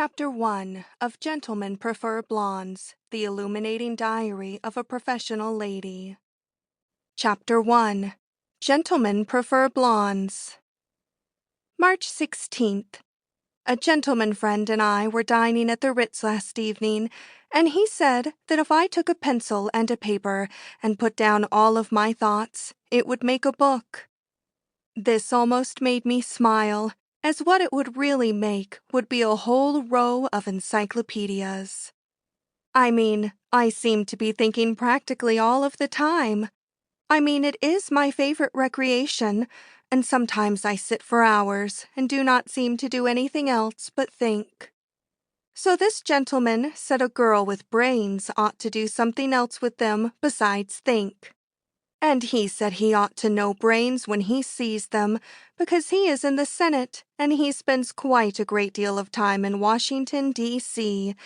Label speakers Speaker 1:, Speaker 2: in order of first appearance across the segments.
Speaker 1: Chapter 1 of Gentlemen Prefer Blondes, The Illuminating Diary of a Professional Lady. Chapter 1 Gentlemen Prefer Blondes. March 16th. A gentleman friend and I were dining at the Ritz last evening, and he said that if I took a pencil and a paper and put down all of my thoughts, it would make a book. This almost made me smile, as what it would really make would be a whole row of encyclopedias. I seem to be thinking practically all of the time. It is my favorite recreation, and sometimes I sit for hours and do not seem to do anything else but think. So this gentleman said a girl with brains ought to do something else with them besides think. And he said he ought to know brains when he sees them, because he is in the Senate, and he spends quite a great deal of time in Washington, D.C.,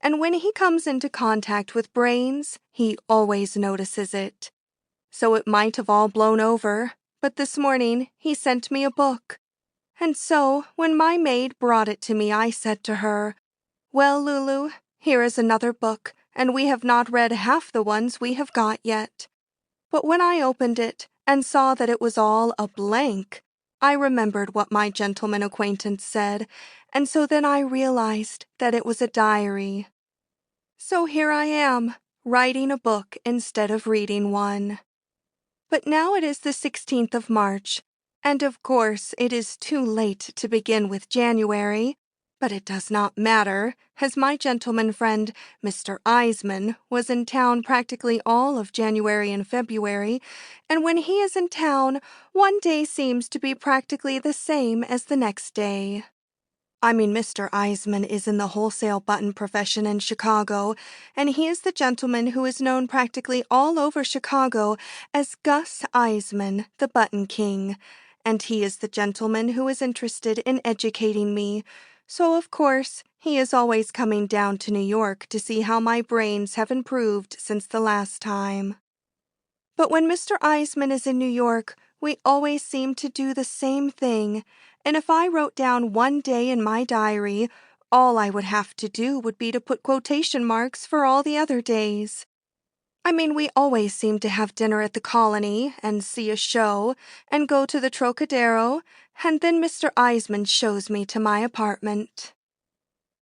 Speaker 1: and when he comes into contact with brains, he always notices it. So it might have all blown over, but this morning he sent me a book. And so, when my maid brought it to me, I said to her, "Well, Lulu, here is another book, and we have not read half the ones we have got yet." But when I opened it and saw that it was all a blank, I remembered what my gentleman acquaintance said, and so then I realized that it was a diary. So here I am, writing a book instead of reading one. But now it is the 16th of March, and of course it is too late to begin with January. But it does not matter, as my gentleman friend, Mr. Eisman, was in town practically all of January and February, and when he is in town, one day seems to be practically the same as the next day. Mr. Eisman is in the wholesale button profession in Chicago, and he is the gentleman who is known practically all over Chicago as Gus Eisman, the Button King, and he is the gentleman who is interested in educating me. So, of course, he is always coming down to New York to see how my brains have improved since the last time. But when Mr. Eisman is in New York, we always seem to do the same thing, and if I wrote down one day in my diary, all I would have to do would be to put quotation marks for all the other days. We always seem to have dinner at the Colony and see a show and go to the Trocadero, and then Mr. Eisman shows me to my apartment.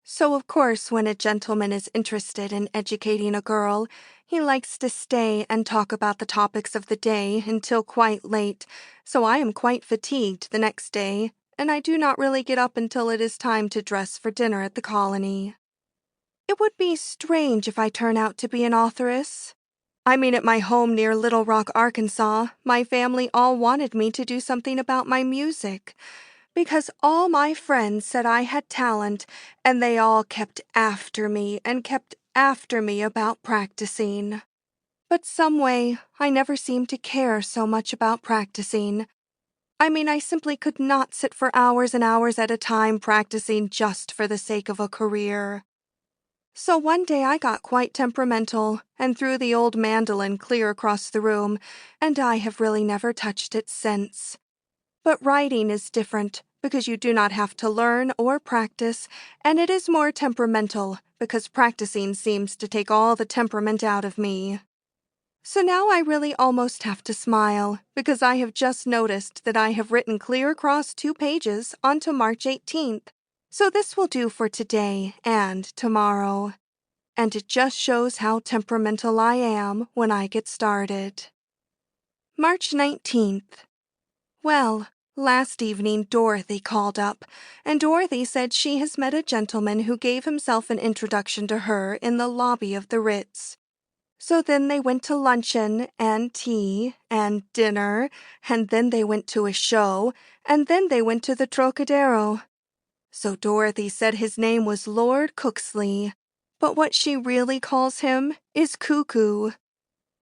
Speaker 1: So, of course, when a gentleman is interested in educating a girl, he likes to stay and talk about the topics of the day until quite late, so I am quite fatigued the next day, and I do not really get up until it is time to dress for dinner at the Colony. It would be strange if I turn out to be an authoress. At my home near Little Rock, Arkansas, my family all wanted me to do something about my music, because all my friends said I had talent, and they all kept after me about practicing. But some way, I never seemed to care so much about practicing. I simply could not sit for hours and hours at a time practicing just for the sake of a career. So one day I got quite temperamental and threw the old mandolin clear across the room, and I have really never touched it since. But writing is different because you do not have to learn or practice, and it is more temperamental because practicing seems to take all the temperament out of me. So now I really almost have to smile because I have just noticed that I have written clear across 2 pages onto March 18th. So this will do for today and tomorrow. And it just shows how temperamental I am when I get started. March 19th. Well, last evening Dorothy called up, and Dorothy said she has met a gentleman who gave himself an introduction to her in the lobby of the Ritz. So then they went to luncheon and tea and dinner, and then they went to a show, and then they went to the Trocadero. So Dorothy said his name was Lord Cooksley, but what she really calls him is Cuckoo.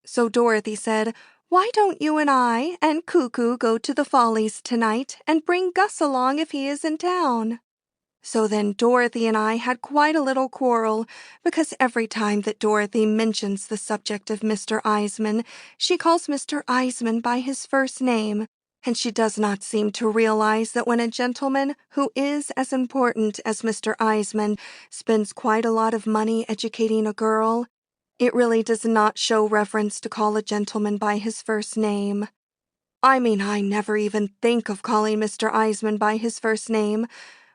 Speaker 1: So Dorothy said, "Why don't you and I and Cuckoo go to the Follies tonight and bring Gus along if he is in town?" So then Dorothy and I had quite a little quarrel, because every time that Dorothy mentions the subject of Mr. Eisman, she calls Mr. Eisman by his first name, And she does not seem to realize that when a gentleman who is as important as Mr. Eisman spends quite a lot of money educating a girl, it really does not show reverence to call a gentleman by his first name. I mean, I never even think of calling Mr. Eisman by his first name,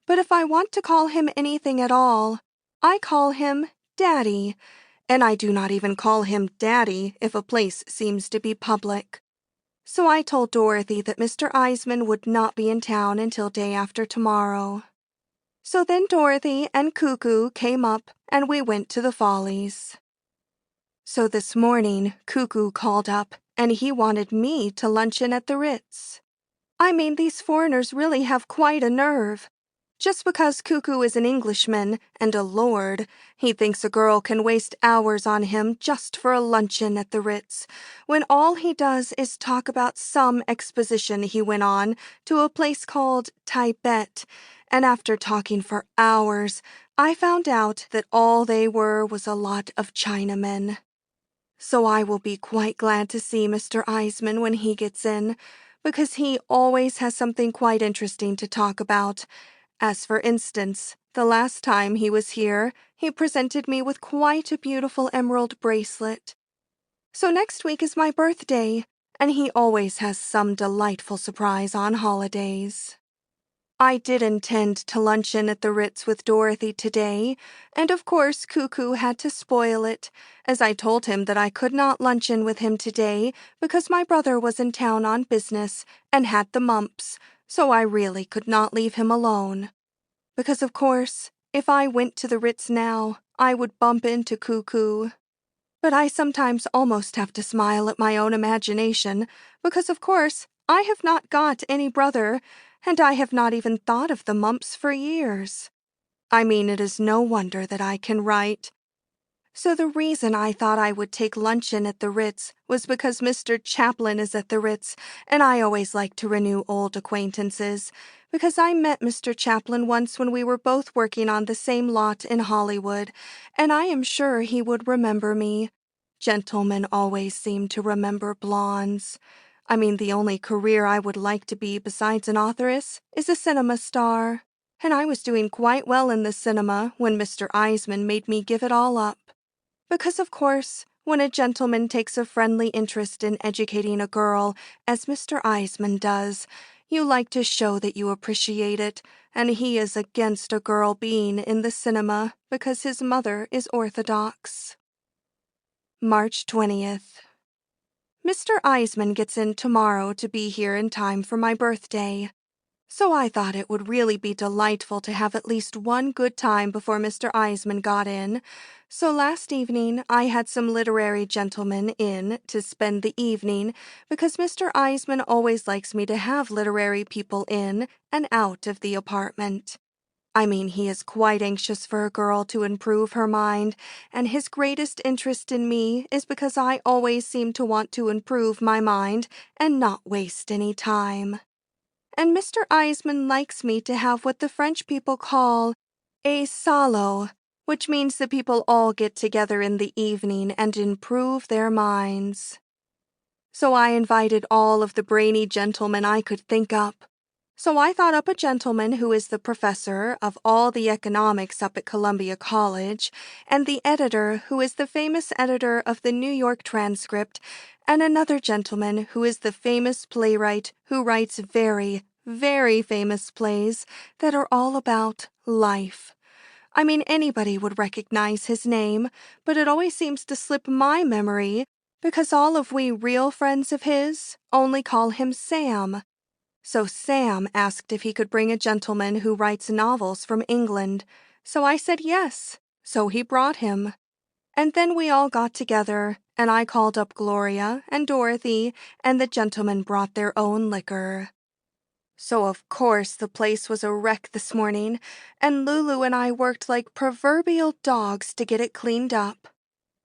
Speaker 1: but if I want to call him anything at all, I call him Daddy, and I do not even call him Daddy if a place seems to be public. So I told Dorothy that Mr. Eisman would not be in town until day after tomorrow. So then Dorothy and Cuckoo came up and we went to the Follies. So this morning, Cuckoo called up and he wanted me to luncheon at the Ritz. I mean, these foreigners really have quite a nerve. Just because Cuckoo is an Englishman and a lord, he thinks a girl can waste hours on him just for a luncheon at the Ritz, when all he does is talk about some exposition he went on to a place called Tibet, and after talking for hours, I found out that all they were was a lot of Chinamen. So I will be quite glad to see Mr. Eisman when he gets in, because he always has something quite interesting to talk about. As for instance, the last time he was here, he presented me with quite a beautiful emerald bracelet. So next week is my birthday, and he always has some delightful surprise on holidays. I did intend to luncheon at the Ritz with Dorothy today, and of course Cuckoo had to spoil it, as I told him that I could not luncheon with him today because my brother was in town on business and had the mumps, so I really could not leave him alone. Because of course, if I went to the Ritz now, I would bump into Cuckoo. But I sometimes almost have to smile at my own imagination, because of course, I have not got any brother, and I have not even thought of the mumps for years. I mean, it is no wonder that I can write. So the reason I thought I would take luncheon at the Ritz was because Mr. Chaplin is at the Ritz, and I always like to renew old acquaintances, because I met Mr. Chaplin once when we were both working on the same lot in Hollywood, and I am sure he would remember me. Gentlemen always seem to remember blondes. I mean, the only career I would like to be besides an authoress is a cinema star, and I was doing quite well in the cinema when Mr. Eisman made me give it all up. Because, of course, when a gentleman takes a friendly interest in educating a girl, as Mr. Eisman does, you like to show that you appreciate it, and he is against a girl being in the cinema because his mother is Orthodox. March 20th. Mr. Eisman gets in tomorrow to be here in time for my birthday. So I thought it would really be delightful to have at least one good time before Mr. Eisman got in. So last evening I had some literary gentlemen in to spend the evening because Mr. Eisman always likes me to have literary people in and out of the apartment. I mean, he is quite anxious for a girl to improve her mind, and his greatest interest in me is because I always seem to want to improve my mind and not waste any time. And Mr. Eisman likes me to have what the French people call a salo, which means that people all get together in the evening and improve their minds. So I invited all of the brainy gentlemen I could think up. So I thought up a gentleman who is the professor of all the economics up at Columbia College, and the editor who is the famous editor of the New York Transcript, and another gentleman who is the famous playwright who writes very, very famous plays that are all about life. I mean, anybody would recognize his name, but it always seems to slip my memory because all of we real friends of his only call him Sam. So Sam asked if he could bring a gentleman who writes novels from England, so I said yes, so he brought him. And then we all got together, and I called up Gloria and Dorothy, and the gentlemen brought their own liquor. So of course the place was a wreck this morning, and Lulu and I worked like proverbial dogs to get it cleaned up.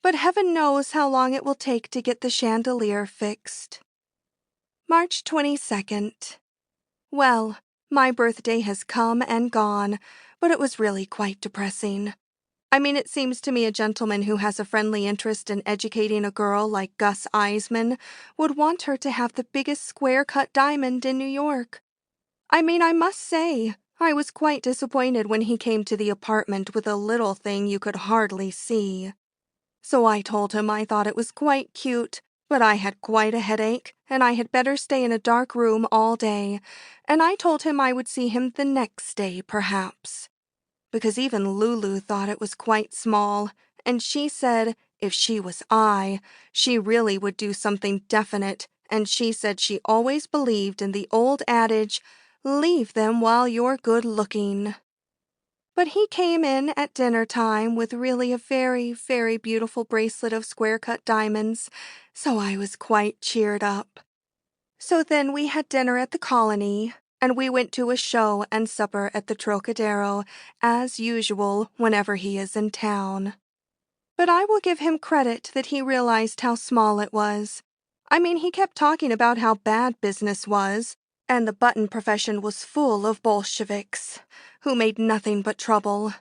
Speaker 1: But heaven knows how long it will take to get the chandelier fixed. March 22nd. Well, my birthday has come and gone, but it was really quite depressing. I mean, it seems to me a gentleman who has a friendly interest in educating a girl like Gus Eisman would want her to have the biggest square-cut diamond in New York. I mean, I must say, I was quite disappointed when he came to the apartment with a little thing you could hardly see. So I told him I thought it was quite cute, but I had quite a headache, and I had better stay in a dark room all day, and I told him I would see him the next day, perhaps. Because even Lulu thought it was quite small, and she said if she was I, she really would do something definite, and she said she always believed in the old adage, leave them while you're good looking. But he came in at dinner time with really a very, very beautiful bracelet of square-cut diamonds, so I was quite cheered up. So then we had dinner at the Colony, and we went to a show and supper at the Trocadero, as usual whenever he is in town. But I will give him credit that he realized how small it was. I mean, he kept talking about how bad business was, and the button profession was full of Bolsheviks, who made nothing but trouble.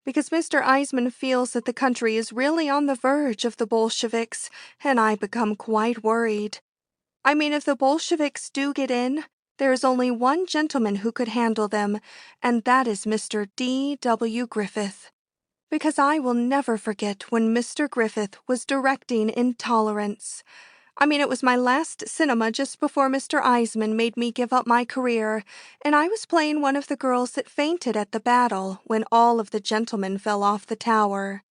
Speaker 1: Because Mr. Eisman feels that the country is really on the verge of the Bolsheviks, and I become quite worried. I mean, if the Bolsheviks do get in, there is only one gentleman who could handle them, and that is Mr. D.W. Griffith. Because I will never forget when Mr. Griffith was directing Intolerance. I mean, it was my last cinema just before Mr. Eisman made me give up my career, and I was playing one of the girls that fainted at the battle when all of the gentlemen fell off the tower.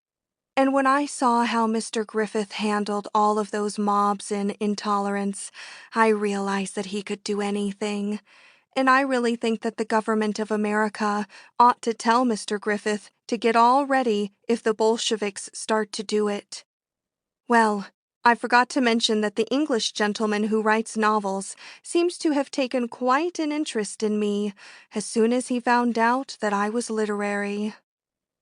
Speaker 1: And when I saw how Mr. Griffith handled all of those mobs in Intolerance, I realized that he could do anything. And I really think that the government of America ought to tell Mr. Griffith to get all ready if the Bolsheviks start to do it. Well, I forgot to mention that the English gentleman who writes novels seems to have taken quite an interest in me as soon as he found out that I was literary.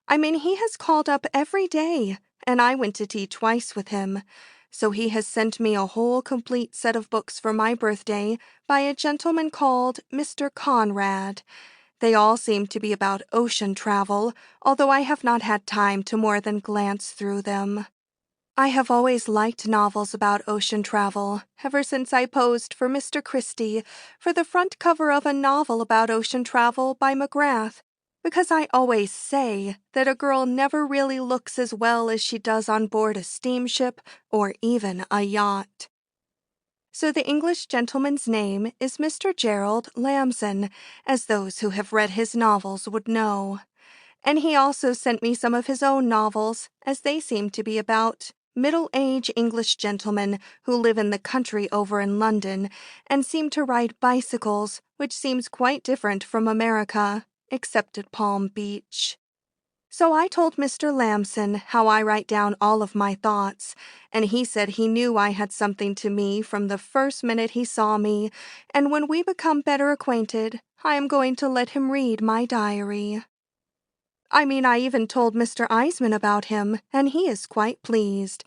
Speaker 1: I mean, he has called up every day, and I went to tea twice with him. So he has sent me a whole complete set of books for my birthday by a gentleman called Mr. Conrad. They all seem to be about ocean travel, although I have not had time to more than glance through them. I have always liked novels about ocean travel, ever since I posed for Mr. Christie for the front cover of a novel about ocean travel by McGrath, because I always say that a girl never really looks as well as she does on board a steamship or even a yacht. So the English gentleman's name is Mr. Gerald Lamson, as those who have read his novels would know. And he also sent me some of his own novels, as they seem to be about middle-aged English gentlemen who live in the country over in London and seem to ride bicycles, which seems quite different from America, except at Palm Beach. So I told Mr. Lamson how I write down all of my thoughts, and he said he knew I had something to me from the first minute he saw me, and when we become better acquainted, I am going to let him read my diary. I mean, I even told Mr. Eisman about him, and he is quite pleased.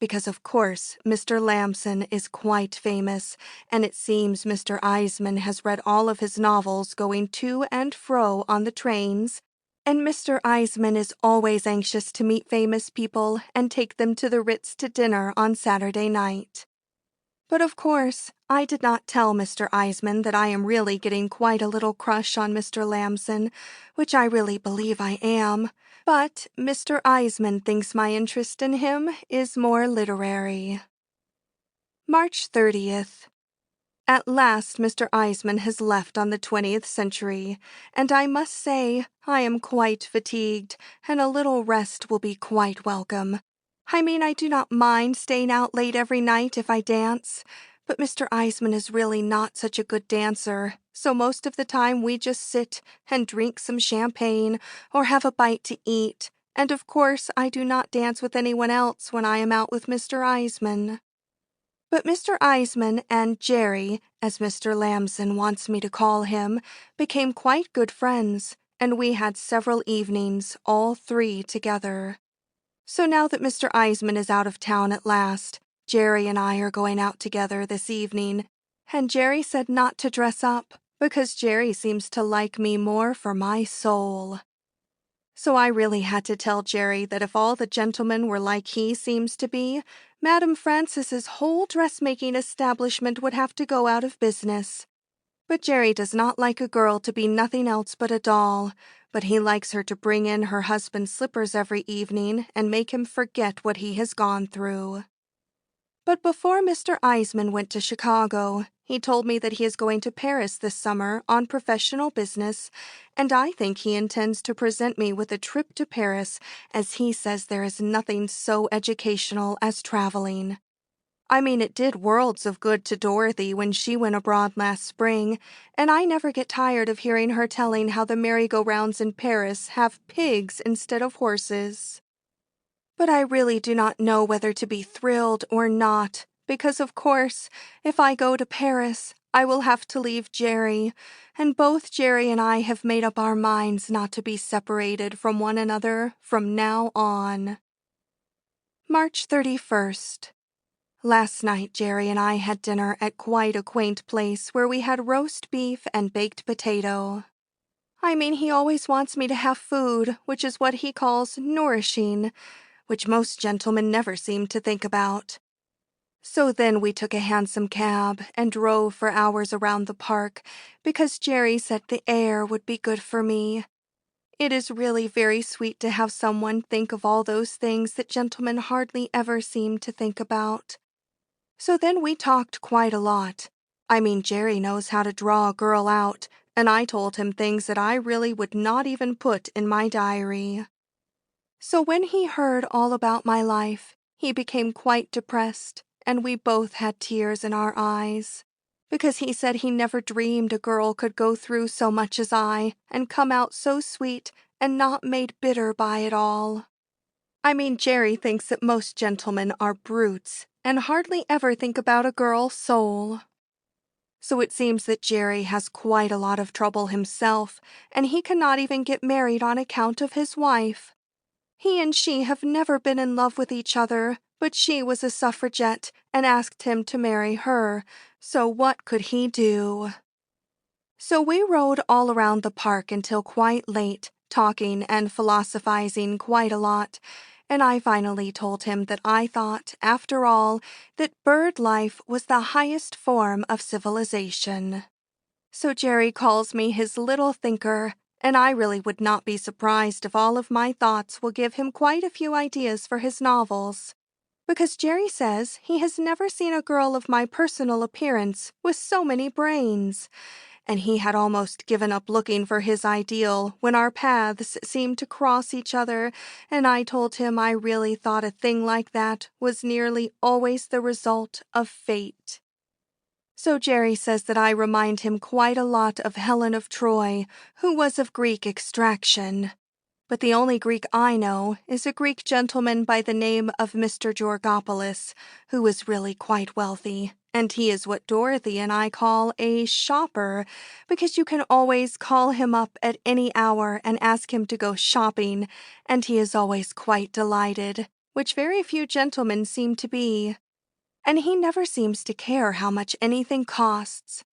Speaker 1: Because, of course, Mr. Lamson is quite famous, and it seems Mr. Eisman has read all of his novels going to and fro on the trains, and Mr. Eisman is always anxious to meet famous people and take them to the Ritz to dinner on Saturday night. But of course, I did not tell Mr. Eisman that I am really getting quite a little crush on Mr. Lamson, which I really believe I am. But Mr. Eisman thinks my interest in him is more literary. March 30th. At last Mr. Eisman has left on the 20th century, and I must say I am quite fatigued, and a little rest will be quite welcome. I mean, I do not mind staying out late every night if I dance, but Mr. Eisman is really not such a good dancer, so most of the time we just sit and drink some champagne or have a bite to eat, and of course I do not dance with anyone else when I am out with Mr. Eisman. But Mr. Eisman and Jerry, as Mr. Lamson wants me to call him, became quite good friends, and we had several evenings, all three together. So now that Mr. Eisman is out of town at last, Jerry and I are going out together this evening, and Jerry said not to dress up, because Jerry seems to like me more for my soul. So I really had to tell Jerry that if all the gentlemen were like he seems to be, Madame Frances's whole dressmaking establishment would have to go out of business. But Jerry does not like a girl to be nothing else but a doll, but he likes her to bring in her husband's slippers every evening and make him forget what he has gone through. But before Mr. Eisman went to Chicago, he told me that he is going to Paris this summer on professional business, and I think he intends to present me with a trip to Paris, as he says there is nothing so educational as traveling. I mean, it did worlds of good to Dorothy when she went abroad last spring, and I never get tired of hearing her telling how the merry-go-rounds in Paris have pigs instead of horses. But I really do not know whether to be thrilled or not, because of course, if I go to Paris, I will have to leave Jerry, and both Jerry and I have made up our minds not to be separated from one another from now on. March 31st. Last night, Jerry and I had dinner at quite a quaint place where we had roast beef and baked potato. I mean, he always wants me to have food, which is what he calls nourishing, which most gentlemen never seem to think about. So then we took a hansom cab and drove for hours around the park because Jerry said the air would be good for me. It is really very sweet to have someone think of all those things that gentlemen hardly ever seem to think about. So then we talked quite a lot. I mean, Jerry knows how to draw a girl out, and I told him things that I really would not even put in my diary. So when he heard all about my life, he became quite depressed, and we both had tears in our eyes, because he said he never dreamed a girl could go through so much as I and come out so sweet and not made bitter by it all. I mean, Jerry thinks that most gentlemen are brutes and hardly ever think about a girl's soul. So it seems that Jerry has quite a lot of trouble himself, and he cannot even get married on account of his wife. He and she have never been in love with each other, but she was a suffragette and asked him to marry her, so what could he do? So we rode all around the park until quite late, talking and philosophizing quite a lot, and I finally told him that I thought, after all, that bird life was the highest form of civilization. So Jerry calls me his little thinker, and I really would not be surprised if all of my thoughts will give him quite a few ideas for his novels, because Jerry says he has never seen a girl of my personal appearance with so many brains, and he had almost given up looking for his ideal when our paths seemed to cross each other, and I told him I really thought a thing like that was nearly always the result of fate. So Jerry says that I remind him quite a lot of Helen of Troy, who was of Greek extraction. But the only Greek I know is a Greek gentleman by the name of Mr. Georgopoulos, who is really quite wealthy, and he is what Dorothy and I call a shopper, because you can always call him up at any hour and ask him to go shopping, and he is always quite delighted, which very few gentlemen seem to be. And he never seems to care how much anything costs.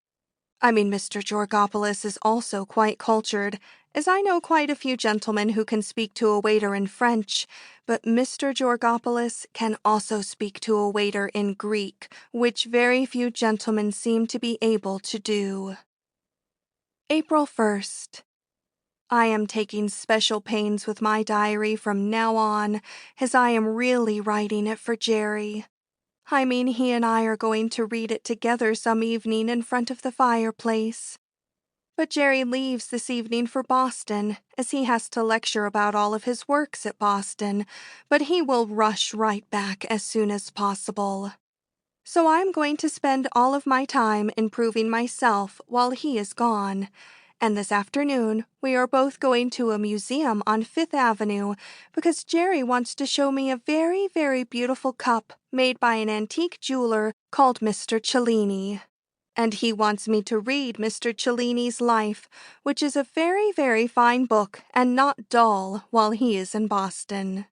Speaker 1: I mean, Mr. Georgopoulos is also quite cultured, as I know quite a few gentlemen who can speak to a waiter in French, but Mr. Georgopoulos can also speak to a waiter in Greek, which very few gentlemen seem to be able to do. April 1st. I am taking special pains with my diary from now on, as I am really writing it for Jerry. I mean, he and I are going to read it together some evening in front of the fireplace. But Jerry leaves this evening for Boston, as he has to lecture about all of his works at Boston, but he will rush right back as soon as possible. So I'm going to spend all of my time improving myself while he is gone. And this afternoon, we are both going to a museum on Fifth Avenue because Jerry wants to show me a very, very beautiful cup made by an antique jeweler called Mr. Cellini. And he wants me to read Mr. Cellini's life, which is a very, very fine book and not dull while he is in Boston.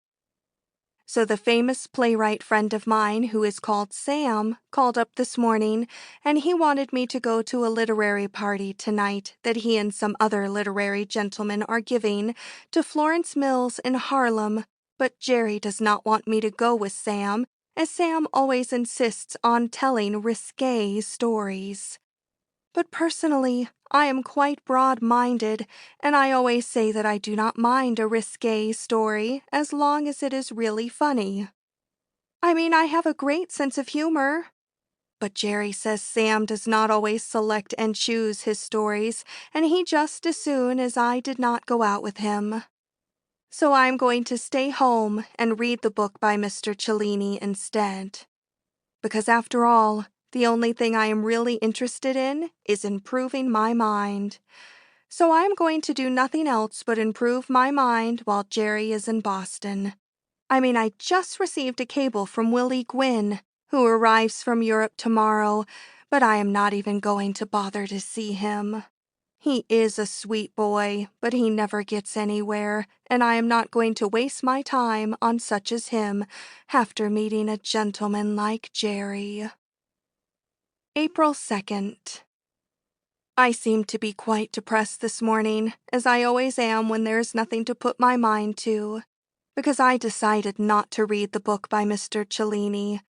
Speaker 1: So the famous playwright friend of mine, who is called Sam, called up this morning, and he wanted me to go to a literary party tonight that he and some other literary gentlemen are giving to Florence Mills in Harlem. But Jerry does not want me to go with Sam, as Sam always insists on telling risque stories. But personally, I am quite broad-minded, and I always say that I do not mind a risque story as long as it is really funny. I mean, I have a great sense of humor. But Jerry says Sam does not always select and choose his stories, and he just as soon as I did not go out with him. So I'm going to stay home and read the book by Mr. Cellini instead. Because after all, the only thing I am really interested in is improving my mind. So I'm going to do nothing else but improve my mind while Jerry is in Boston. I mean, I just received a cable from Willie Gwynn, who arrives from Europe tomorrow, but I am not even going to bother to see him. He is a sweet boy, but he never gets anywhere, and I am not going to waste my time on such as him after meeting a gentleman like Jerry. April 2nd. I seem to be quite depressed this morning, as I always am when there's nothing to put my mind to, because I decided not to read the book by Mr. Cellini.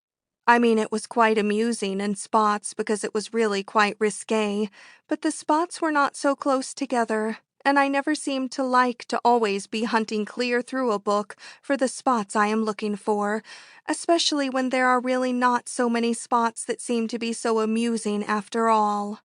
Speaker 1: I mean, it was quite amusing in spots because it was really quite risque, but the spots were not so close together, and I never seem to like to always be hunting clear through a book for the spots I am looking for, especially when there are really not so many spots that seem to be so amusing after all.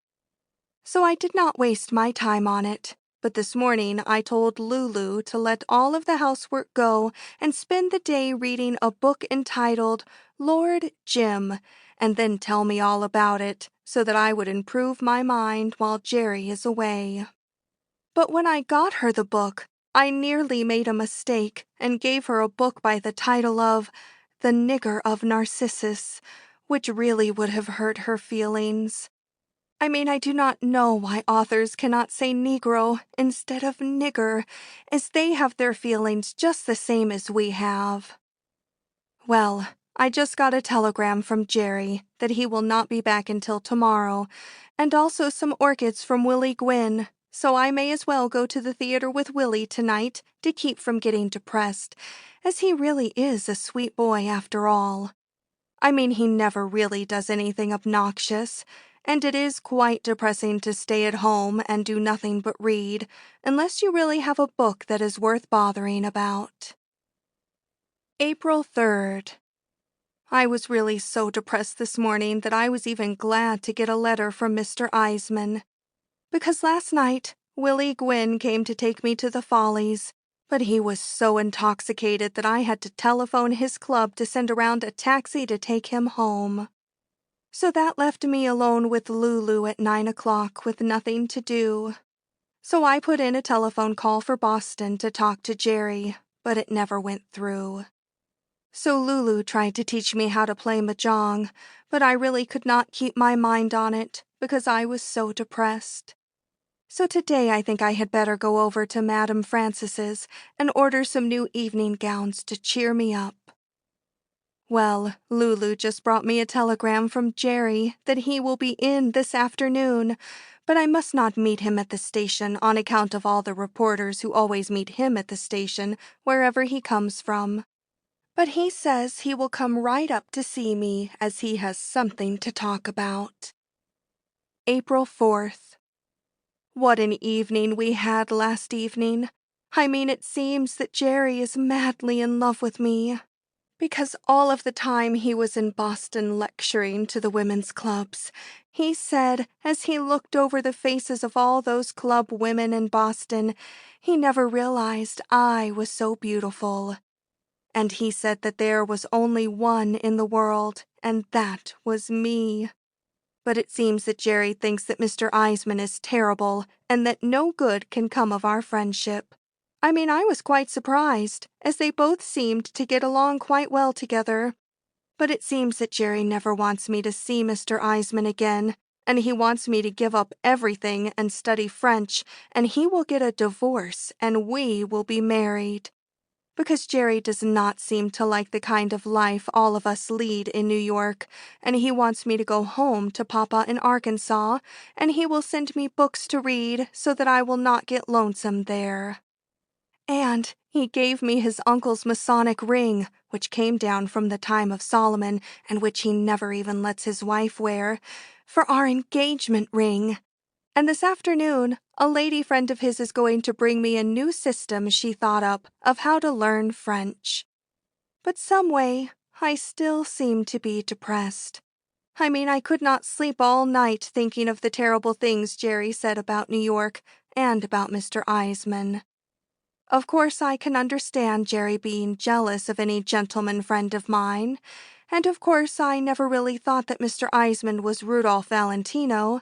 Speaker 1: So I did not waste my time on it, but this morning I told Lulu to let all of the housework go and spend the day reading a book entitled Lord Jim, and then tell me all about it, so that I would improve my mind while Jerry is away. But when I got her the book, I nearly made a mistake and gave her a book by the title of The Nigger of Narcissus, which really would have hurt her feelings. I mean, I do not know why authors cannot say Negro instead of nigger, as they have their feelings just the same as we have. Well, I just got a telegram from Jerry that he will not be back until tomorrow, and also some orchids from Willie Gwynn, so I may as well go to the theater with Willie tonight to keep from getting depressed, as he really is a sweet boy after all. I mean, he never really does anything obnoxious, and it is quite depressing to stay at home and do nothing but read, unless you really have a book that is worth bothering about. April 3rd. I was really so depressed this morning that I was even glad to get a letter from Mr. Eisman, because last night Willie Gwynn came to take me to the Follies, but he was so intoxicated that I had to telephone his club to send around a taxi to take him home. So that left me alone with Lulu at 9 o'clock with nothing to do. So I put in a telephone call for Boston to talk to Jerry, but it never went through. So Lulu tried to teach me how to play mahjong, but I really could not keep my mind on it because I was so depressed. So today I think I had better go over to Madame Francis's and order some new evening gowns to cheer me up. Well, Lulu just brought me a telegram from Jerry that he will be in this afternoon, but I must not meet him at the station on account of all the reporters who always meet him at the station wherever he comes from. But he says he will come right up to see me as he has something to talk about. April 4th. What an evening we had last evening. I mean, it seems that Jerry is madly in love with me, because all of the time he was in Boston lecturing to the women's clubs, he said, as he looked over the faces of all those club women in Boston, he never realized I was so beautiful. And he said that there was only one in the world, and that was me. But it seems that Jerry thinks that Mr. Eisman is terrible and that no good can come of our friendship. I mean, I was quite surprised, as they both seemed to get along quite well together. But it seems that Jerry never wants me to see Mr. Eisman again, and he wants me to give up everything and study French, and he will get a divorce, and we will be married. because Jerry does not seem to like the kind of life all of us lead in New York, and he wants me to go home to Papa in Arkansas, and he will send me books to read so that I will not get lonesome there. And he gave me his uncle's Masonic ring, which came down from the time of Solomon, and which he never even lets his wife wear, for our engagement ring. And this afternoon, a lady friend of his is going to bring me a new system she thought up of how to learn French. But some way, I still seem to be depressed. I mean, I could not sleep all night thinking of the terrible things Jerry said about New York and about Mr. Eisman. Of course, I can understand Jerry being jealous of any gentleman friend of mine, and of course I never really thought that Mr. Eisman was Rudolph Valentino,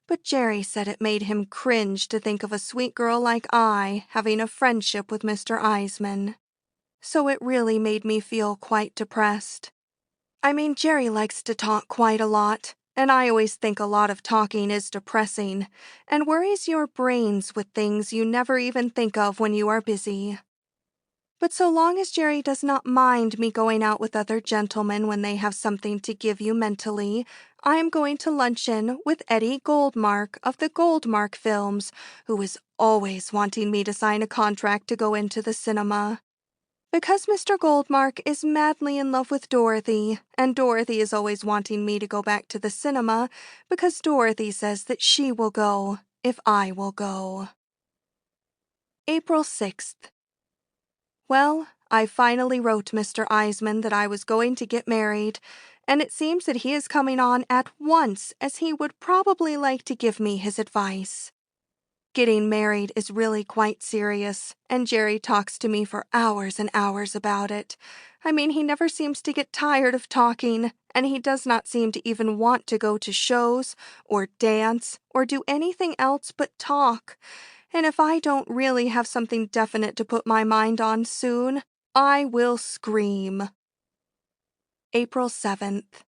Speaker 1: but Jerry said it made him cringe to think of a sweet girl like I having a friendship with Mr. Eisman. So it really made me feel quite depressed. I mean, Jerry likes to talk quite a lot, and I always think a lot of talking is depressing, and worries your brains with things you never even think of when you are busy. But so long as Jerry does not mind me going out with other gentlemen when they have something to give you mentally, I am going to luncheon with Eddie Goldmark of the Goldmark films, who is always wanting me to sign a contract to go into the cinema. Because Mr. Goldmark is madly in love with Dorothy, and Dorothy is always wanting me to go back to the cinema because Dorothy says that she will go if I will go. April 6th. Well, I finally wrote Mr. Eisman that I was going to get married, and it seems that he is coming on at once, as he would probably like to give me his advice. Getting married is really quite serious, and Jerry talks to me for hours and hours about it. I mean, he never seems to get tired of talking, and he does not seem to even want to go to shows, or dance, or do anything else but talk. And if I don't really have something definite to put my mind on soon, I will scream. April 7th.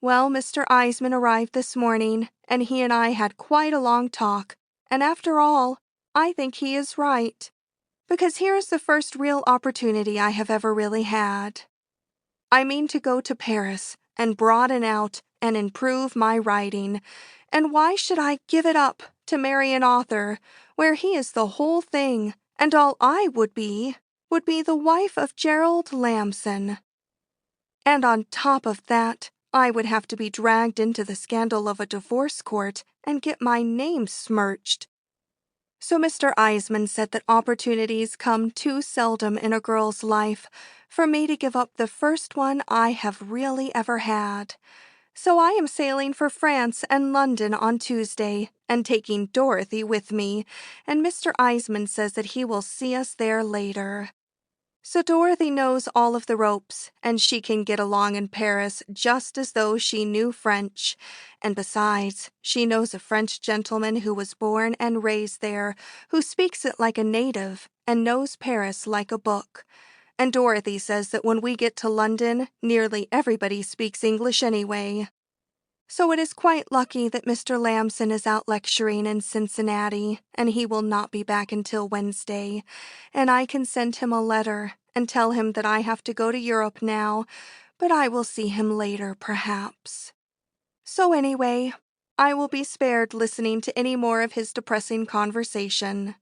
Speaker 1: Well, Mr. Eisman arrived this morning, and he and I had quite a long talk. And after all, I think he is right. Because here is the first real opportunity I have ever really had. I mean to go to Paris and broaden out and improve my writing. And why should I give it up to marry an author where he is the whole thing, and all I would be the wife of Gerald Lamson? And on top of that, I would have to be dragged into the scandal of a divorce court and get my name smirched. So Mr. Eisman said that opportunities come too seldom in a girl's life for me to give up the first one I have really ever had. So I am sailing for France and London on Tuesday and taking Dorothy with me, and Mr. Eisman says that he will see us there later. So Dorothy knows all of the ropes, and she can get along in Paris just as though she knew French. And besides, she knows a French gentleman who was born and raised there, who speaks it like a native and knows Paris like a book. And Dorothy says that when we get to London, nearly everybody speaks English anyway. So it is quite lucky that Mr. Lamson is out lecturing in Cincinnati, and he will not be back until Wednesday, and I can send him a letter and tell him that I have to go to Europe now, but I will see him later, perhaps. So anyway, I will be spared listening to any more of his depressing conversation.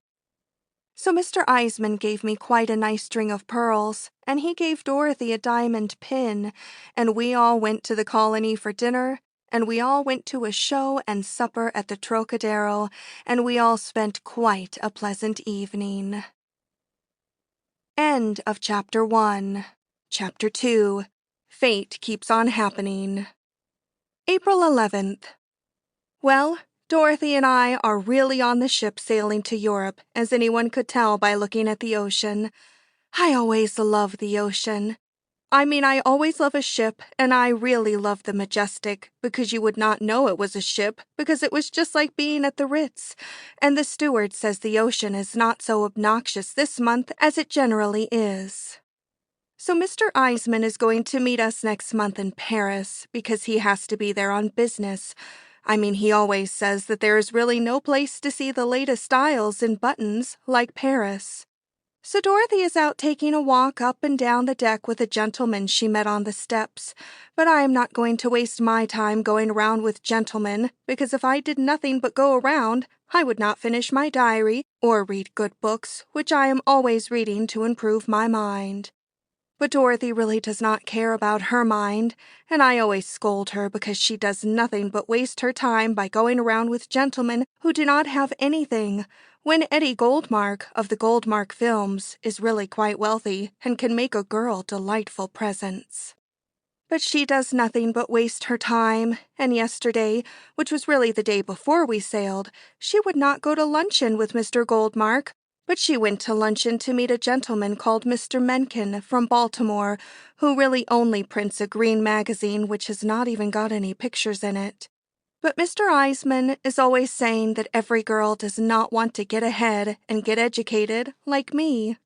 Speaker 1: So Mr. Eisman gave me quite a nice string of pearls, and he gave Dorothy a diamond pin, and we all went to the Colony for dinner, and we all went to a show and supper at the Trocadero, and we all spent quite a pleasant evening. End of Chapter 1. Chapter 2. Fate Keeps on Happening. April 11th. Well, Dorothy and I are really on the ship sailing to Europe, as anyone could tell by looking at the ocean. I always love the ocean. I always love a ship, and I really love the Majestic, because you would not know it was a ship, because it was just like being at the Ritz. And the steward says the ocean is not so obnoxious this month as it generally is. So Mr. Eisman is going to meet us next month in Paris, because he has to be there on business. He always says that there is really no place to see the latest styles in buttons like Paris. So Dorothy is out taking a walk up and down the deck with a gentleman she met on the steps. But I am not going to waste my time going around with gentlemen, because if I did nothing but go around, I would not finish my diary or read good books, which I am always reading to improve my mind. But Dorothy really does not care about her mind, and I always scold her because she does nothing but waste her time by going around with gentlemen who do not have anything, when Eddie Goldmark of the Goldmark films is really quite wealthy and can make a girl delightful presents. But she does nothing but waste her time, and yesterday, which was really the day before we sailed, she would not go to luncheon with Mr. Goldmark, but she went to luncheon to meet a gentleman called Mr. Mencken from Baltimore, who really only prints a green magazine which has not even got any pictures in it. But Mr. Eisman is always saying that every girl does not want to get ahead and get educated like me.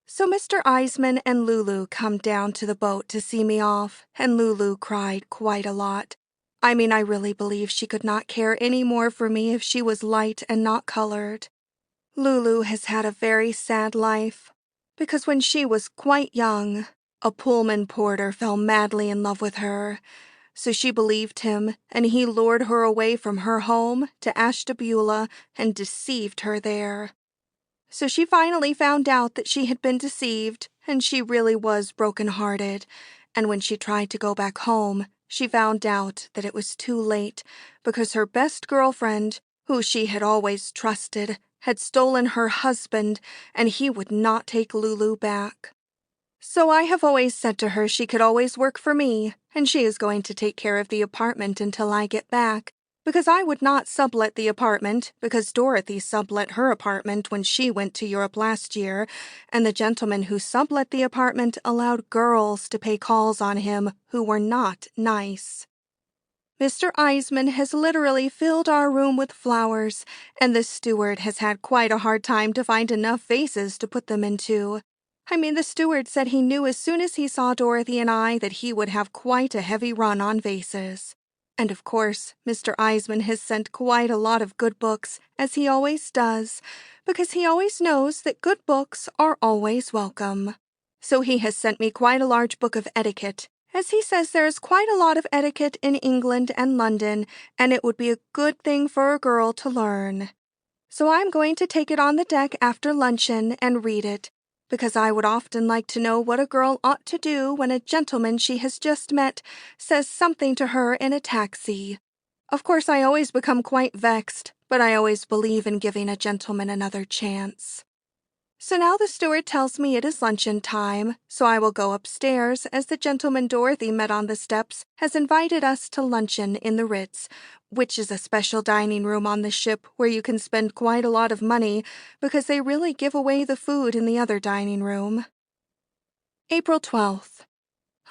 Speaker 1: So Mr. Eisman and Lulu come down to the boat to see me off, and Lulu cried quite a lot. I mean, I really believe she could not care any more for me if she was light and not colored. Lulu has had a very sad life, because when she was quite young, a Pullman porter fell madly in love with her. So she believed him, and he lured her away from her home to Ashtabula and deceived her there. So she finally found out that she had been deceived, and she really was broken-hearted. And when she tried to go back home, she found out that it was too late, because her best girlfriend, who she had always trusted, had stolen her husband, and he would not take Lulu back. So I have always said to her she could always work for me, and she is going to take care of the apartment until I get back, because I would not sublet the apartment, because Dorothy sublet her apartment when she went to Europe last year, and the gentleman who sublet the apartment allowed girls to pay calls on him who were not nice. Mr. Eisman has literally filled our room with flowers, and the steward has had quite a hard time to find enough vases to put them into. I mean, the steward said he knew as soon as he saw Dorothy and I that he would have quite a heavy run on vases. And of course, Mr. Eisman has sent quite a lot of good books, as he always does, because he always knows that good books are always welcome. So he has sent me quite a large book of etiquette, as he says there is quite a lot of etiquette in England and London, and it would be a good thing for a girl to learn. So I'm going to take it on the deck after luncheon and read it, because I would often like to know what a girl ought to do when a gentleman she has just met says something to her in a taxi. Of course, I always become quite vexed, but I always believe in giving a gentleman another chance. So now the steward tells me it is luncheon time, so I will go upstairs as the gentleman Dorothy met on the steps has invited us to luncheon in the Ritz, which is a special dining room on the ship where you can spend quite a lot of money because they really give away the food in the other dining room. April 12th.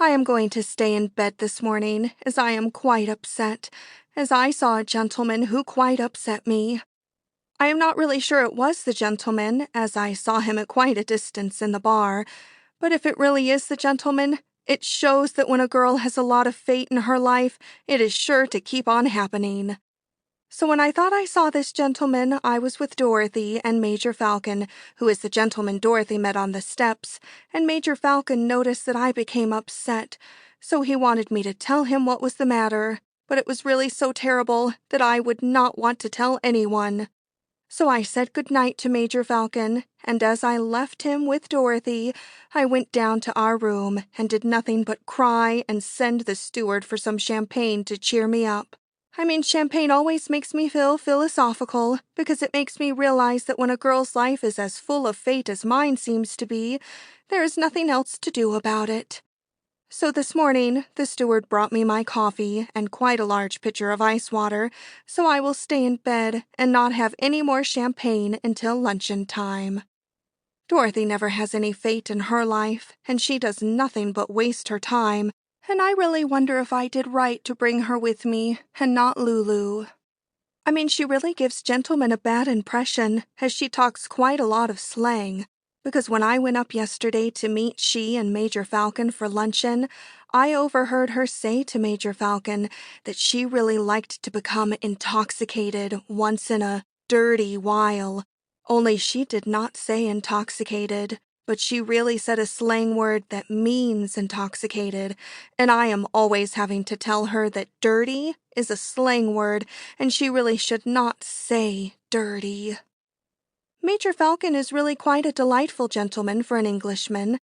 Speaker 1: I am going to stay in bed this morning as I am quite upset, as I saw a gentleman who quite upset me. I am not really sure it was the gentleman, as I saw him at quite a distance in the bar, but if it really is the gentleman, it shows that when a girl has a lot of fate in her life, it is sure to keep on happening. So when I thought I saw this gentleman, I was with Dorothy and Major Falcon, who is the gentleman Dorothy met on the steps, and Major Falcon noticed that I became upset, so he wanted me to tell him what was the matter, but it was really so terrible that I would not want to tell anyone. So I said good night to Major Falcon, and as I left him with Dorothy, I went down to our room and did nothing but cry and send the steward for some champagne to cheer me up. I mean, champagne always makes me feel philosophical, because it makes me realize that when a girl's life is as full of fate as mine seems to be, there is nothing else to do about it. So this morning, the steward brought me my coffee and quite a large pitcher of ice water, so I will stay in bed and not have any more champagne until luncheon time. Dorothy never has any fate in her life, and she does nothing but waste her time, and I really wonder if I did right to bring her with me and not Lulu. I mean, she really gives gentlemen a bad impression, as she talks quite a lot of slang. Because when I went up yesterday to meet she and Major Falcon for luncheon, I overheard her say to Major Falcon that she really liked to become intoxicated once in a dirty while. Only she did not say intoxicated, but she really said a slang word that means intoxicated, and I am always having to tell her that dirty is a slang word, and she really should not say dirty. Major Falcon is really quite a delightful gentleman for an Englishman.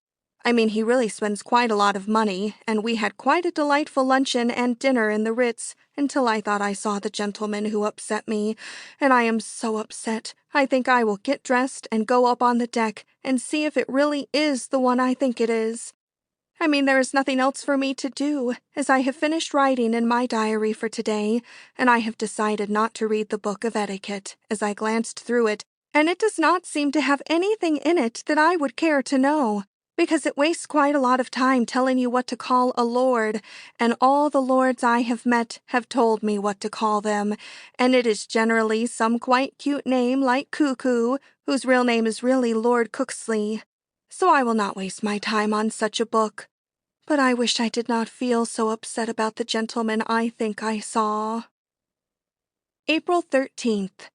Speaker 1: I mean, he really spends quite a lot of money, and we had quite a delightful luncheon and dinner in the Ritz until I thought I saw the gentleman who upset me, and I am so upset. I think I will get dressed and go up on the deck and see if it really is the one I think it is. I mean, there is nothing else for me to do, as I have finished writing in my diary for today, and I have decided not to read the book of etiquette, as I glanced through it, and it does not seem to have anything in it that I would care to know, because it wastes quite a lot of time telling you what to call a lord, and all the lords I have met have told me what to call them, and it is generally some quite cute name like Cuckoo, whose real name is really Lord Cooksley. So I will not waste my time on such a book. But I wish I did not feel so upset about the gentleman I think I saw. April 13th.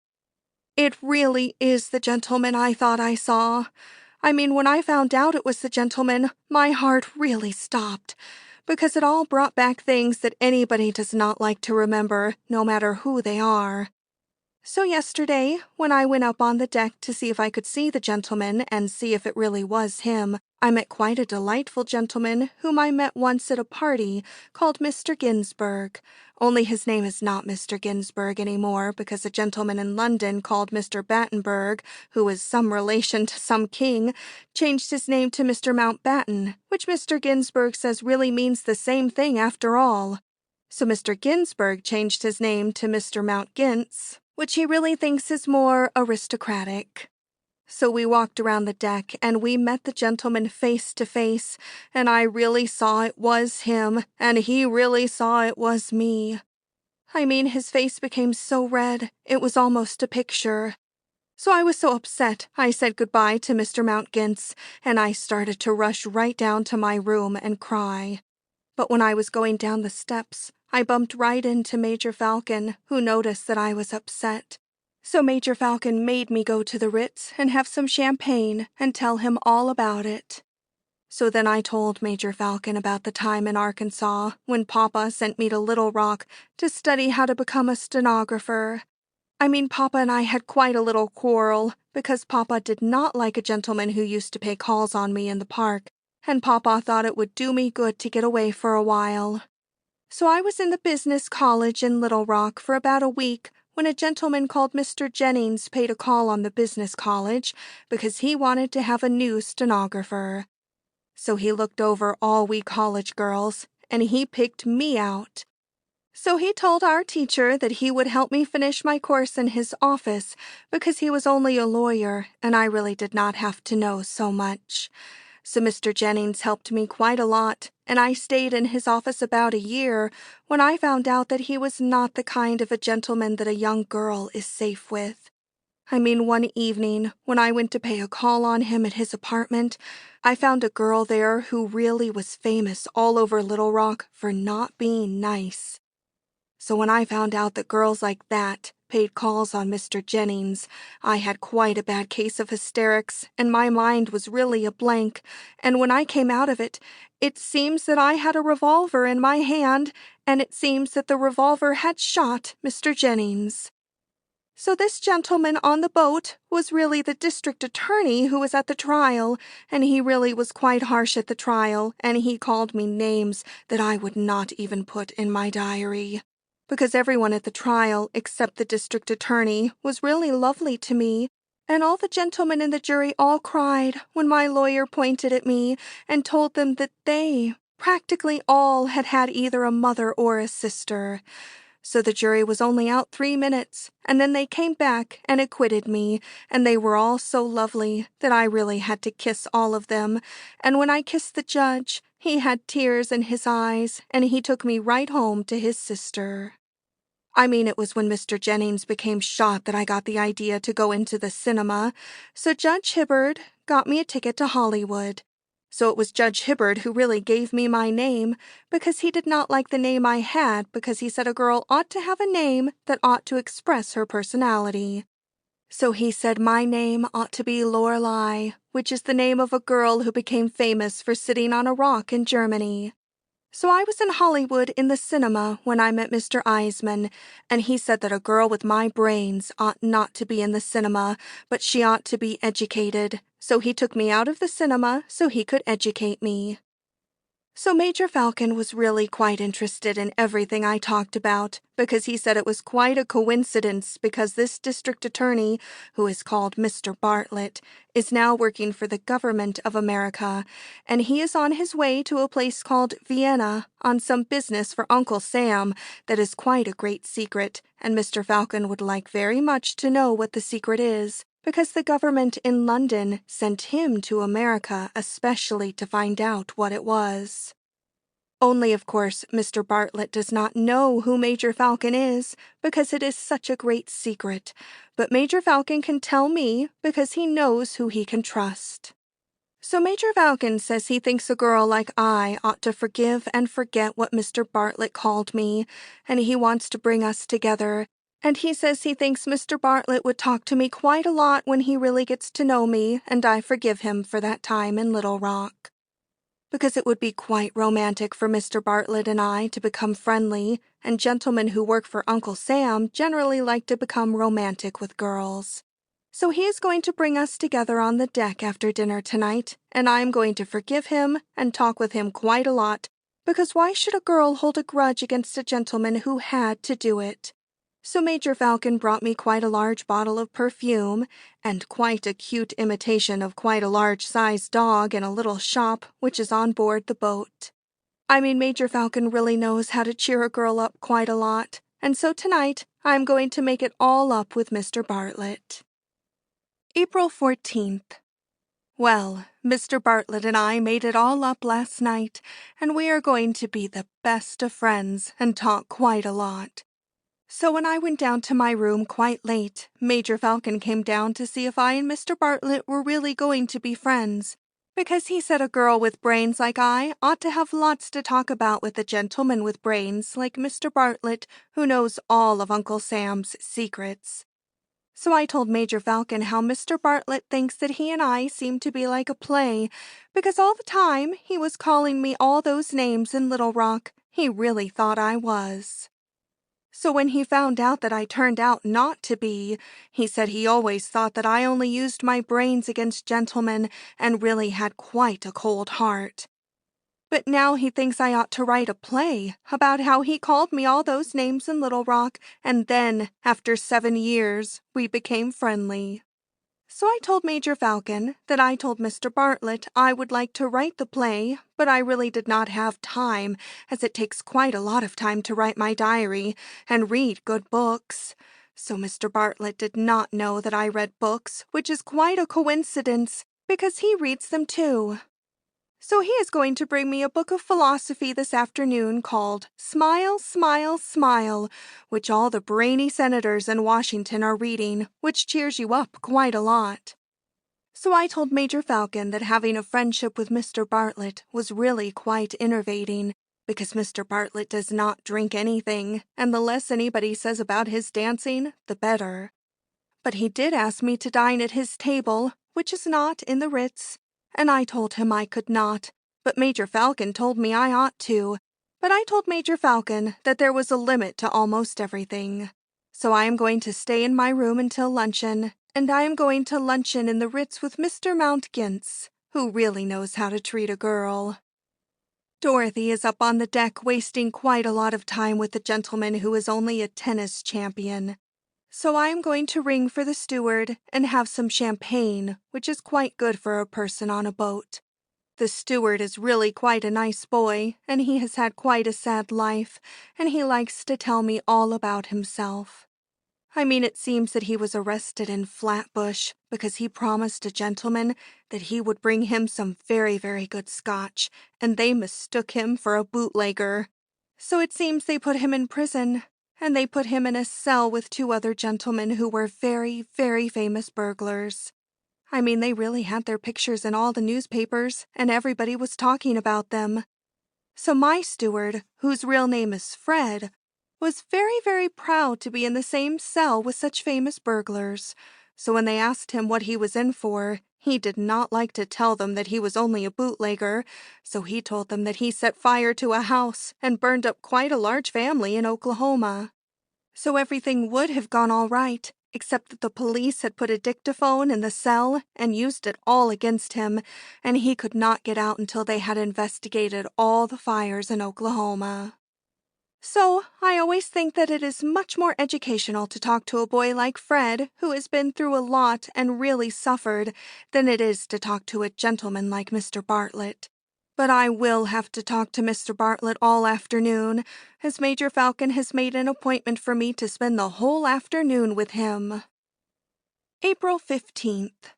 Speaker 1: It really is the gentleman I thought I saw. I mean, when I found out it was the gentleman, my heart really stopped, because it all brought back things that anybody does not like to remember, no matter who they are. So yesterday, when I went up on the deck to see if I could see the gentleman and see if it really was him, I met quite a delightful gentleman whom I met once at a party called Mr. Ginsburg, only his name is not Mr. Ginsburg anymore because a gentleman in London called Mr. Battenberg, who is some relation to some king, changed his name to Mr. Mountbatten, which Mr. Ginsburg says really means the same thing after all. So Mr. Ginsburg changed his name to Mr. Mountgins, which he really thinks is more aristocratic. So we walked around the deck, and we met the gentleman face to face, and I really saw it was him, and he really saw it was me. I mean, his face became so red, it was almost a picture. So I was so upset, I said goodbye to Mr. Mountgins, and I started to rush right down to my room and cry. But when I was going down the steps, I bumped right into Major Falcon, who noticed that I was upset. So Major Falcon made me go to the Ritz and have some champagne and tell him all about it. So then I told Major Falcon about the time in Arkansas when Papa sent me to Little Rock to study how to become a stenographer. I mean, Papa and I had quite a little quarrel because Papa did not like a gentleman who used to pay calls on me in the park, and Papa thought it would do me good to get away for a while. So I was in the business college in Little Rock for about a week when a gentleman called Mr. Jennings paid a call on the business college because he wanted to have a new stenographer. So he looked over all we college girls, and he picked me out. So he told our teacher that he would help me finish my course in his office because he was only a lawyer and I really did not have to know so much. So Mr. Jennings helped me quite a lot, and I stayed in his office about a year when I found out that he was not the kind of a gentleman that a young girl is safe with. I mean, one evening, when I went to pay a call on him at his apartment, I found a girl there who really was famous all over Little Rock for not being nice. So when I found out that girls like that paid calls on Mr. Jennings, I had quite a bad case of hysterics, and my mind was really a blank, and when I came out of it, it seems that I had a revolver in my hand, and it seems that the revolver had shot Mr. Jennings. So this gentleman on the boat was really the district attorney who was at the trial, and he really was quite harsh at the trial, and he called me names that I would not even put in my diary. Because everyone at the trial, except the district attorney, was really lovely to me, and all the gentlemen in the jury all cried when my lawyer pointed at me and told them that they, practically all, had had either a mother or a sister. So the jury was only out 3 minutes, and then they came back and acquitted me, and they were all so lovely that I really had to kiss all of them, and when I kissed the judge, he had tears in his eyes, and he took me right home to his sister. I mean, it was when Mr. Jennings became shot that I got the idea to go into the cinema, so Judge Hibbard got me a ticket to Hollywood. So it was Judge Hibbard who really gave me my name, because he did not like the name I had because he said a girl ought to have a name that ought to express her personality. So he said my name ought to be Lorelei, which is the name of a girl who became famous for sitting on a rock in Germany. So I was in Hollywood in the cinema when I met Mr. Eisman, and he said that a girl with my brains ought not to be in the cinema, but she ought to be educated. So he took me out of the cinema so he could educate me. So Major Falcon was really quite interested in everything I talked about, because he said it was quite a coincidence because this district attorney, who is called Mr. Bartlett, is now working for the government of America, and he is on his way to a place called Vienna on some business for Uncle Sam that is quite a great secret, and Mr. Falcon would like very much to know what the secret is, because the government in London sent him to America especially to find out what it was. Only, of course, Mr. Bartlett does not know who Major Falcon is, because it is such a great secret, but Major Falcon can tell me because he knows who he can trust. So Major Falcon says he thinks a girl like I ought to forgive and forget what Mr. Bartlett called me, and he wants to bring us together. And he says he thinks Mr. Bartlett would talk to me quite a lot when he really gets to know me, and I forgive him for that time in Little Rock. Because it would be quite romantic for Mr. Bartlett and I to become friendly, and gentlemen who work for Uncle Sam generally like to become romantic with girls. So he is going to bring us together on the deck after dinner tonight, and I am going to forgive him and talk with him quite a lot, because why should a girl hold a grudge against a gentleman who had to do it? So Major Falcon brought me quite a large bottle of perfume, and quite a cute imitation of quite a large-sized dog in a little shop which is on board the boat. I mean, Major Falcon really knows how to cheer a girl up quite a lot, and so tonight I'm going to make it all up with Mr. Bartlett. April 14th. Well, Mr. Bartlett and I made it all up last night, and we are going to be the best of friends and talk quite a lot. So when I went down to my room quite late, Major Falcon came down to see if I and Mr. Bartlett were really going to be friends, because he said a girl with brains like I ought to have lots to talk about with a gentleman with brains like Mr. Bartlett, who knows all of Uncle Sam's secrets. So I told Major Falcon how Mr. Bartlett thinks that he and I seem to be like a play, because all the time he was calling me all those names in Little Rock, he really thought I was. So when he found out that I turned out not to be, he said he always thought that I only used my brains against gentlemen and really had quite a cold heart. But now he thinks I ought to write a play about how he called me all those names in Little Rock, and then, after 7 years, we became friendly. So I told Major Falcon that I told Mr. Bartlett I would like to write the play, but I really did not have time, as it takes quite a lot of time to write my diary and read good books. So Mr. Bartlett did not know that I read books, which is quite a coincidence, because he reads them too. So he is going to bring me a book of philosophy this afternoon called Smile, Smile, Smile, which all the brainy senators in Washington are reading, which cheers you up quite a lot. So I told Major Falcon that having a friendship with Mr. Bartlett was really quite enervating, because Mr. Bartlett does not drink anything, and the less anybody says about his dancing, the better. But he did ask me to dine at his table, which is not in the Ritz, and I told him I could not, but Major Falcon told me I ought to. But I told Major Falcon that there was a limit to almost everything. So I am going to stay in my room until luncheon, and I am going to luncheon in the Ritz with Mr. Mountgintz, who really knows how to treat a girl. Dorothy is up on the deck wasting quite a lot of time with the gentleman who is only a tennis champion. So I am going to ring for the steward and have some champagne, which is quite good for a person on a boat. The steward is really quite a nice boy, and he has had quite a sad life, and he likes to tell me all about himself. I mean, it seems that he was arrested in Flatbush because he promised a gentleman that he would bring him some very, very good scotch, and they mistook him for a bootlegger. So it seems they put him in prison, and they put him in a cell with 2 other gentlemen who were very, very famous burglars. I mean, they really had their pictures in all the newspapers, and everybody was talking about them. So my steward, whose real name is Fred, was very, very proud to be in the same cell with such famous burglars. So when they asked him what he was in for, he did not like to tell them that he was only a bootlegger, so he told them that he set fire to a house and burned up quite a large family in Oklahoma. So everything would have gone all right, except that the police had put a dictaphone in the cell and used it all against him, and he could not get out until they had investigated all the fires in Oklahoma. So, I always think that it is much more educational to talk to a boy like Fred, who has been through a lot and really suffered, than it is to talk to a gentleman like Mr. Bartlett. But I will have to talk to Mr. Bartlett all afternoon, as Major Falcon has made an appointment for me to spend the whole afternoon with him. April 15th.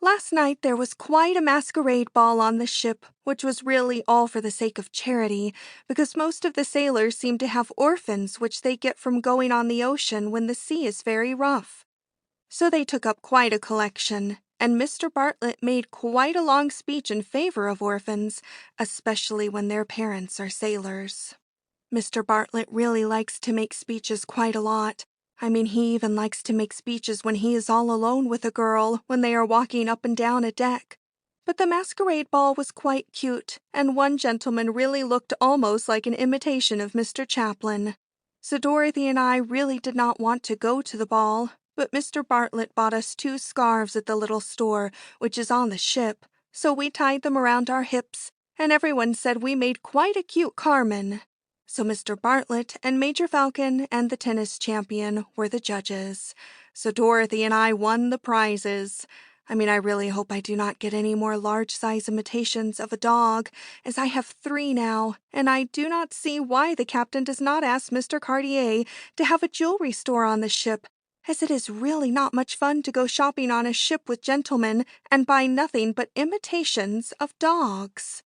Speaker 1: Last night there was quite a masquerade ball on the ship, which was really all for the sake of charity, because most of the sailors seem to have orphans which they get from going on the ocean when the sea is very rough. So they took up quite a collection, and Mr. Bartlett made quite a long speech in favor of orphans, especially when their parents are sailors. Mr. Bartlett really likes to make speeches quite a lot. I mean, he even likes to make speeches when he is all alone with a girl when they are walking up and down a deck. But the masquerade ball was quite cute, and one gentleman really looked almost like an imitation of Mr. Chaplin. So Dorothy and I really did not want to go to the ball, but Mr. Bartlett bought us 2 scarves at the little store, which is on the ship, so we tied them around our hips, and everyone said we made quite a cute Carmen. So Mr. Bartlett and Major Falcon and the tennis champion were the judges. So Dorothy and I won the prizes. I mean, I really hope I do not get any more large-size imitations of a dog, as I have 3 now, and I do not see why the captain does not ask Mr. Cartier to have a jewelry store on the ship, as it is really not much fun to go shopping on a ship with gentlemen and buy nothing but imitations of dogs.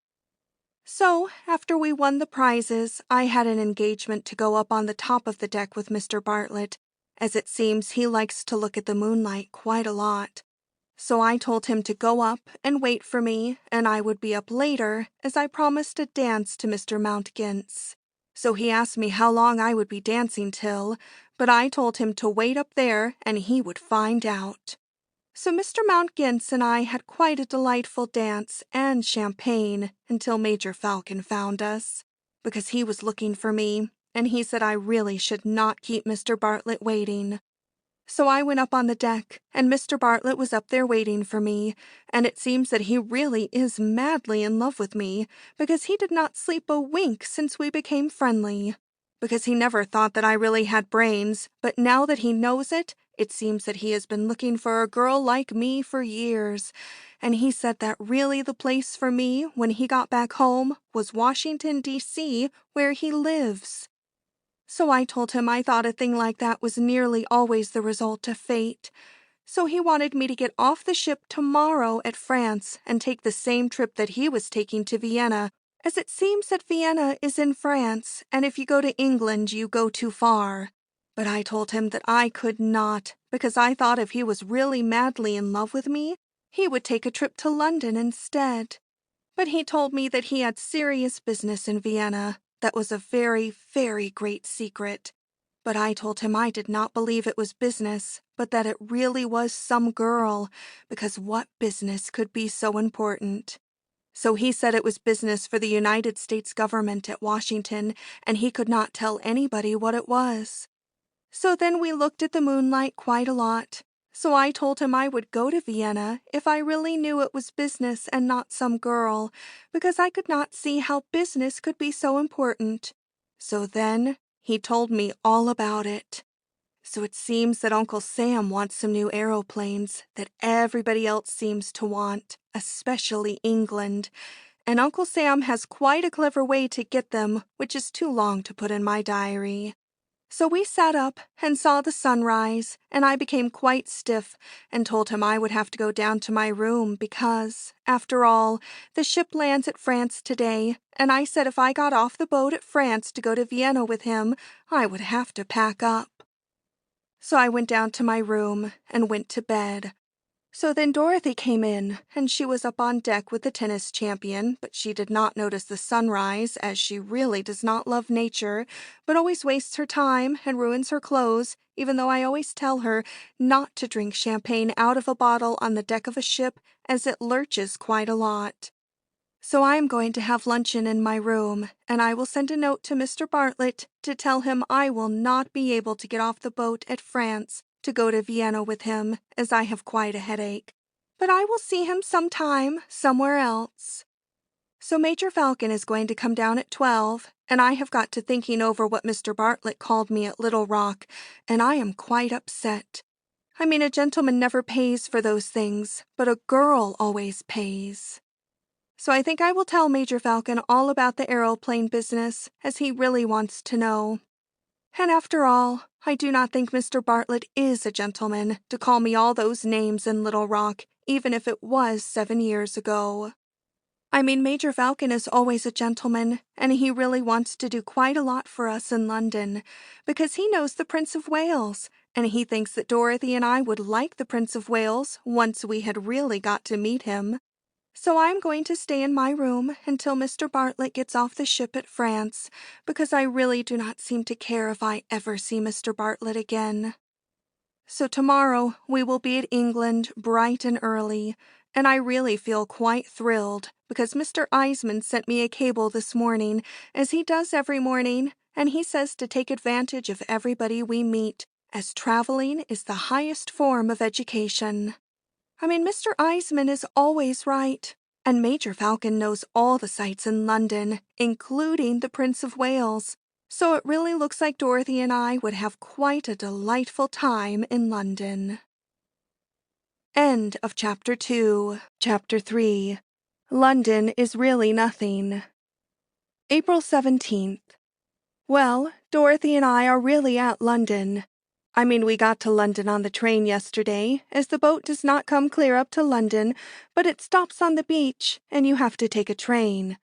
Speaker 1: So, after we won the prizes, I had an engagement to go up on the top of the deck with Mr. Bartlett, as it seems he likes to look at the moonlight quite a lot. So I told him to go up and wait for me, and I would be up later, as I promised a dance to Mr. Mountgins. So he asked me how long I would be dancing till, but I told him to wait up there and he would find out. So Mr. Mountgins and I had quite a delightful dance and champagne until Major Falcon found us, because he was looking for me, and he said I really should not keep Mr. Bartlett waiting. So I went up on the deck, and Mr. Bartlett was up there waiting for me, and it seems that he really is madly in love with me, because he did not sleep a wink since we became friendly. Because he never thought that I really had brains, but now that he knows it, it seems that he has been looking for a girl like me for years, and he said that really the place for me when he got back home was Washington, D.C., where he lives. So I told him I thought a thing like that was nearly always the result of fate. So he wanted me to get off the ship tomorrow at France and take the same trip that he was taking to Vienna, as it seems that Vienna is in France, and if you go to England you go too far. But I told him that I could not, because I thought if he was really madly in love with me, he would take a trip to London instead. But he told me that he had serious business in Vienna, that was a very, very great secret. But I told him I did not believe it was business, but that it really was some girl, because what business could be so important? So he said it was business for the United States government at Washington, and he could not tell anybody what it was. So then we looked at the moonlight quite a lot. So I told him I would go to Vienna if I really knew it was business and not some girl, because I could not see how business could be so important. So then he told me all about it. So it seems that Uncle Sam wants some new aeroplanes that everybody else seems to want, especially England. And Uncle Sam has quite a clever way to get them, which is too long to put in my diary. So we sat up and saw the sunrise, and I became quite stiff and told him I would have to go down to my room because, after all, the ship lands at France today, and I said if I got off the boat at France to go to Vienna with him, I would have to pack up. So I went down to my room and went to bed. So then Dorothy came in, and she was up on deck with the tennis champion, but she did not notice the sunrise, as she really does not love nature, but always wastes her time and ruins her clothes, even though I always tell her not to drink champagne out of a bottle on the deck of a ship, as it lurches quite a lot. So I am going to have luncheon in my room, and I will send a note to Mr. Bartlett to tell him I will not be able to get off the boat at France to go to Vienna with him, as I have quite a headache. But I will see him sometime, somewhere else. So Major Falcon is going to come down at 12, and I have got to thinking over what Mr. Bartlett called me at Little Rock, and I am quite upset. I mean, a gentleman never pays for those things, but a girl always pays. So I think I will tell Major Falcon all about the aeroplane business, as he really wants to know. And after all, I do not think Mr. Bartlett is a gentleman to call me all those names in Little Rock, even if it was 7 years ago. I mean, Major Falcon is always a gentleman, and he really wants to do quite a lot for us in London, because he knows the Prince of Wales, and he thinks that Dorothy and I would like the Prince of Wales once we had really got to meet him. So I'm going to stay in my room until Mr. Bartlett gets off the ship at France, because I really do not seem to care if I ever see Mr. Bartlett again. So tomorrow we will be at England bright and early, and I really feel quite thrilled, because Mr. Eisman sent me a cable this morning, as he does every morning, and he says to take advantage of everybody we meet, as traveling is the highest form of education. I mean, Mr. Eisman is always right, and Major Falcon knows all the sights in London, including the Prince of Wales, so it really looks like Dorothy and I would have quite a delightful time in London. End of Chapter 2. Chapter 3. London is really nothing. April 17th. Well, Dorothy and I are really at London. I mean, we got to London on the train yesterday, as the boat does not come clear up to London, but it stops on the beach, and you have to take a train.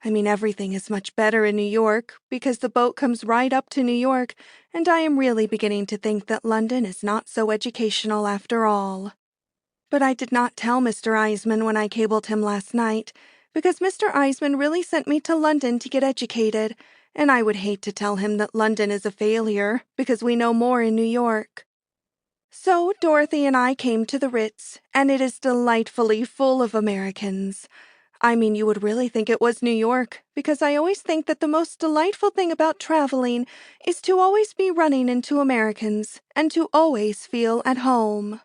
Speaker 1: I mean, everything is much better in New York, because the boat comes right up to New York, and I am really beginning to think that London is not so educational after all. But I did not tell Mr. Eisman when I cabled him last night, because Mr. Eisman really sent me to London to get educated, and I would hate to tell him that London is a failure, because we know more in New York. So Dorothy and I came to the Ritz, and it is delightfully full of Americans. I mean, you would really think it was New York, because I always think that the most delightful thing about traveling is to always be running into Americans, and to always feel at home.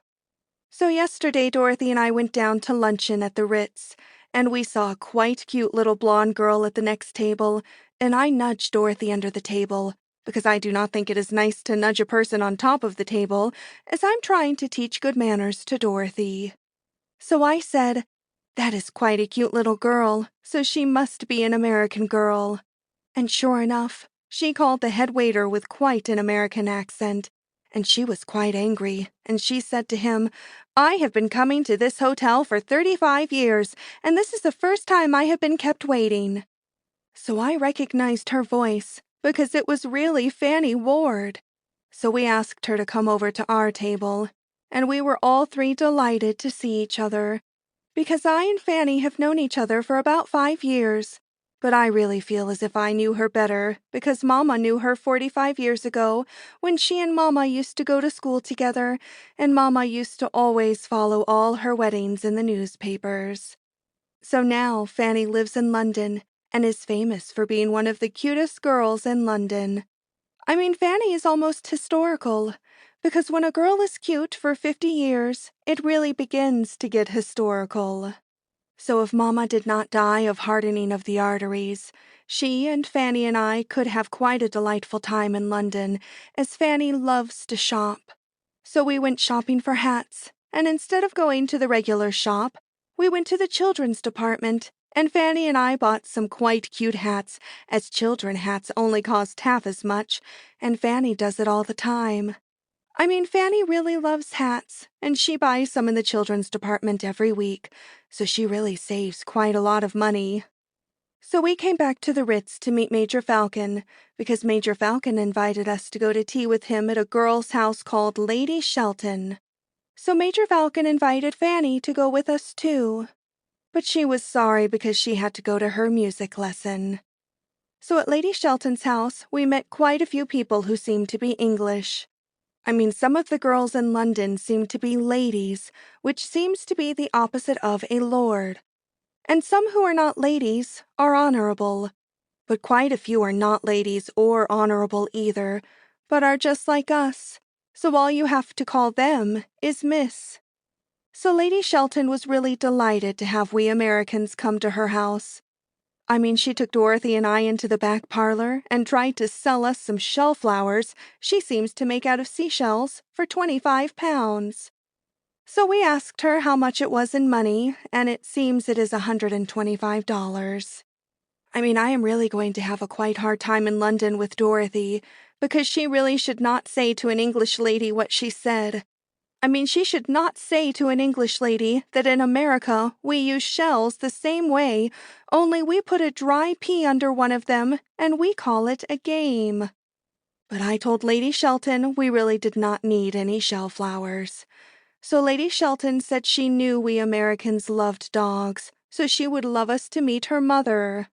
Speaker 1: So yesterday Dorothy and I went down to luncheon at the Ritz, and we saw a quite cute little blonde girl at the next table, and I nudged Dorothy under the table, because I do not think it is nice to nudge a person on top of the table, as I'm trying to teach good manners to Dorothy. So I said, "That is quite a cute little girl, so she must be an American girl." And sure enough, she called the head waiter with quite an American accent, and she was quite angry, and she said to him, "I have been coming to this hotel for 35 years, and this is the first time I have been kept waiting." So I recognized her voice, because it was really Fanny Ward. So we asked her to come over to our table, and we were all three delighted to see each other, because I and Fanny have known each other for about 5 years. But I really feel as if I knew her better, because Mama knew her 45 years ago, when she and Mama used to go to school together, and Mama used to always follow all her weddings in the newspapers. So now Fanny lives in London, and is famous for being one of the cutest girls in London. I mean, Fanny is almost historical, because when a girl is cute for 50 years, it really begins to get historical. So if Mama did not die of hardening of the arteries, she and Fanny and I could have quite a delightful time in London, as Fanny loves to shop. So we went shopping for hats, and instead of going to the regular shop, we went to the children's department, and Fanny and I bought some quite cute hats, as children hats only cost half as much, and Fanny does it all the time. I mean, Fanny really loves hats, and she buys some in the children's department every week, so she really saves quite a lot of money. So we came back to the Ritz to meet Major Falcon, because Major Falcon invited us to go to tea with him at a girl's house called Lady Shelton. So Major Falcon invited Fanny to go with us too. But she was sorry because she had to go to her music lesson. So at Lady Shelton's house, we met quite a few people who seemed to be English. I mean, some of the girls in London seemed to be ladies, which seems to be the opposite of a lord. And some who are not ladies are honorable. But quite a few are not ladies or honorable either, but are just like us. So all you have to call them is Miss. So Lady Shelton was really delighted to have we Americans come to her house. I mean, she took Dorothy and I into the back parlor and tried to sell us some shell flowers she seems to make out of seashells for 25 pounds. So we asked her how much it was in money, and it seems it is $125. I mean, I am really going to have a quite hard time in London with Dorothy, because she really should not say to an English lady what she said. I mean, she should not say to an English lady that in America we use shells the same way, only we put a dry pea under one of them and we call it a game. But I told Lady Shelton we really did not need any shell flowers. So Lady Shelton said she knew we Americans loved dogs, so she would love us to meet her mother.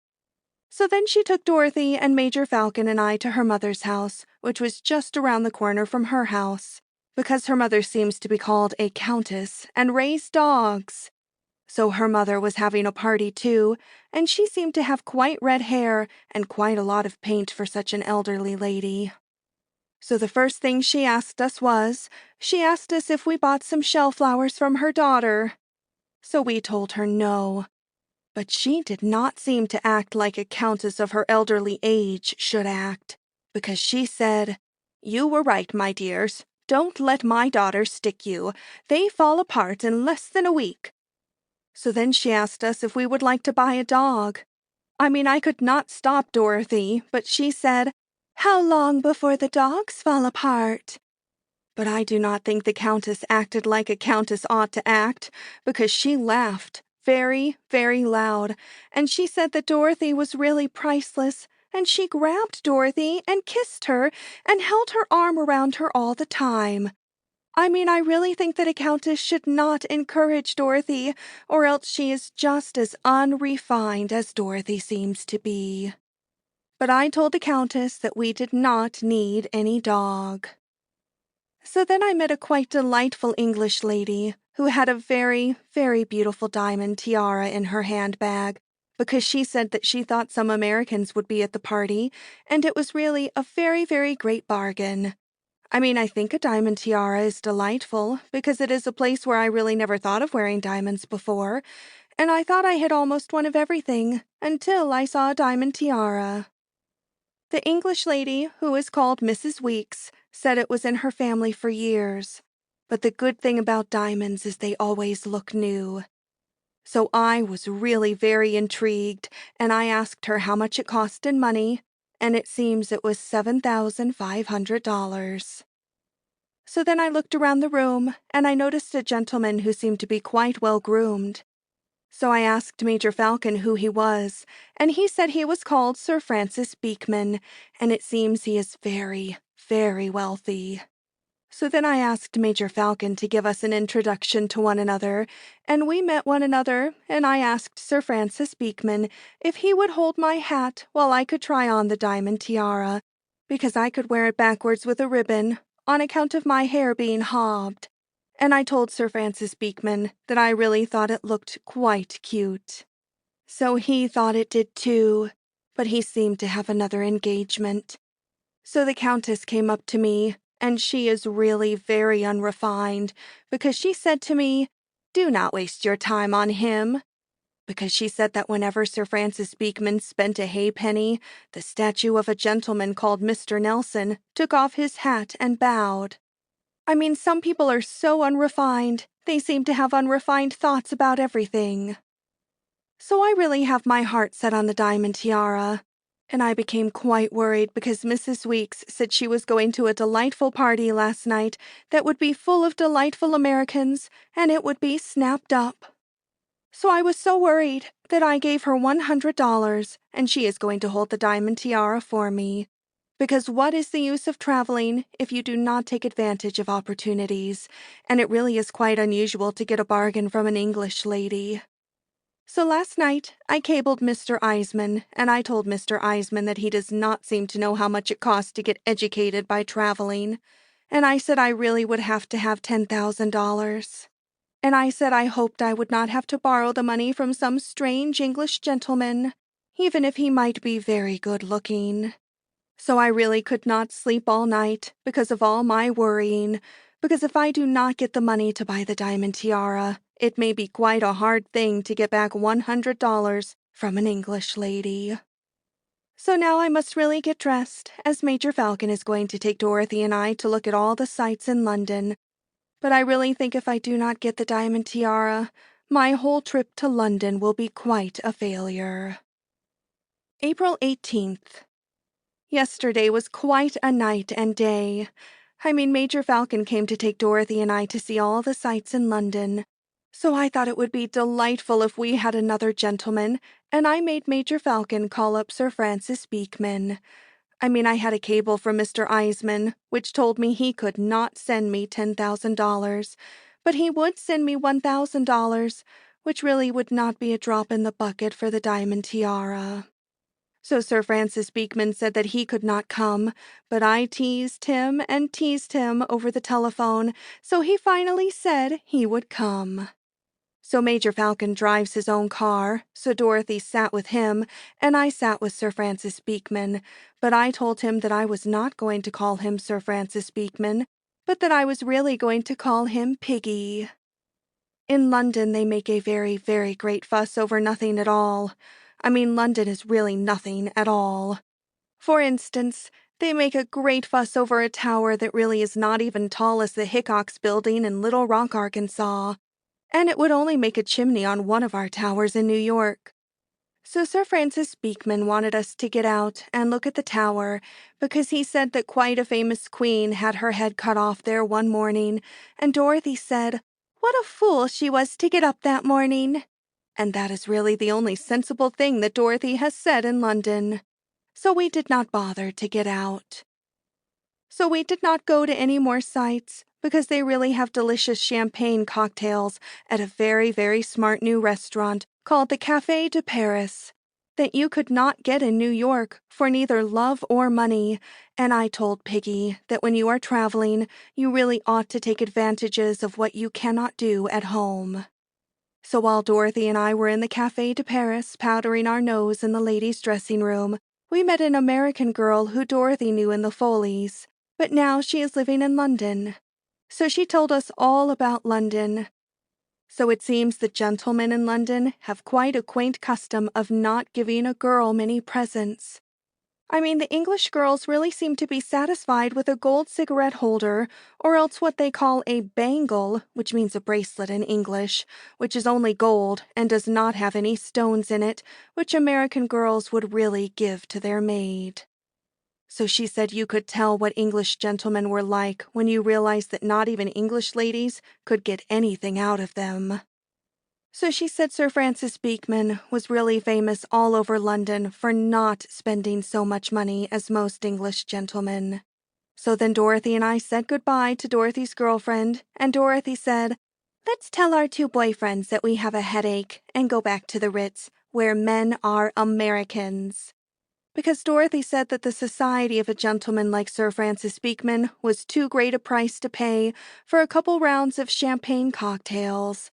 Speaker 1: So then she took Dorothy and Major Falcon and I to her mother's house, which was just around the corner from her house, because her mother seems to be called a countess and raised dogs. So her mother was having a party too, and she seemed to have quite red hair and quite a lot of paint for such an elderly lady. So the first thing she asked us was, she asked us if we bought some shell flowers from her daughter. So we told her no. But she did not seem to act like a countess of her elderly age should act, because she said, "You were right, my dears. Don't let my daughters stick you. They fall apart in less than a week." So then she asked us if we would like to buy a dog. I mean, I could not stop Dorothy, but she said, "How long before the dogs fall apart?" But I do not think the Countess acted like a countess ought to act, because she laughed very, very loud, and she said that Dorothy was really priceless, and she grabbed Dorothy and kissed her and held her arm around her all the time. I mean, I really think that a countess should not encourage Dorothy, or else she is just as unrefined as Dorothy seems to be. But I told the Countess that we did not need any dog. So then I met a quite delightful English lady who had a very, very beautiful diamond tiara in her handbag, because she said that she thought some Americans would be at the party, and it was really a very, very great bargain. I mean, I think a diamond tiara is delightful, because it is a place where I really never thought of wearing diamonds before, and I thought I had almost one of everything until I saw a diamond tiara. The English lady, who is called Mrs. Weeks, said it was in her family for years. But the good thing about diamonds is they always look new. So I was really very intrigued, and I asked her how much it cost in money, and it seems it was $7,500. So then I looked around the room, and I noticed a gentleman who seemed to be quite well groomed. So I asked Major Falcon who he was, and he said he was called Sir Francis Beekman, and it seems he is very, very wealthy. So then I asked Major Falcon to give us an introduction to one another, and we met one another, and I asked Sir Francis Beekman if he would hold my hat while I could try on the diamond tiara, because I could wear it backwards with a ribbon, on account of my hair being hobbed. And I told Sir Francis Beekman that I really thought it looked quite cute. So he thought it did too, but he seemed to have another engagement. So the Countess came up to me, and she is really very unrefined, because she said to me, "Do not waste your time on him," because she said that whenever Sir Francis Beekman spent a halfpenny, the statue of a gentleman called Mr. Nelson took off his hat and bowed. I mean, some people are so unrefined, they seem to have unrefined thoughts about everything. So I really have my heart set on the diamond tiara, and I became quite worried because Mrs. Weeks said she was going to a delightful party last night that would be full of delightful Americans, and it would be snapped up. So I was so worried that I gave her $100, and she is going to hold the diamond tiara for me. Because what is the use of traveling if you do not take advantage of opportunities? And it really is quite unusual to get a bargain from an English lady. So last night, I cabled Mr. Eisman, and I told Mr. Eisman that he does not seem to know how much it costs to get educated by traveling. And I said I really would have to have $10,000. And I said I hoped I would not have to borrow the money from some strange English gentleman, even if he might be very good-looking. So I really could not sleep all night because of all my worrying, because if I do not get the money to buy the diamond tiara, it may be quite a hard thing to get back $100 from an English lady. So now I must really get dressed, as Major Falcon is going to take Dorothy and I to look at all the sights in London. But I really think if I do not get the diamond tiara, my whole trip to London will be quite a failure. April 18th. Yesterday was quite a night and day. Major Falcon came to take Dorothy and I to see all the sights in London. So I thought it would be delightful if we had another gentleman, and I made Major Falcon call up Sir Francis Beekman. I had a cable from Mr. Eisman, which told me he could not send me $10,000, but he would send me $1,000, which really would not be a drop in the bucket for the diamond tiara. So Sir Francis Beekman said that he could not come, but I teased him and teased him over the telephone, so he finally said he would come. So Major Falcon drives his own car, so Dorothy sat with him, and I sat with Sir Francis Beekman, but I told him that I was not going to call him Sir Francis Beekman, but that I was really going to call him Piggy. In London, they make a very, very great fuss over nothing at all. London is really nothing at all. For instance, they make a great fuss over a tower that really is not even tall as the Hickox Building in Little Rock, Arkansas, and it would only make a chimney on one of our towers in New York. So Sir Francis Beekman wanted us to get out and look at the tower because he said that quite a famous queen had her head cut off there one morning, and Dorothy said, "What a fool she was to get up that morning." And that is really the only sensible thing that Dorothy has said in London. So we did not bother to get out. So we did not go to any more sights, because they really have delicious champagne cocktails at a very, very smart new restaurant called the Café de Paris that you could not get in New York for neither love or money, and I told Piggy that when you are traveling, you really ought to take advantages of what you cannot do at home. So while Dorothy and I were in the Café de Paris powdering our nose in the ladies' dressing room, we met an American girl who Dorothy knew in the Foleys, but now she is living in London. So she told us all about London. So it seems the gentlemen in London have quite a quaint custom of not giving a girl many presents. The English girls really seem to be satisfied with a gold cigarette holder, or else what they call a bangle, which means a bracelet in English, which is only gold and does not have any stones in it, which American girls would really give to their maid. So she said you could tell what English gentlemen were like when you realized that not even English ladies could get anything out of them. So she said Sir Francis Beekman was really famous all over London for not spending so much money as most English gentlemen. So then Dorothy and I said goodbye to Dorothy's girlfriend, and Dorothy said, "Let's tell our two boyfriends that we have a headache and go back to the Ritz, where men are Americans." Because Dorothy said that the society of a gentleman like Sir Francis Beekman was too great a price to pay for a couple rounds of champagne cocktails.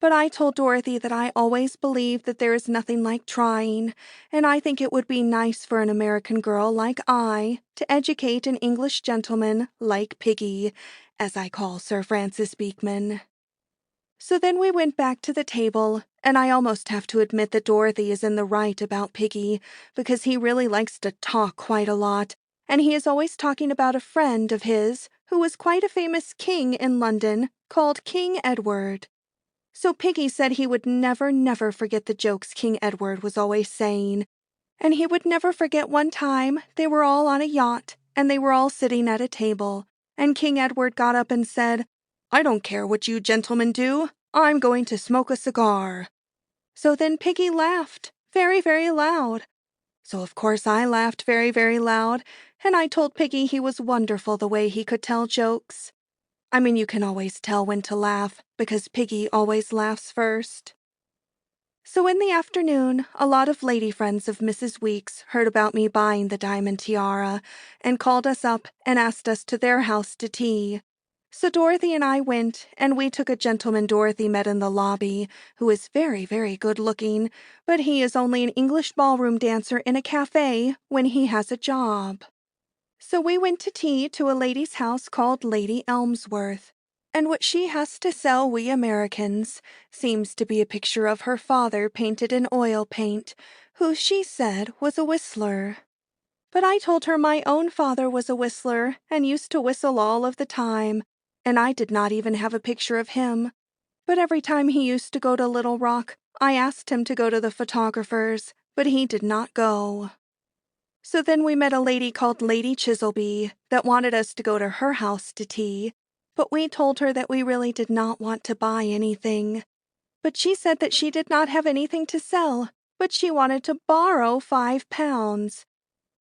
Speaker 1: But I told Dorothy that I always believe that there is nothing like trying, and I think it would be nice for an American girl like I to educate an English gentleman like Piggy, as I call Sir Francis Beekman. So then we went back to the table, and I almost have to admit that Dorothy is in the right about Piggy, because he really likes to talk quite a lot, and he is always talking about a friend of his who was quite a famous king in London called King Edward. So Piggy said he would never, never forget the jokes King Edward was always saying. And he would never forget one time they were all on a yacht, and they were all sitting at a table, and King Edward got up and said, "I don't care what you gentlemen do. I'm going to smoke a cigar." So then Piggy laughed, very, very loud. So of course I laughed very, very loud, and I told Piggy he was wonderful the way he could tell jokes. I mean, you can always tell when to laugh, because Piggy always laughs first. So in the afternoon, a lot of lady friends of Mrs. Weeks heard about me buying the diamond tiara and called us up and asked us to their house to tea. So Dorothy and I went, and we took a gentleman Dorothy met in the lobby, who is very, very good-looking, but he is only an English ballroom dancer in a cafe when he has a job. So we went to tea to a lady's house called Lady Elmsworth, and what she has to sell we Americans seems to be a picture of her father painted in oil paint, who she said was a whistler. But I told her my own father was a whistler and used to whistle all of the time, and I did not even have a picture of him. But every time he used to go to Little Rock, I asked him to go to the photographer's, but he did not go. So then we met a lady called Lady Chiselby that wanted us to go to her house to tea, but we told her that we really did not want to buy anything. But she said that she did not have anything to sell, but she wanted to borrow £5.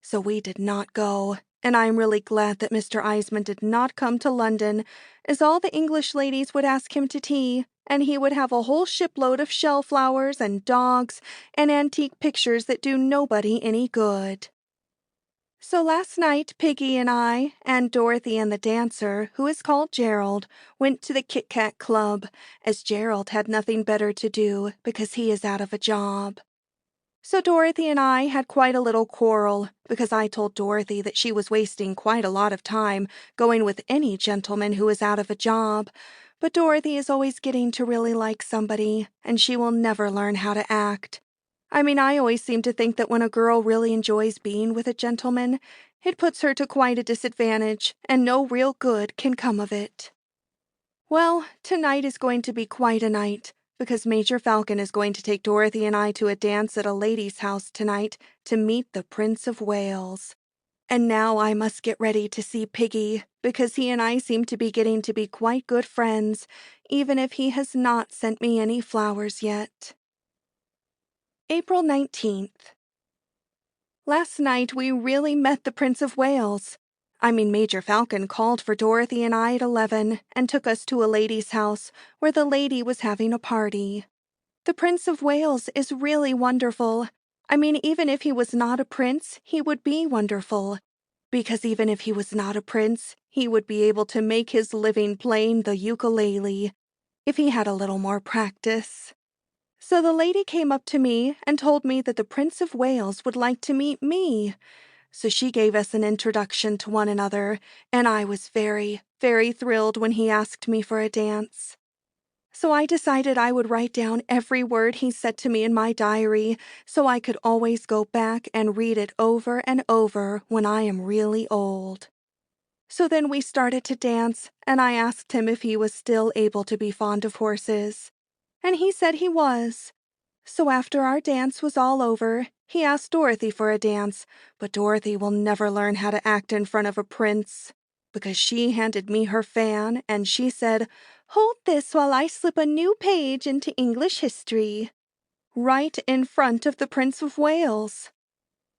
Speaker 1: So we did not go, and I am really glad that Mr. Eisman did not come to London, as all the English ladies would ask him to tea, and he would have a whole shipload of shell flowers and dogs and antique pictures that do nobody any good. So last night, Piggy and I, and Dorothy and the dancer, who is called Gerald, went to the Kit Kat Club, as Gerald had nothing better to do because he is out of a job. So Dorothy and I had quite a little quarrel, because I told Dorothy that she was wasting quite a lot of time going with any gentleman who is out of a job, but Dorothy is always getting to really like somebody, and she will never learn how to act. I mean, I always seem to think that when a girl really enjoys being with a gentleman, it puts her to quite a disadvantage, and no real good can come of it. Well, tonight is going to be quite a night, because Major Falcon is going to take Dorothy and I to a dance at a lady's house tonight to meet the Prince of Wales. And now I must get ready to see Piggy, because he and I seem to be getting to be quite good friends, even if he has not sent me any flowers yet. April 19th. Last night we really met the Prince of Wales. Major Falcon called for Dorothy and I at 11 and took us to a lady's house where the lady was having a party. The Prince of Wales is really wonderful. Even if he was not a prince, he would be wonderful. Because even if he was not a prince, he would be able to make his living playing the ukulele, if he had a little more practice. So the lady came up to me and told me that the Prince of Wales would like to meet me. So she gave us an introduction to one another, and I was very, very thrilled when he asked me for a dance. So I decided I would write down every word he said to me in my diary, so I could always go back and read it over and over when I am really old. So then we started to dance, and I asked him if he was still able to be fond of horses. And he said he was. So after our dance was all over, he asked Dorothy for a dance, but Dorothy will never learn how to act in front of a prince, because she handed me her fan and she said, "Hold this while I slip a new page into English history," right in front of the Prince of Wales.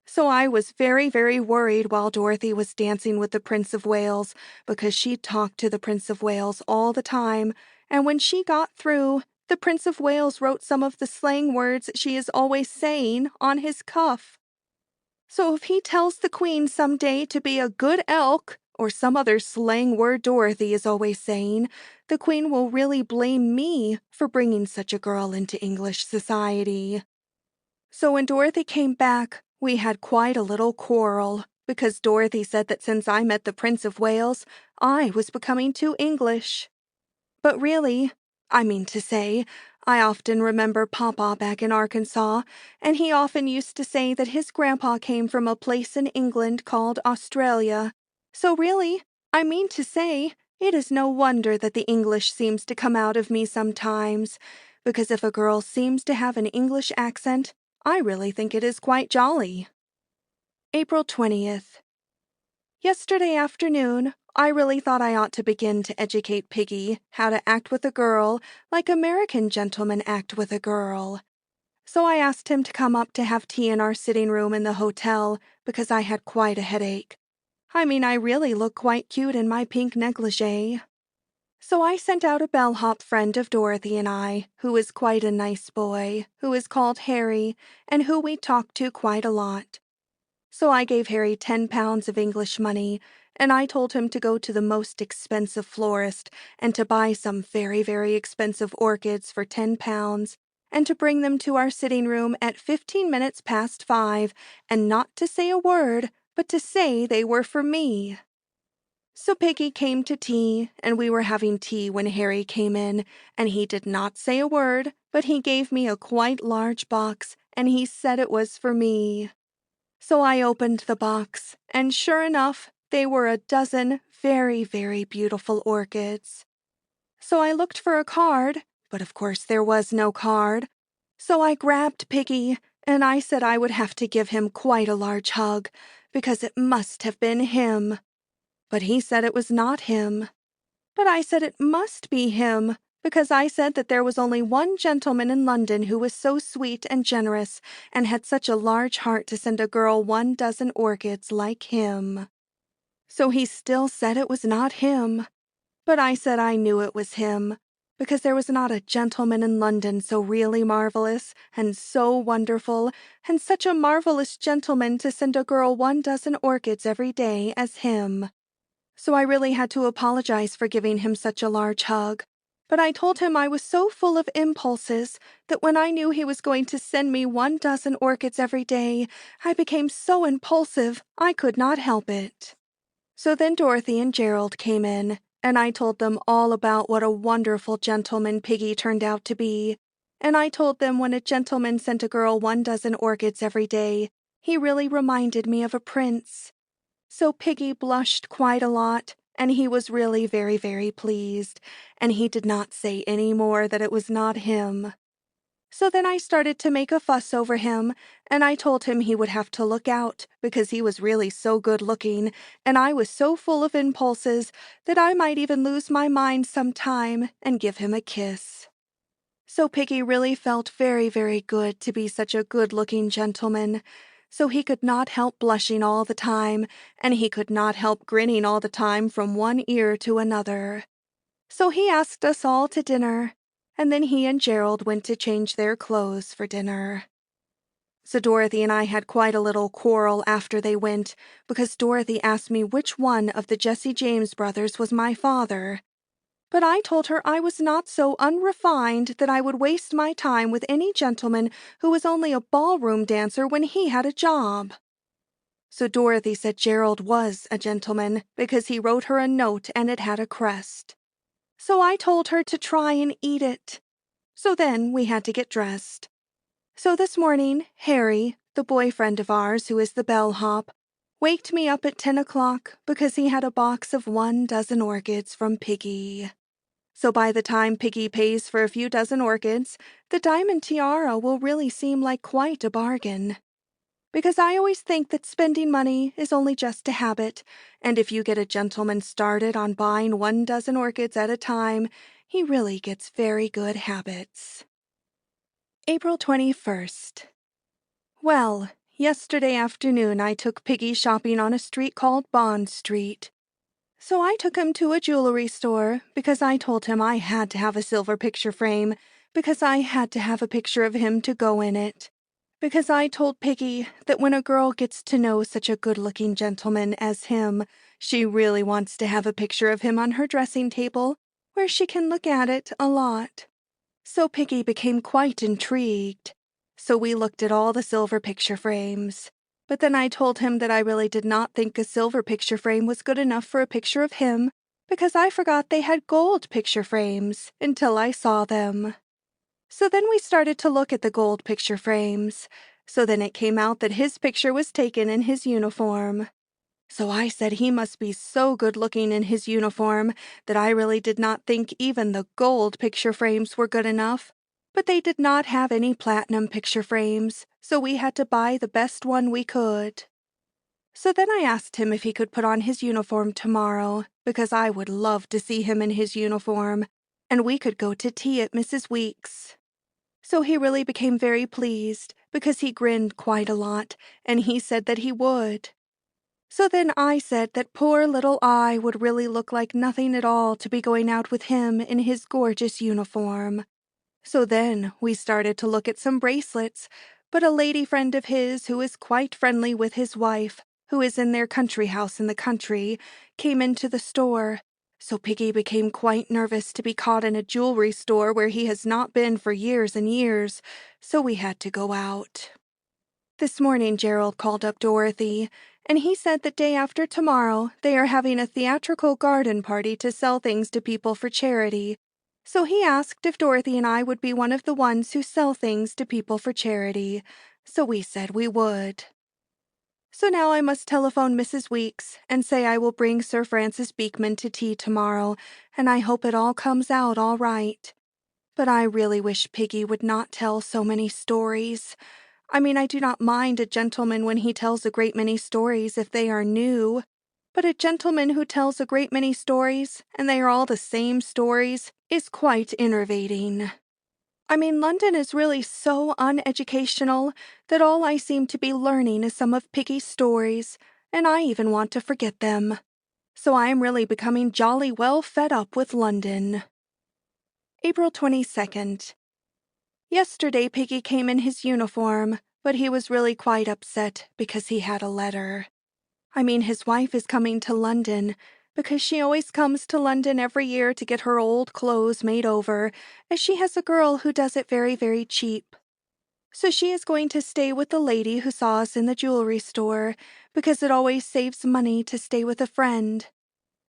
Speaker 1: So I was very, very worried while Dorothy was dancing with the Prince of Wales, because she talked to the Prince of Wales all the time, and when she got through, the Prince of Wales wrote some of the slang words she is always saying on his cuff. So if he tells the Queen someday to be a good elk, or some other slang word Dorothy is always saying, the Queen will really blame me for bringing such a girl into English society. So when Dorothy came back, we had quite a little quarrel, because Dorothy said that since I met the Prince of Wales, I was becoming too English. But really, I often remember Papa back in Arkansas, and he often used to say that his grandpa came from a place in England called Australia. So really, it is no wonder that the English seems to come out of me sometimes, because if a girl seems to have an English accent, I really think it is quite jolly. April 20th. Yesterday afternoon, I really thought I ought to begin to educate Piggy how to act with a girl like American gentlemen act with a girl. So I asked him to come up to have tea in our sitting room in the hotel because I had quite a headache. I mean, I really look quite cute in my pink negligee. So I sent out a bellhop friend of Dorothy and I, who is quite a nice boy, who is called Harry, and who we talked to quite a lot. So I gave Harry 10 pounds of English money, and I told him to go to the most expensive florist and to buy some very, very expensive orchids for 10 pounds, and to bring them to our sitting room at 15 minutes past 5, and not to say a word, but to say they were for me. So Piggy came to tea, and we were having tea when Harry came in, and he did not say a word, but he gave me a quite large box, and he said it was for me. So I opened the box, and sure enough, they were a dozen very, very beautiful orchids. So I looked for a card, but of course there was no card. So I grabbed Piggy, and I said I would have to give him quite a large hug, because it must have been him. But he said it was not him. But I said it must be him, because I said that there was only one gentleman in London who was so sweet and generous and had such a large heart to send a girl 12 orchids like him. So he still said it was not him. But I said I knew it was him, because there was not a gentleman in London so really marvelous and so wonderful and such a marvelous gentleman to send a girl 12 orchids every day as him. So I really had to apologize for giving him such a large hug. But I told him I was so full of impulses that when I knew he was going to send me 12 orchids every day, I became so impulsive I could not help it. So then Dorothy and Gerald came in, and I told them all about what a wonderful gentleman Piggy turned out to be. And I told them when a gentleman sent a girl 12 orchids every day, he really reminded me of a prince. So Piggy blushed quite a lot, and he was really very, very pleased, and he did not say any more that it was not him. So then I started to make a fuss over him, and I told him he would have to look out, because he was really so good-looking, and I was so full of impulses that I might even lose my mind sometime and give him a kiss. So Piggy really felt very, very good to be such a good-looking gentleman. So he could not help blushing all the time, and he could not help grinning all the time from one ear to another. So he asked us all to dinner, and then he and Gerald went to change their clothes for dinner. So Dorothy and I had quite a little quarrel after they went, because Dorothy asked me which one of the Jesse James brothers was my father. But I told her I was not so unrefined that I would waste my time with any gentleman who was only a ballroom dancer when he had a job. So Dorothy said Gerald was a gentleman because he wrote her a note and it had a crest. So I told her to try and eat it. So then we had to get dressed. So this morning, Harry, the boyfriend of ours who is the bellhop, waked me up at 10 o'clock because he had a box of 12 orchids from Piggy. So by the time Piggy pays for a few dozen orchids, the diamond tiara will really seem like quite a bargain. Because I always think that spending money is only just a habit, and if you get a gentleman started on buying 12 orchids at a time, he really gets very good habits. April 21st. Well, yesterday afternoon I took Piggy shopping on a street called Bond Street. So I took him to a jewelry store because I told him I had to have a silver picture frame because I had to have a picture of him to go in it. Because I told Piggy that when a girl gets to know such a good-looking gentleman as him, she really wants to have a picture of him on her dressing table where she can look at it a lot. So Piggy became quite intrigued. So we looked at all the silver picture frames. But then I told him that I really did not think a silver picture frame was good enough for a picture of him because I forgot they had gold picture frames until I saw them. So then we started to look at the gold picture frames. So then it came out that his picture was taken in his uniform. So I said he must be so good-looking in his uniform that I really did not think even the gold picture frames were good enough. But they did not have any platinum picture frames, so we had to buy the best one we could. So then I asked him if he could put on his uniform tomorrow, because I would love to see him in his uniform, and we could go to tea at Mrs. Weeks'. So he really became very pleased because he grinned quite a lot, and he said that he would. So then I said that poor little I would really look like nothing at all to be going out with him in his gorgeous uniform. So then we started to look at some bracelets, but a lady friend of his who is quite friendly with his wife, who is in their country house in the country, came into the store. So Piggy became quite nervous to be caught in a jewelry store where he has not been for years and years, so we had to go out. This morning Gerald called up Dorothy, and he said that day after tomorrow they are having a theatrical garden party to sell things to people for charity. So he asked if Dorothy and I would be one of the ones who sell things to people for charity. So we said we would. So now I must telephone Mrs. Weeks and say I will bring Sir Francis Beekman to tea tomorrow, and I hope it all comes out all right. But I really wish Piggy would not tell so many stories. I mean, I do not mind a gentleman when he tells a great many stories if they are new, but a gentleman who tells a great many stories, and they are all the same stories, is quite enervating. I mean, London is really so uneducational that all I seem to be learning is some of Piggy's stories, and I even want to forget them. So I am really becoming jolly well fed up with London. April 22nd. Yesterday Piggy came in his uniform, but he was really quite upset because he had a letter. I mean, his wife is coming to London because she always comes to London every year to get her old clothes made over, as she has a girl who does it very, very cheap. So she is going to stay with the lady who saw us in the jewelry store because it always saves money to stay with a friend.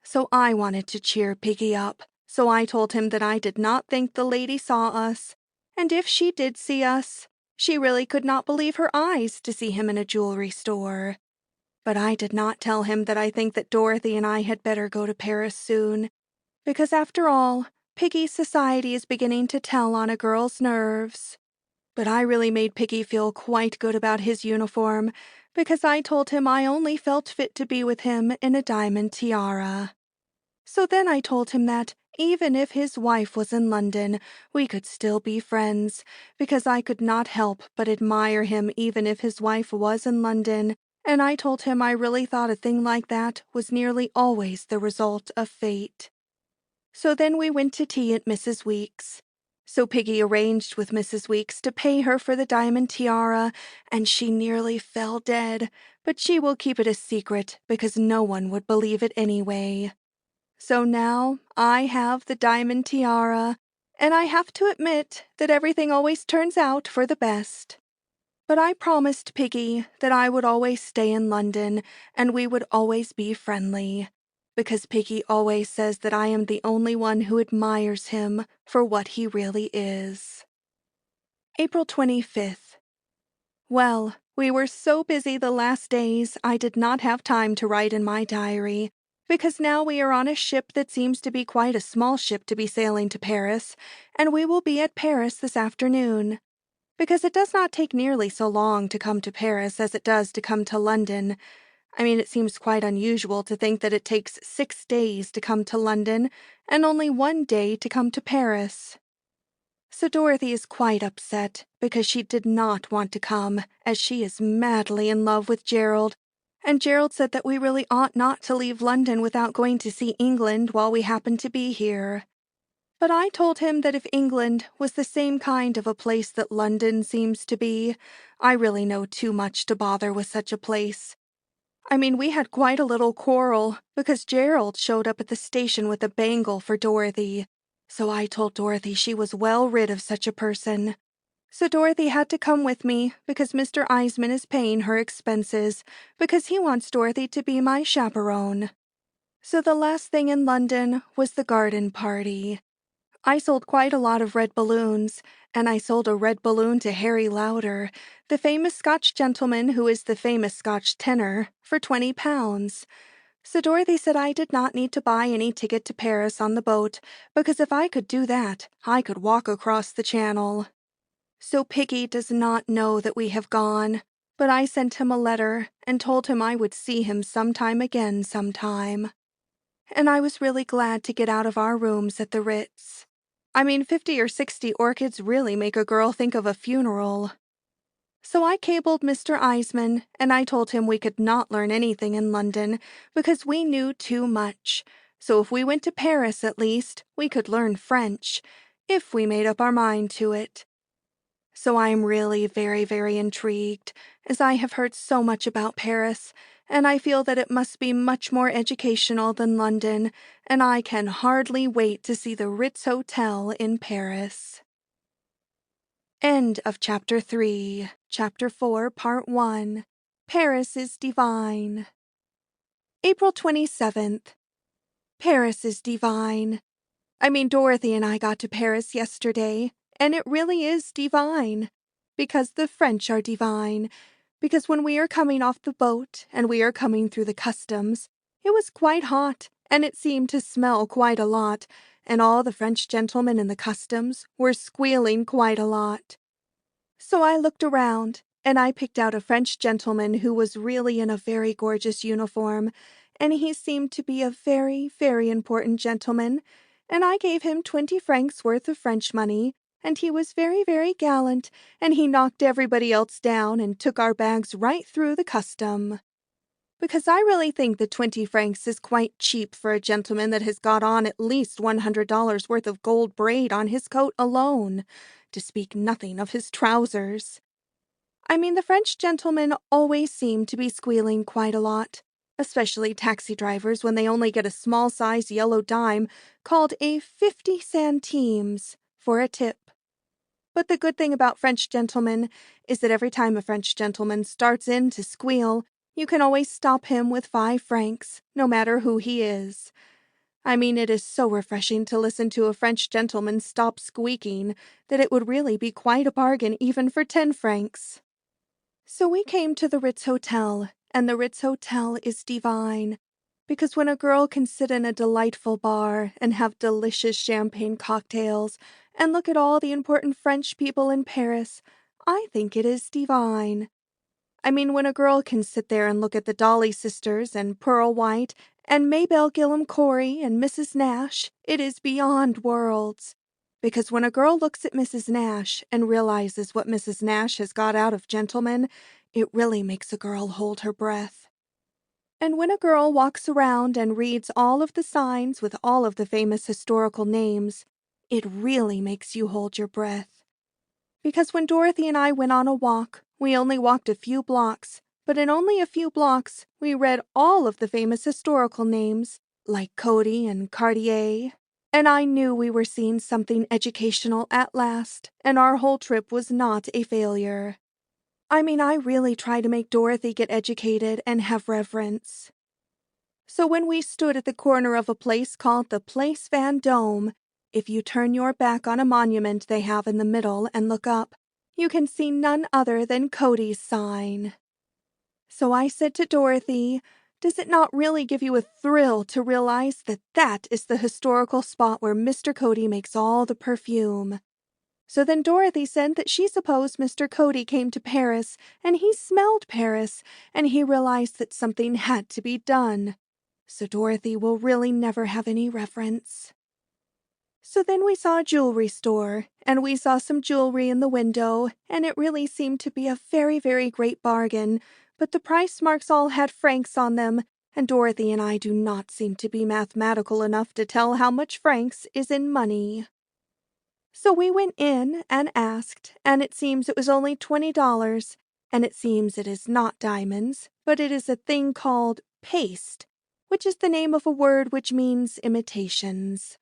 Speaker 1: So I wanted to cheer Piggy up, so I told him that I did not think the lady saw us, and if she did see us, she really could not believe her eyes to see him in a jewelry store. But I did not tell him that I think that Dorothy and I had better go to Paris soon, because after all, Piggy's society is beginning to tell on a girl's nerves. But I really made Piggy feel quite good about his uniform, because I told him I only felt fit to be with him in a diamond tiara. So then I told him that, even if his wife was in London, we could still be friends, because I could not help but admire him even if his wife was in London, and I told him I really thought a thing like that was nearly always the result of fate. So then we went to tea at Mrs. Weeks. So Piggy arranged with Mrs. Weeks to pay her for the diamond tiara, and she nearly fell dead, but she will keep it a secret because no one would believe it anyway. So now I have the diamond tiara, and I have to admit that everything always turns out for the best. But I promised Piggy that I would always stay in London and we would always be friendly, because Piggy always says that I am the only one who admires him for what he really is. April 25th. Well, we were so busy the last days I did not have time to write in my diary, because now we are on a ship that seems to be quite a small ship to be sailing to Paris, and we will be at Paris this afternoon. Because it does not take nearly so long to come to Paris as it does to come to London. I mean, it seems quite unusual to think that it takes 6 days to come to London and only 1 day to come to Paris. So Dorothy is quite upset because she did not want to come, as she is madly in love with Gerald, and Gerald said that we really ought not to leave London without going to see England while we happen to be here. But I told him that if England was the same kind of a place that London seems to be, I really know too much to bother with such a place. I mean, we had quite a little quarrel because Gerald showed up at the station with a bangle for Dorothy. So I told Dorothy she was well rid of such a person. So Dorothy had to come with me because Mr. Eisman is paying her expenses because he wants Dorothy to be my chaperone. So the last thing in London was the garden party. I sold quite a lot of red balloons, and I sold a red balloon to Harry Lauder, the famous Scotch gentleman who is the famous Scotch tenor, for £20. So Dorothy said I did not need to buy any ticket to Paris on the boat, because if I could do that, I could walk across the channel. So Piggy does not know that we have gone, but I sent him a letter and told him I would see him sometime again sometime. And I was really glad to get out of our rooms at the Ritz. I mean, 50 or 60 orchids really make a girl think of a funeral. So I cabled Mr. Eisman, and I told him we could not learn anything in London because we knew too much. So if we went to Paris, at least, we could learn French, if we made up our mind to it. So I am really very, very intrigued, as I have heard so much about Paris, and I feel that it must be much more educational than London, and I can hardly wait to see the Ritz Hotel in Paris. End of Chapter 3, Chapter 4, Part 1. Paris is Divine. April 27th. Paris is divine. I mean, Dorothy and I got to Paris yesterday, and it really is divine. Because the French are divine. Because when we are coming off the boat, and we are coming through the customs, it was quite hot, and it seemed to smell quite a lot, and all the French gentlemen in the customs were squealing quite a lot. So I looked around, and I picked out a French gentleman who was really in a very gorgeous uniform, and he seemed to be a very, very important gentleman, and I gave him 20 francs worth of French money, and he was very, very gallant, and he knocked everybody else down and took our bags right through the custom. Because I really think that 20 francs is quite cheap for a gentleman that has got on at least $100 worth of gold braid on his coat alone, to speak nothing of his trousers. I mean, the French gentlemen always seem to be squealing quite a lot, especially taxi drivers when they only get a small-size yellow dime called a 50 centimes for a tip. But the good thing about French gentlemen is that every time a French gentleman starts in to squeal, you can always stop him with 5 francs, no matter who he is. I mean, it is so refreshing to listen to a French gentleman stop squeaking that it would really be quite a bargain even for 10 francs. So we came to the Ritz Hotel, and the Ritz Hotel is divine, because when a girl can sit in a delightful bar and have delicious champagne cocktails and look at all the important French people in Paris, I think it is divine. I mean, when a girl can sit there and look at the Dolly sisters and Pearl White and Maybelle Gillum Corey and Mrs. Nash, it is beyond worlds. Because when a girl looks at Mrs. Nash and realizes what Mrs. Nash has got out of gentlemen, it really makes a girl hold her breath. And when a girl walks around and reads all of the signs with all of the famous historical names, it really makes you hold your breath. Because when Dorothy and I went on a walk, we only walked a few blocks, but in only a few blocks, we read all of the famous historical names, like Cody and Cartier, and I knew we were seeing something educational at last, and our whole trip was not a failure. I mean, I really try to make Dorothy get educated and have reverence. So when we stood at the corner of a place called the Place Vendôme, if you turn your back on a monument they have in the middle and look up, you can see none other than Cody's sign. So I said to Dorothy, does it not really give you a thrill to realize that that is the historical spot where Mr. Cody makes all the perfume? So then Dorothy said that she supposed Mr. Cody came to Paris, and he smelled Paris, and he realized that something had to be done. So Dorothy will really never have any reference. So then we saw a jewelry store, and we saw some jewelry in the window, and it really seemed to be a very, very great bargain, but the price marks all had francs on them, and Dorothy and I do not seem to be mathematical enough to tell how much francs is in money. So we went in and asked, and it seems it was only $20, and it seems it is not diamonds, but it is a thing called paste, which is the name of a word which means imitations.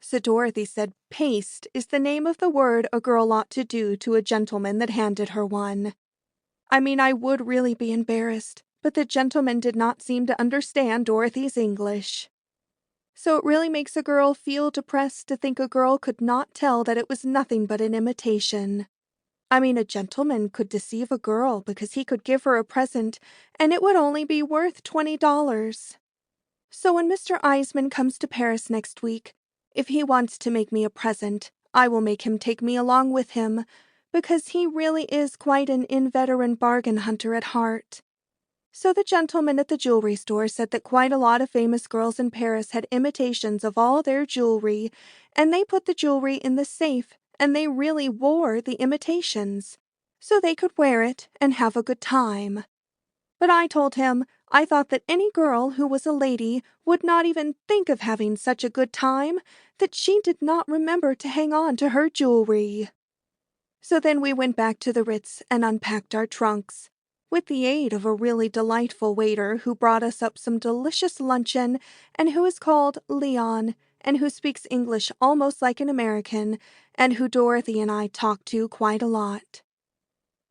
Speaker 1: So Dorothy said paste is the name of the word a girl ought to do to a gentleman that handed her one. I mean, I would really be embarrassed, but the gentleman did not seem to understand Dorothy's English. So it really makes a girl feel depressed to think a girl could not tell that it was nothing but an imitation. I mean, a gentleman could deceive a girl because he could give her a present, and it would only be worth $20. So when Mr. Eisman comes to Paris next week, if he wants to make me a present, I will make him take me along with him, because he really is quite an inveterate bargain hunter at heart. So the gentleman at the jewelry store said that quite a lot of famous girls in Paris had imitations of all their jewelry, and they put the jewelry in the safe, and they really wore the imitations, so they could wear it and have a good time. But I told him I thought that any girl who was a lady would not even think of having such a good time, that she did not remember to hang on to her jewelry. So then we went back to the Ritz and unpacked our trunks, with the aid of a really delightful waiter who brought us up some delicious luncheon and who is called Leon and who speaks English almost like an American and who Dorothy and I talked to quite a lot.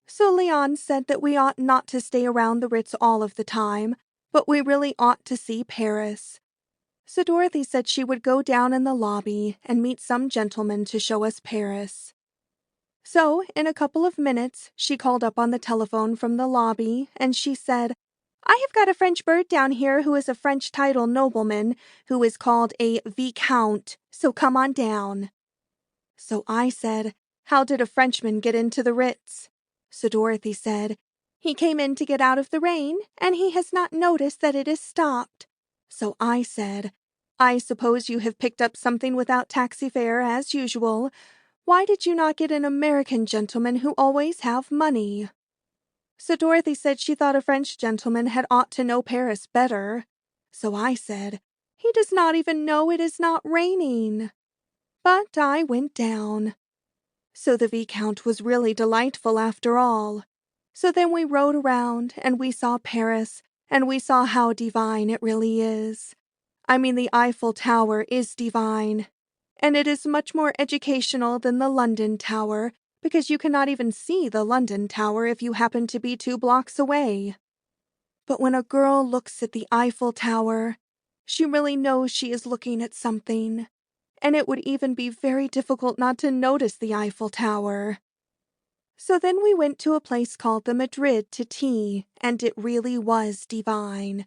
Speaker 1: So Leon said that we ought not to stay around the Ritz all of the time, but we really ought to see Paris. So Dorothy said she would go down in the lobby and meet some gentleman to show us Paris. So, in a couple of minutes, she called up on the telephone from the lobby, and she said, "I have got a French bird down here who is a French title nobleman, who is called a viscount, so come on down." So I said, "How did a Frenchman get into the Ritz?" So Dorothy said, "He came in to get out of the rain, and he has not noticed that it is stopped." So I said, "I suppose you have picked up something without taxi fare as usual. Why did you not get an American gentleman who always have money?" So Dorothy said she thought a French gentleman had ought to know Paris better. So I said, "He does not even know it is not raining." But I went down. So the Viscount was really delightful after all. So then we rode around, and we saw Paris, and we saw how divine it really is. I mean, the Eiffel Tower is divine. And it is much more educational than the London Tower, because you cannot even see the London Tower if you happen to be 2 blocks away. But when a girl looks at the Eiffel Tower, she really knows she is looking at something. And it would even be very difficult not to notice the Eiffel Tower. So then we went to a place called the Madrid to tea, and it really was divine.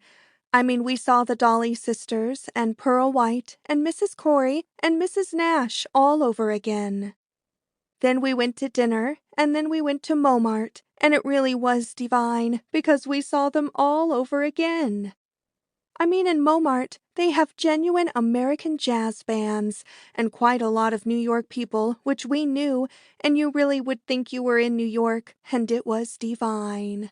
Speaker 1: I mean, we saw the Dolly sisters, and Pearl White, and Mrs. Corey, and Mrs. Nash all over again. Then we went to dinner, and then we went to Montmartre, and it really was divine, because we saw them all over again. I mean, in Montmartre, they have genuine American jazz bands, and quite a lot of New York people, which we knew, and you really would think you were in New York, and it was divine.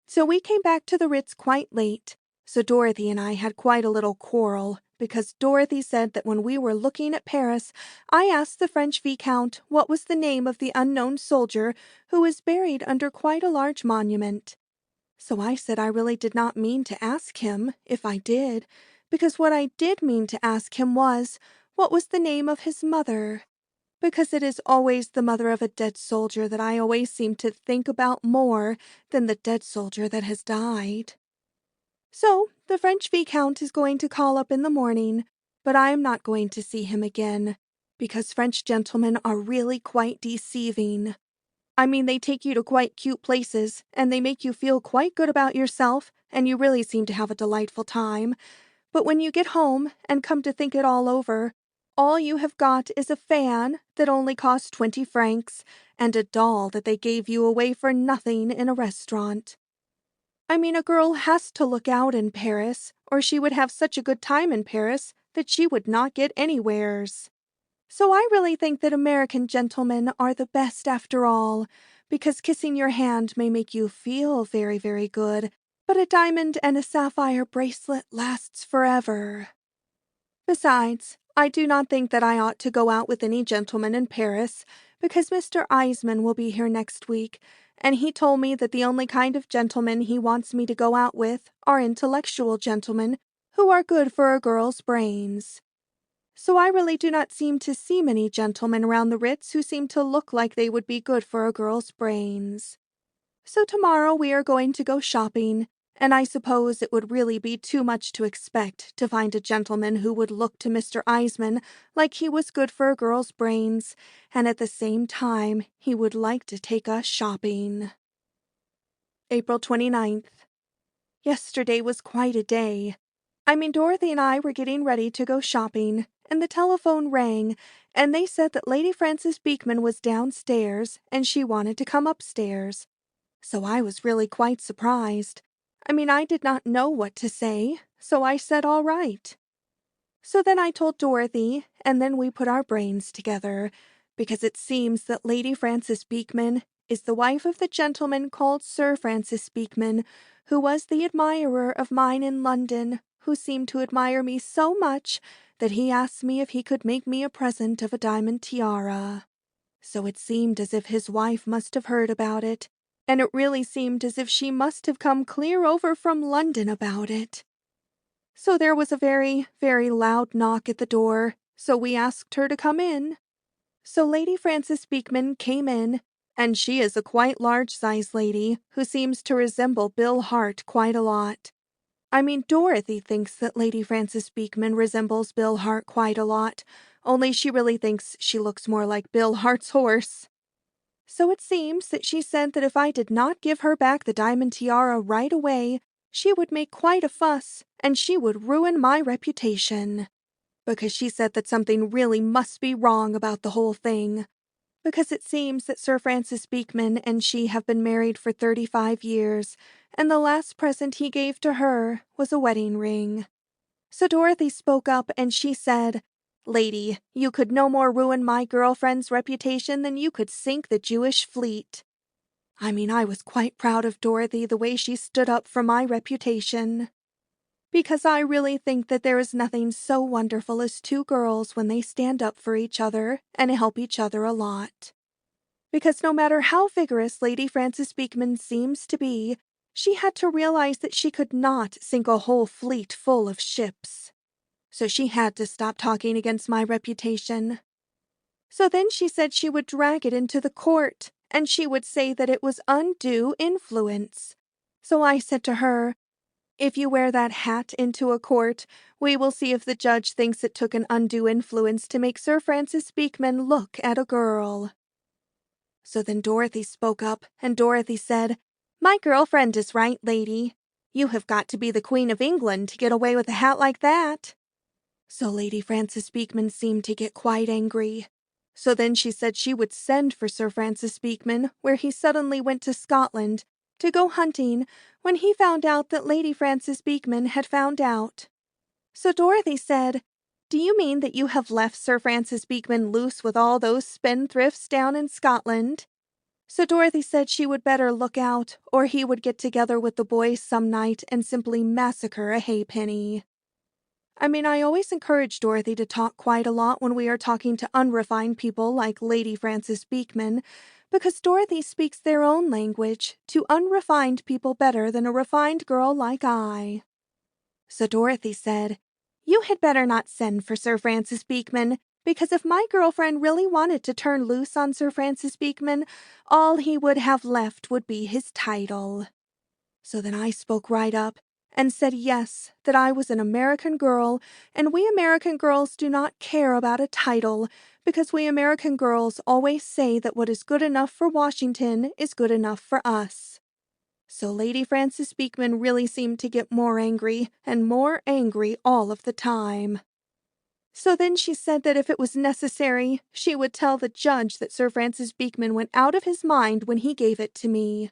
Speaker 1: So we came back to the Ritz quite late, so Dorothy and I had quite a little quarrel, because Dorothy said that when we were looking at Paris, I asked the French Viscount what was the name of the unknown soldier who is buried under quite a large monument. So I said I really did not mean to ask him, if I did, because what I did mean to ask him was, what was the name of his mother? Because it is always the mother of a dead soldier that I always seem to think about more than the dead soldier that has died. So the French Viscount is going to call up in the morning, but I am not going to see him again, because French gentlemen are really quite deceiving. I mean, they take you to quite cute places, and they make you feel quite good about yourself, and you really seem to have a delightful time. But when you get home and come to think it all over, all you have got is a fan that only costs 20 francs and a doll that they gave you away for nothing in a restaurant. I mean, a girl has to look out in Paris, or she would have such a good time in Paris that she would not get anywheres. So I really think that American gentlemen are the best after all, because kissing your hand may make you feel very, very good, but a diamond and a sapphire bracelet lasts forever. Besides, I do not think that I ought to go out with any gentleman in Paris, because Mr. Eisman will be here next week, and he told me that the only kind of gentlemen he wants me to go out with are intellectual gentlemen who are good for a girl's brains. So I really do not seem to see many gentlemen around the Ritz who seem to look like they would be good for a girl's brains. So tomorrow we are going to go shopping, and I suppose it would really be too much to expect to find a gentleman who would look to Mr. Eisman like he was good for a girl's brains, and at the same time he would like to take us shopping. April 29th. Yesterday was quite a day. I mean, Dorothy and I were getting ready to go shopping, and the telephone rang, and they said that Lady Frances Beekman was downstairs, and she wanted to come upstairs. So I was really quite surprised. I did not know what to say, so I said all right. So then I told Dorothy, and then we put our brains together, because it seems that Lady Frances Beekman is the wife of the gentleman called Sir Francis Beekman, who was the admirer of mine in London, who seemed to admire me so much that he asked me if he could make me a present of a diamond tiara. So it seemed as if his wife must have heard about it, and it really seemed as if she must have come clear over from London about it. So there was a very, very loud knock at the door, so we asked her to come in. So Lady Frances Beekman came in, and she is a quite large-sized lady who seems to resemble Bill Hart quite a lot. Dorothy thinks that Lady Frances Beekman resembles Bill Hart quite a lot, only she really thinks she looks more like Bill Hart's horse. So it seems that she said that if I did not give her back the diamond tiara right away, she would make quite a fuss, and she would ruin my reputation. Because she said that something really must be wrong about the whole thing. Because it seems that Sir Francis Beekman and she have been married for 35 years, and the last present he gave to her was a wedding ring. So Dorothy spoke up and she said, "Lady, you could no more ruin my girlfriend's reputation than you could sink the Jewish fleet." I was quite proud of Dorothy the way she stood up for my reputation. Because I really think that there is nothing so wonderful as two girls when they stand up for each other and help each other a lot. Because no matter how vigorous Lady Frances Beekman seems to be, she had to realize that she could not sink a whole fleet full of ships. So she had to stop talking against my reputation. So then she said she would drag it into the court, and she would say that it was undue influence. So I said to her, "If you wear that hat into a court, we will see if the judge thinks it took an undue influence to make Sir Francis Beekman look at a girl." So then Dorothy spoke up, and Dorothy said, "My girlfriend is right, lady. You have got to be the Queen of England to get away with a hat like that." So Lady Frances Beekman seemed to get quite angry. So then she said she would send for Sir Francis Beekman, where he suddenly went to Scotland to go hunting when he found out that Lady Frances Beekman had found out. So Dorothy said, "Do you mean that you have left Sir Francis Beekman loose with all those spendthrifts down in Scotland?" So Dorothy said she would better look out, or he would get together with the boys some night and simply massacre a halfpenny. I always encourage Dorothy to talk quite a lot when we are talking to unrefined people like Lady Frances Beekman, because Dorothy speaks their own language to unrefined people better than a refined girl like I. So Dorothy said, "You had better not send for Sir Francis Beekman, because if my girlfriend really wanted to turn loose on Sir Francis Beekman, all he would have left would be his title." So then I spoke right up and said yes, that I was an American girl, and we American girls do not care about a title, because we American girls always say that what is good enough for Washington is good enough for us. So Lady Frances Beekman really seemed to get more angry and more angry all of the time. So then she said that if it was necessary, she would tell the judge that Sir Francis Beekman went out of his mind when he gave it to me.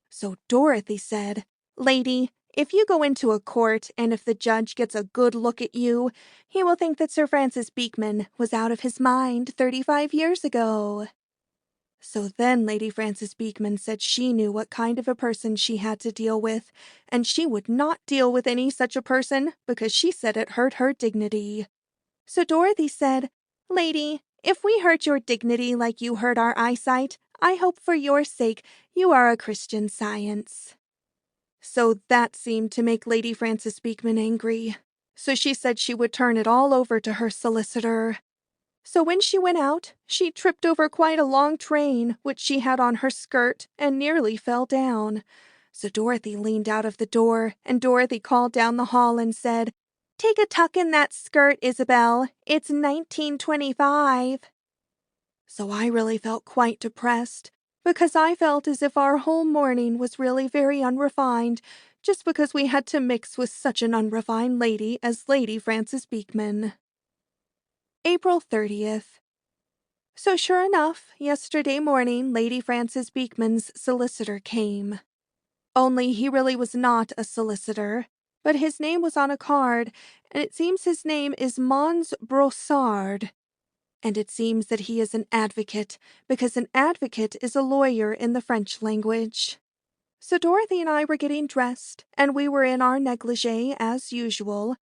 Speaker 1: So Dorothy said, "Lady, if you go into a court and if the judge gets a good look at you, he will think that Sir Francis Beekman was out of his mind 35 years ago." So then Lady Frances Beekman said she knew what kind of a person she had to deal with, and she would not deal with any such a person because she said it hurt her dignity. So Dorothy said, "Lady, if we hurt your dignity like you hurt our eyesight, I hope for your sake you are a Christian Science." So that seemed to make Lady Frances Beekman angry. So she said she would turn it all over to her solicitor. So when she went out, she tripped over quite a long train which she had on her skirt and nearly fell down. So Dorothy leaned out of the door, and Dorothy called down the hall and said, "Take a tuck in that skirt, Isabel. It's 1925. So I really felt quite depressed, because I felt as if our whole morning was really very unrefined, just because we had to mix with such an unrefined lady as Lady Frances Beekman. April 30th. So sure enough, yesterday morning Lady Frances Beekman's solicitor came. Only he really was not a solicitor, but his name was on a card, and it seems his name is Mons Brossard. And it seems that he is an advocate, because an advocate is a lawyer in the French language. So Dorothy and I were getting dressed, and we were in our negligee as usual,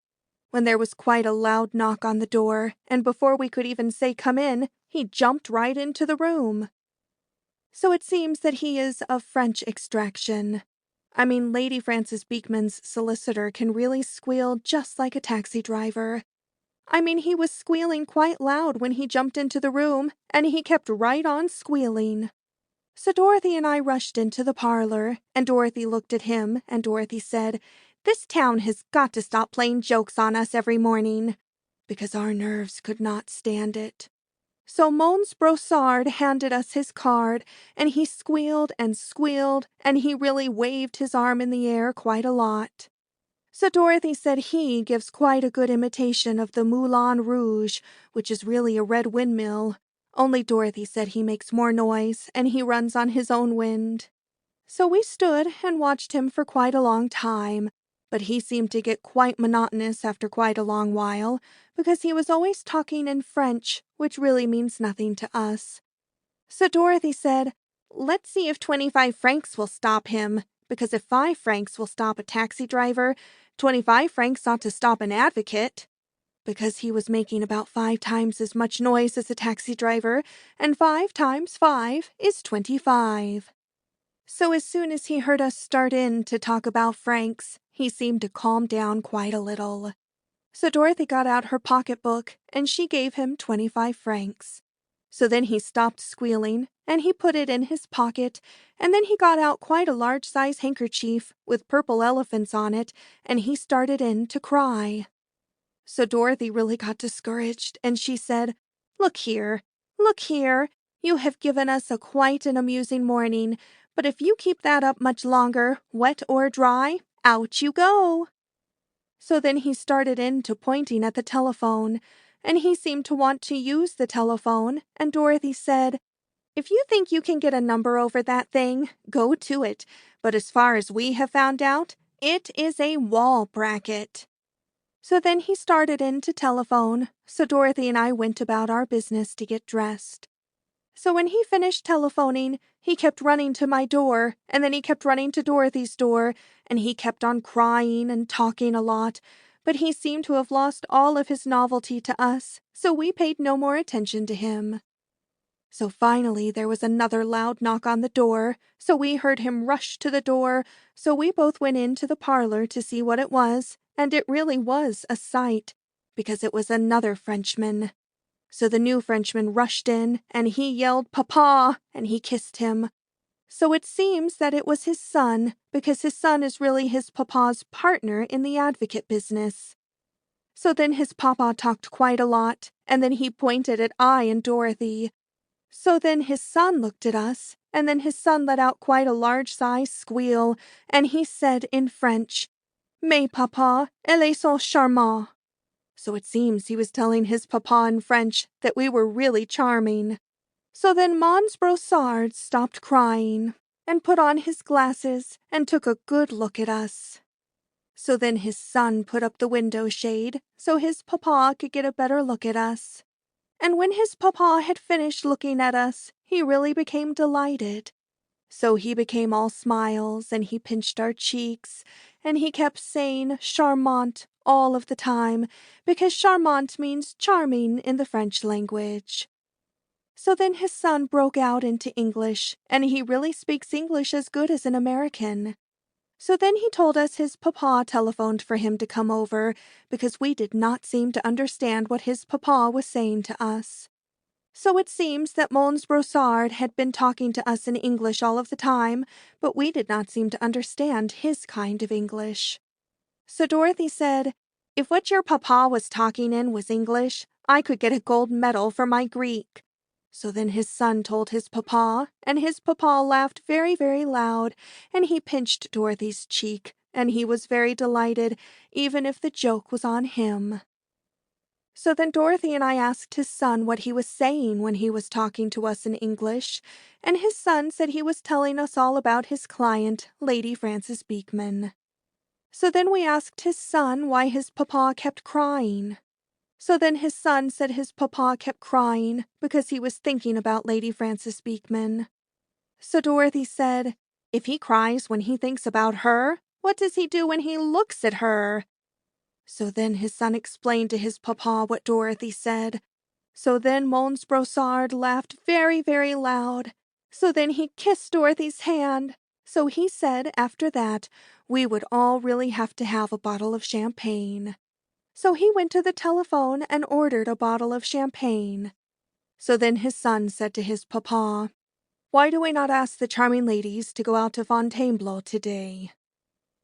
Speaker 1: when there was quite a loud knock on the door, and before we could even say come in, he jumped right into the room. So it seems that he is of French extraction. I mean, Lady Frances Beekman's solicitor can really squeal just like a taxi driver. I mean, he was squealing quite loud when he jumped into the room, and he kept right on squealing. So Dorothy and I rushed into the parlor, and Dorothy looked at him, and Dorothy said, "This town has got to stop playing jokes on us every morning," because our nerves could not stand it. So Mons Brossard handed us his card, and he squealed, and he really waved his arm in the air quite a lot. So Dorothy said he gives quite a good imitation of the Moulin Rouge, which is really a red windmill. Only Dorothy said he makes more noise, and he runs on his own wind. So we stood and watched him for quite a long time, but he seemed to get quite monotonous after quite a long while, because he was always talking in French, which really means nothing to us. So Dorothy said, "Let's see if 25 francs will stop him, because if 5 francs will stop a taxi driver, 25 francs ought to stop an advocate," because he was making about 5 times as much noise as a taxi driver, and 5 times 5 is 25. So as soon as he heard us start in to talk about francs, he seemed to calm down quite a little. So Dorothy got out her pocketbook, and she gave him 25 francs. So then he stopped squealing, and he put it in his pocket, and then he got out quite a large-size handkerchief with purple elephants on it, and he started in to cry. So Dorothy really got discouraged, and she said, look here, you have given us a quite an amusing morning, but if you keep that up much longer, wet or dry, out you go." So then he started in to pointing at the telephone, and he seemed to want to use the telephone, and Dorothy said, "If you think you can get a number over that thing, go to it, but as far as we have found out, it is a wall bracket." So then he started in to telephone, so Dorothy and I went about our business to get dressed. So when he finished telephoning, he kept running to my door, and then he kept running to Dorothy's door, and he kept on crying and talking a lot, but he seemed to have lost all of his novelty to us, so we paid no more attention to him. So finally there was another loud knock on the door, so we heard him rush to the door, so we both went into the parlor to see what it was, and it really was a sight, because it was another Frenchman. So the new Frenchman rushed in, and he yelled, "Papa!" and he kissed him. So it seems that it was his son, because his son is really his papa's partner in the advocate business. So then his papa talked quite a lot, and then he pointed at I and Dorothy. So then his son looked at us, and then his son let out quite a large-sized squeal, and he said in French, "Mais papa, elles sont charmantes." So it seems he was telling his papa in French that we were really charming. So then Mons Brossard stopped crying, and put on his glasses, and took a good look at us. So then his son put up the window shade, so his papa could get a better look at us. And when his papa had finished looking at us, he really became delighted. So he became all smiles, and he pinched our cheeks, and he kept saying charmante all of the time, because charmante means charming in the French language. So then his son broke out into English, and he really speaks English as good as an American. So then he told us his papa telephoned for him to come over, because we did not seem to understand what his papa was saying to us. So it seems that Mons Brossard had been talking to us in English all of the time, but we did not seem to understand his kind of English. So Dorothy said, "If what your papa was talking in was English, I could get a gold medal for my Greek." So then his son told his papa, and his papa laughed very, very loud, and he pinched Dorothy's cheek, and he was very delighted, even if the joke was on him. So then Dorothy and I asked his son what he was saying when he was talking to us in English, and his son said he was telling us all about his client, Lady Frances Beekman. So then we asked his son why his papa kept crying. So then his son said his papa kept crying because he was thinking about Lady Frances Beekman. So Dorothy said, if he cries when he thinks about her, what does he do when he looks at her? So then his son explained to his papa what Dorothy said. So then Mons Brossard laughed very, very loud. So then he kissed Dorothy's hand. So he said, after that, we would all really have to have a bottle of champagne. So he went to the telephone and ordered a bottle of champagne. So then his son said to his papa, why do we not ask the charming ladies to go out to Fontainebleau today?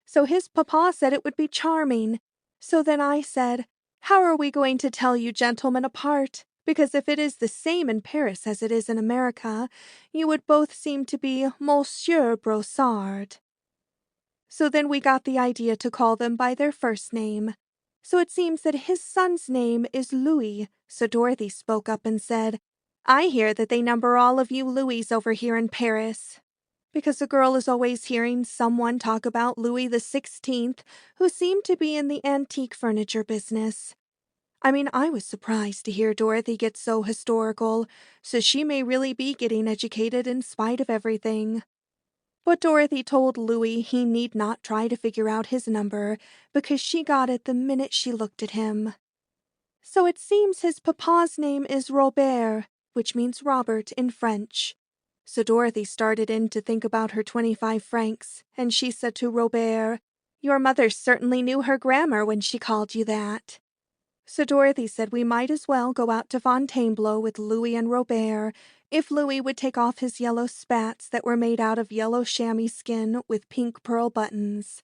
Speaker 1: So his papa said it would be charming. So then I said, how are we going to tell you gentlemen apart? Because if it is the same in Paris as it is in America, you would both seem to be Monsieur Brossard. So then we got the idea to call them by their first name. So it seems that his son's name is Louis. So Dorothy spoke up and said, I hear that they number all of you Louis over here in Paris. Because a girl is always hearing someone talk about Louis XVI, who seemed to be in the antique furniture business. I mean, I was surprised to hear Dorothy get so historical, so she may really be getting educated in spite of everything. But Dorothy told Louis he need not try to figure out his number, because she got it the minute she looked at him. So it seems his papa's name is Robert, which means Robert in French. So Dorothy started in to think about her 25 francs, and she said to Robert, your mother certainly knew her grammar when she called you that. So Dorothy said we might as well go out to Fontainebleau with Louis and Robert if Louis would take off his yellow spats that were made out of yellow chamois skin with pink pearl buttons.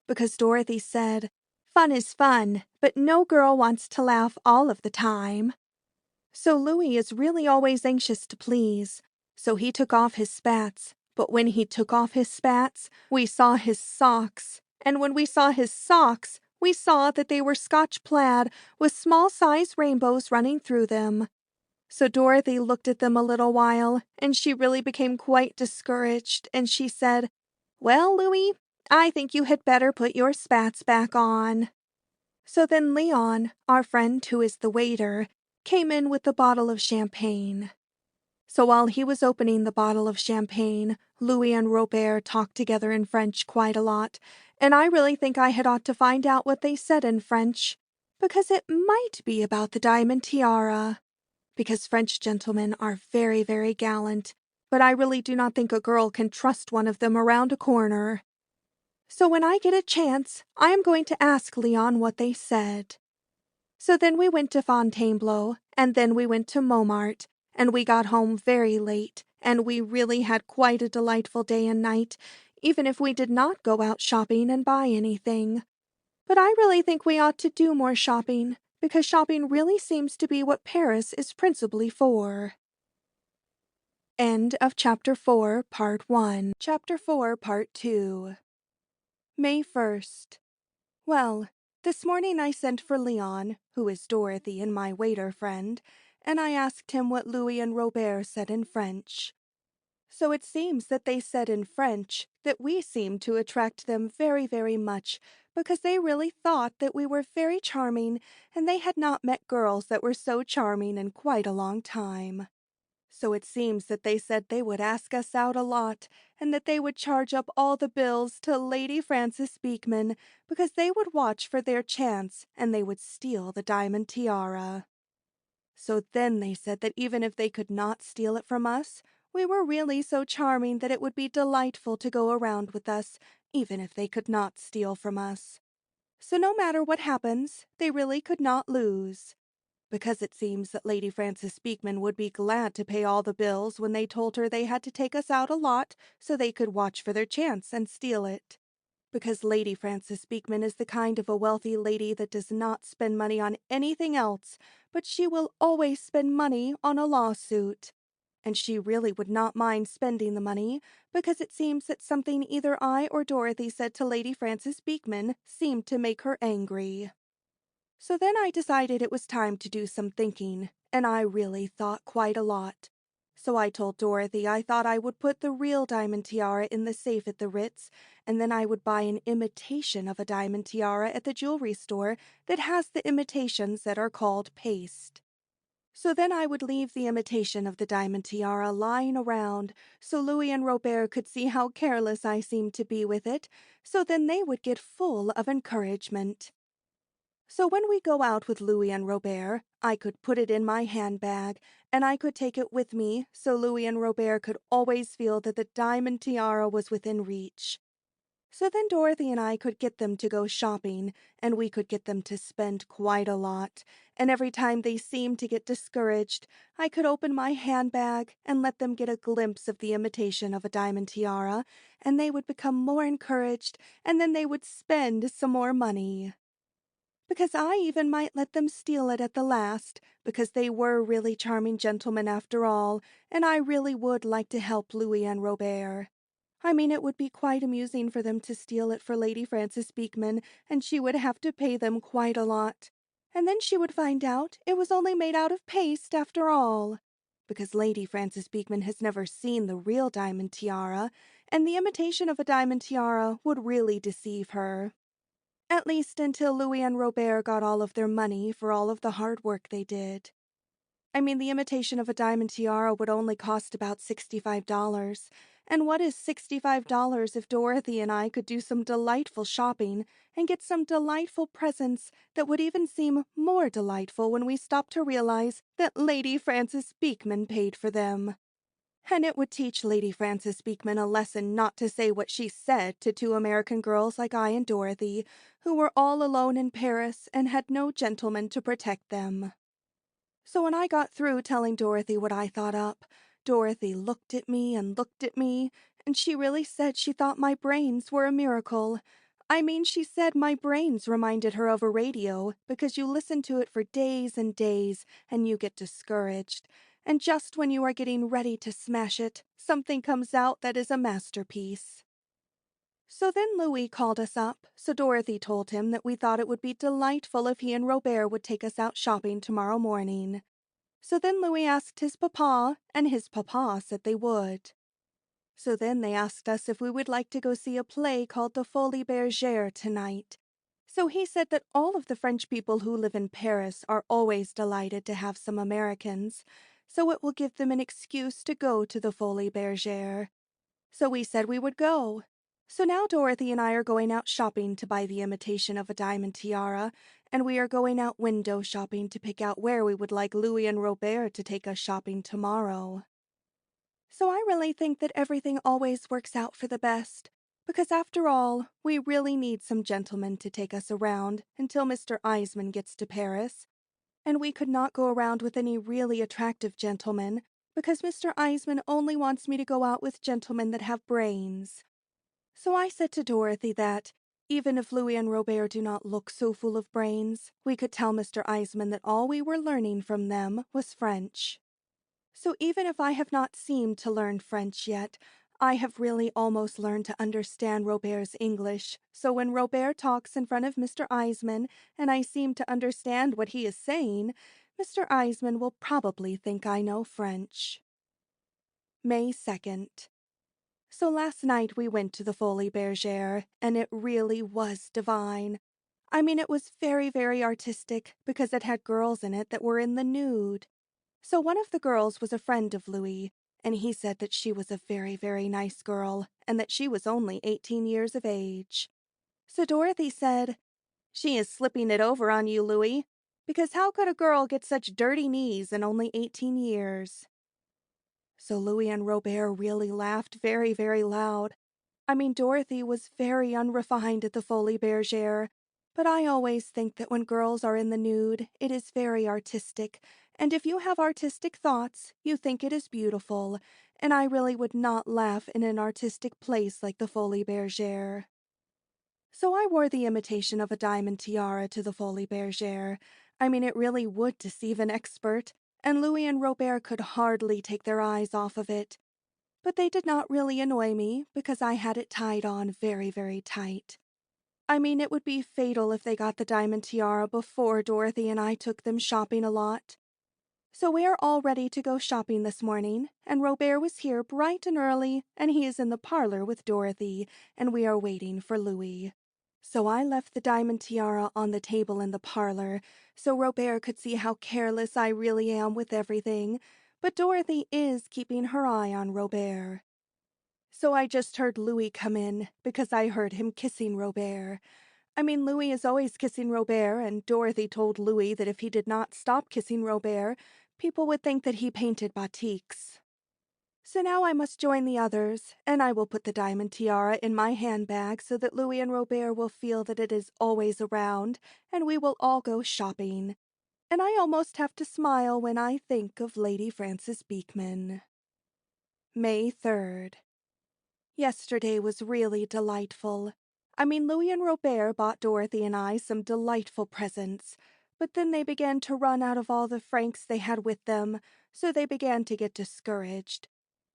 Speaker 1: Because Dorothy said, fun is fun, but no girl wants to laugh all of the time. So Louis is really always anxious to please. So he took off his spats, but when he took off his spats, we saw his socks. And when we saw his socks, we saw that they were Scotch plaid with small-size rainbows running through them. So Dorothy looked at them a little while, and she really became quite discouraged, and she said, well, Louis, I think you had better put your spats back on. So then Leon, our friend who is the waiter, came in with the bottle of champagne. So while he was opening the bottle of champagne, Louis and Robert talked together in French quite a lot, and I really think I had ought to find out what they said in French, because it might be about the diamond tiara. Because French gentlemen are very, very gallant, but I really do not think a girl can trust one of them around a corner. So when I get a chance, I am going to ask Leon what they said. So then we went to Fontainebleau, and then we went to Montmartre, and we got home very late, and we really had quite a delightful day and night, even if we did not go out shopping and buy anything. But I really think we ought to do more shopping, because shopping really seems to be what Paris is principally for. End of Chapter 4, Part 1. Chapter 4, Part 2. May 1st. Well, this morning I sent for Leon, who is Dorothy and my waiter friend, and I asked him what Louis and Robert said in French. So it seems that they said in French that we seemed to attract them very, very much, because they really thought that we were very charming, and they had not met girls that were so charming in quite a long time. So it seems that they said they would ask us out a lot, and that they would charge up all the bills to Lady Frances Beekman, because they would watch for their chance, and they would steal the diamond tiara. So then they said that even if they could not steal it from us, we were really so charming that it would be delightful to go around with us, even if they could not steal from us. So no matter what happens, they really could not lose. Because it seems that Lady Frances Beekman would be glad to pay all the bills when they told her they had to take us out a lot so they could watch for their chance and steal it. Because Lady Frances Beekman is the kind of a wealthy lady that does not spend money on anything else, but she will always spend money on a lawsuit. And she really would not mind spending the money, because it seems that something either I or Dorothy said to Lady Frances Beekman seemed to make her angry. So then I decided it was time to do some thinking, and I really thought quite a lot. So I told Dorothy I thought I would put the real diamond tiara in the safe at the Ritz, and then I would buy an imitation of a diamond tiara at the jewelry store that has the imitations that are called paste. So then I would leave the imitation of the diamond tiara lying around so Louis and Robert could see how careless I seemed to be with it, so then they would get full of encouragement. So when we go out with Louis and Robert, I could put it in my handbag, and I could take it with me so Louis and Robert could always feel that the diamond tiara was within reach. So then Dorothy and I could get them to go shopping, and we could get them to spend quite a lot, and every time they seemed to get discouraged, I could open my handbag and let them get a glimpse of the imitation of a diamond tiara, and they would become more encouraged, and then they would spend some more money. Because I even might let them steal it at the last, because they were really charming gentlemen after all, and I really would like to help Louis and Robert. I mean, it would be quite amusing for them to steal it for Lady Frances Beekman, and she would have to pay them quite a lot. And then she would find out it was only made out of paste after all. Because Lady Frances Beekman has never seen the real diamond tiara, and the imitation of a diamond tiara would really deceive her. At least until Louis and Robert got all of their money for all of the hard work they did. I mean, the imitation of a diamond tiara would only cost about $65. And what is $65 if Dorothy and I could do some delightful shopping and get some delightful presents that would even seem more delightful when we stop to realize that Lady Frances Beekman paid for them? And it would teach Lady Frances Beekman a lesson not to say what she said to two American girls like I and Dorothy, who were all alone in Paris and had no gentleman to protect them. So when I got through telling Dorothy what I thought up, Dorothy looked at me, and she really said she thought my brains were a miracle. I mean, she said my brains reminded her of a radio because you listen to it for days and days and you get discouraged. And just when you are getting ready to smash it, something comes out that is a masterpiece. So then Louis called us up, so Dorothy told him that we thought it would be delightful if he and Robert would take us out shopping tomorrow morning. So then Louis asked his papa, and his papa said they would. So then they asked us if we would like to go see a play called The Folies Bergère tonight. So he said that all of the French people who live in Paris are always delighted to have some Americans, so it will give them an excuse to go to the Folies Bergère. So we said we would go. So now Dorothy and I are going out shopping to buy the imitation of a diamond tiara, and we are going out window shopping to pick out where we would like Louis and Robert to take us shopping tomorrow. So I really think that everything always works out for the best, because after all, we really need some gentlemen to take us around until Mr. Eisman gets to Paris, and we could not go around with any really attractive gentlemen, because Mr. Eisman only wants me to go out with gentlemen that have brains. So I said to Dorothy that, even if Louis and Robert do not look so full of brains, we could tell Mr. Eisman that all we were learning from them was French. So even if I have not seemed to learn French yet, I have really almost learned to understand Robert's English, so when Robert talks in front of Mr. Eisman and I seem to understand what he is saying, Mr. Eisman will probably think I know French. May 2nd. So last night we went to the Folies Bergère, and it really was divine. I mean, it was very, very artistic because it had girls in it that were in the nude. So one of the girls was a friend of Louis, and he said that she was a very, very nice girl, and that she was only 18 years of age. So Dorothy said, "She is slipping it over on you, Louis, because how could a girl get such dirty knees and only 18 years?" So Louis and Robert really laughed very, very loud. I mean, Dorothy was very unrefined at the Folies Bergère, but I always think that when girls are in the nude, it is very artistic, and if you have artistic thoughts, you think it is beautiful, and I really would not laugh in an artistic place like the Folies Bergère. So I wore the imitation of a diamond tiara to the Folies Bergère. I mean, it really would deceive an expert, and Louis and Robert could hardly take their eyes off of it. But they did not really annoy me because I had it tied on very, very tight. I mean, it would be fatal if they got the diamond tiara before Dorothy and I took them shopping a lot. So we are all ready to go shopping this morning, and Robert was here bright and early, and he is in the parlor with Dorothy, and we are waiting for Louis. So I left the diamond tiara on the table in the parlor, so Robert could see how careless I really am with everything, but Dorothy is keeping her eye on Robert. So I just heard Louis come in, because I heard him kissing Robert. I mean, Louis is always kissing Robert, and Dorothy told Louis that if he did not stop kissing Robert, people would think that he painted batiks. So now I must join the others, and I will put the diamond tiara in my handbag so that Louis and Robert will feel that it is always around, and we will all go shopping. And I almost have to smile when I think of Lady Frances Beekman. May 3rd. Yesterday was really delightful. I mean, Louis and Robert bought Dorothy and I some delightful presents, but then they began to run out of all the francs they had with them, so they began to get discouraged.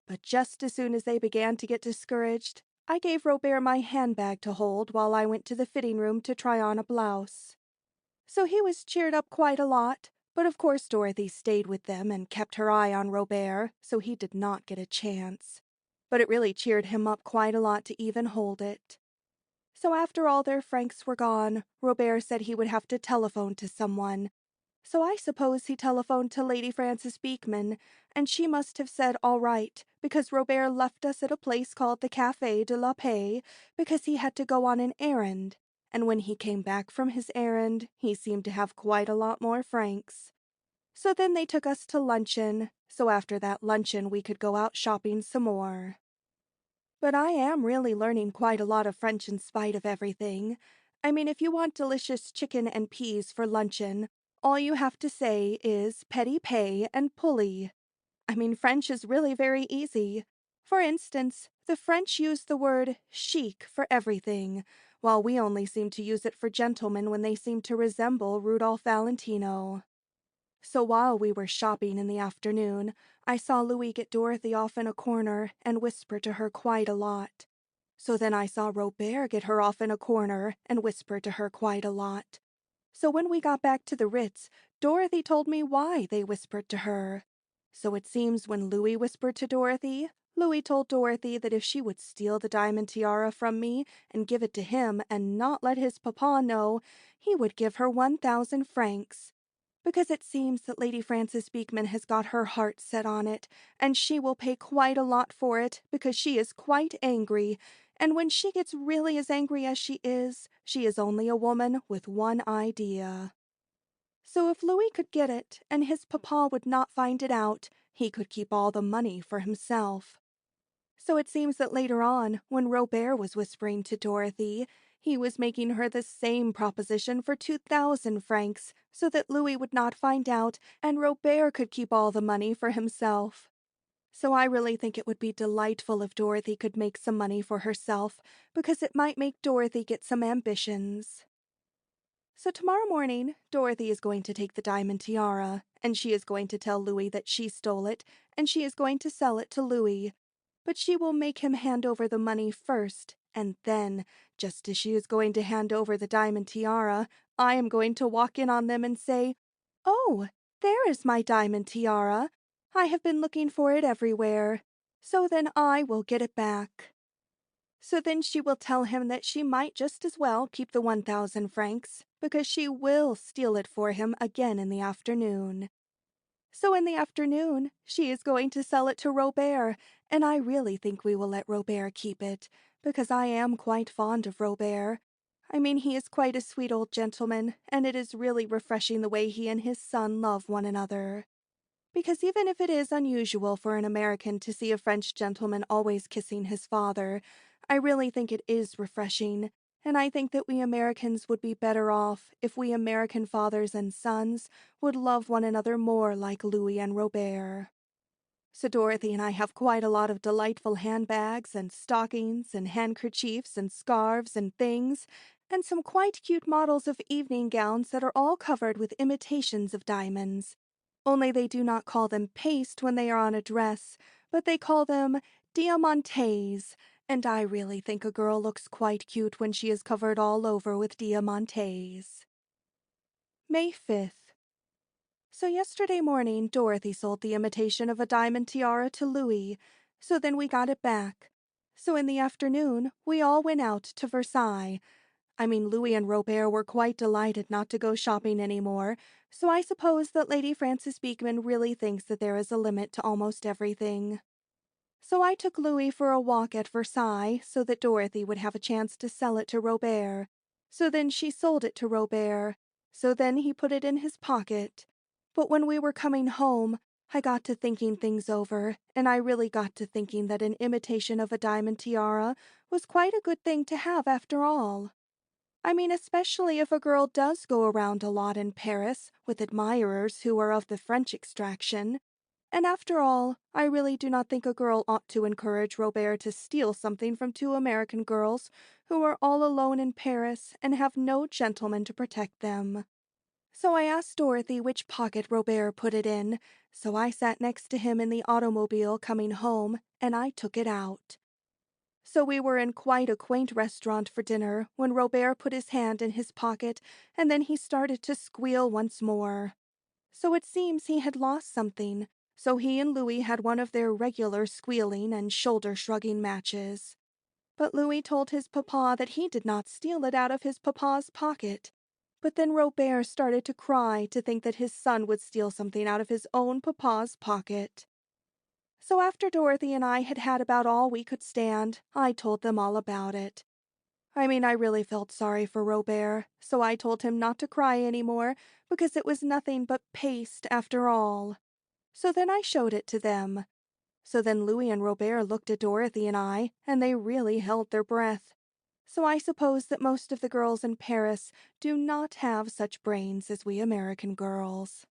Speaker 1: But just as soon as they began to get discouraged, I gave Robert my handbag to hold while I went to the fitting room to try on a blouse. So he was cheered up quite a lot, but of course Dorothy stayed with them and kept her eye on Robert, so he did not get a chance. But it really cheered him up quite a lot to even hold it. So after all their francs were gone, Robert said he would have to telephone to someone. So I suppose he telephoned to Lady Frances Beekman, and she must have said all right, because Robert left us at a place called the Café de la Paix, because he had to go on an errand. And when he came back from his errand, he seemed to have quite a lot more francs. So then they took us to luncheon, so after that luncheon we could go out shopping some more. But I am really learning quite a lot of French in spite of everything. I mean, if you want delicious chicken and peas for luncheon, all you have to say is petit pay and pulley. I mean, French is really very easy. For instance, the French use the word chic for everything, while we only seem to use it for gentlemen when they seem to resemble Rudolph Valentino. So while we were shopping in the afternoon, I saw Louis get Dorothy off in a corner and whisper to her quite a lot. So then I saw Robert get her off in a corner and whisper to her quite a lot. So when we got back to the Ritz, Dorothy told me why they whispered to her. So it seems when Louis whispered to Dorothy, Louis told Dorothy that if she would steal the diamond tiara from me and give it to him and not let his papa know, he would give her 1,000 francs. Because it seems that Lady Frances Beekman has got her heart set on it, and she will pay quite a lot for it because she is quite angry, and when she gets really as angry as she is only a woman with one idea. So if Louis could get it, and his papa would not find it out, he could keep all the money for himself. So it seems that later on, when Robert was whispering to Dorothy, he was making her the same proposition for 2,000 francs, so that Louis would not find out, and Robert could keep all the money for himself. So I really think it would be delightful if Dorothy could make some money for herself, because it might make Dorothy get some ambitions. So tomorrow morning, Dorothy is going to take the diamond tiara, and she is going to tell Louis that she stole it, and she is going to sell it to Louis. But she will make him hand over the money first, and then, just as she is going to hand over the diamond tiara, I am going to walk in on them and say, "Oh, there is my diamond tiara. I have been looking for it everywhere. So then I will get it back." So then she will tell him that she might just as well keep the 1,000 francs, because she will steal it for him again in the afternoon. So in the afternoon, she is going to sell it to Robert, and I really think we will let Robert keep it, because I am quite fond of Robert. I mean, he is quite a sweet old gentleman, and it is really refreshing the way he and his son love one another. Because even if it is unusual for an American to see a French gentleman always kissing his father, I really think it is refreshing, and I think that we Americans would be better off if we American fathers and sons would love one another more like Louis and Robert. So Dorothy and I have quite a lot of delightful handbags and stockings and handkerchiefs and scarves and things, and some quite cute models of evening gowns that are all covered with imitations of diamonds. Only they do not call them paste when they are on a dress, but they call them diamantes, And I really think a girl looks quite cute when she is covered all over with diamantes. May 5th. So yesterday morning, Dorothy sold the imitation of a diamond tiara to Louis, so then we got it back. So in the afternoon, we all went out to Versailles. Louis and Robert were quite delighted not to go shopping anymore, so I suppose that Lady Frances Beekman really thinks that there is a limit to almost everything. So I took Louis for a walk at Versailles so that Dorothy would have a chance to sell it to Robert. So then she sold it to Robert. So then he put it in his pocket. But when we were coming home, I got to thinking things over, and I really got to thinking that an imitation of a diamond tiara was quite a good thing to have after all. Especially if a girl does go around a lot in Paris with admirers who are of the French extraction. And after all, I really do not think a girl ought to encourage Robert to steal something from two American girls who are all alone in Paris and have no gentleman to protect them. So I asked Dorothy which pocket Robert put it in, so I sat next to him in the automobile coming home, and I took it out. So we were in quite a quaint restaurant for dinner when Robert put his hand in his pocket, and then he started to squeal once more. So it seems he had lost something, so he and Louis had one of their regular squealing and shoulder-shrugging matches. But Louis told his papa that he did not steal it out of his papa's pocket. But then Robert started to cry to think that his son would steal something out of his own papa's pocket. So after Dorothy and I had had about all we could stand, I told them all about it. I really felt sorry for Robert, so I told him not to cry anymore because it was nothing but paste after all. So then I showed it to them. So then Louis and Robert looked at Dorothy and I, and they really held their breath. So I suppose that most of the girls in Paris do not have such brains as we American girls.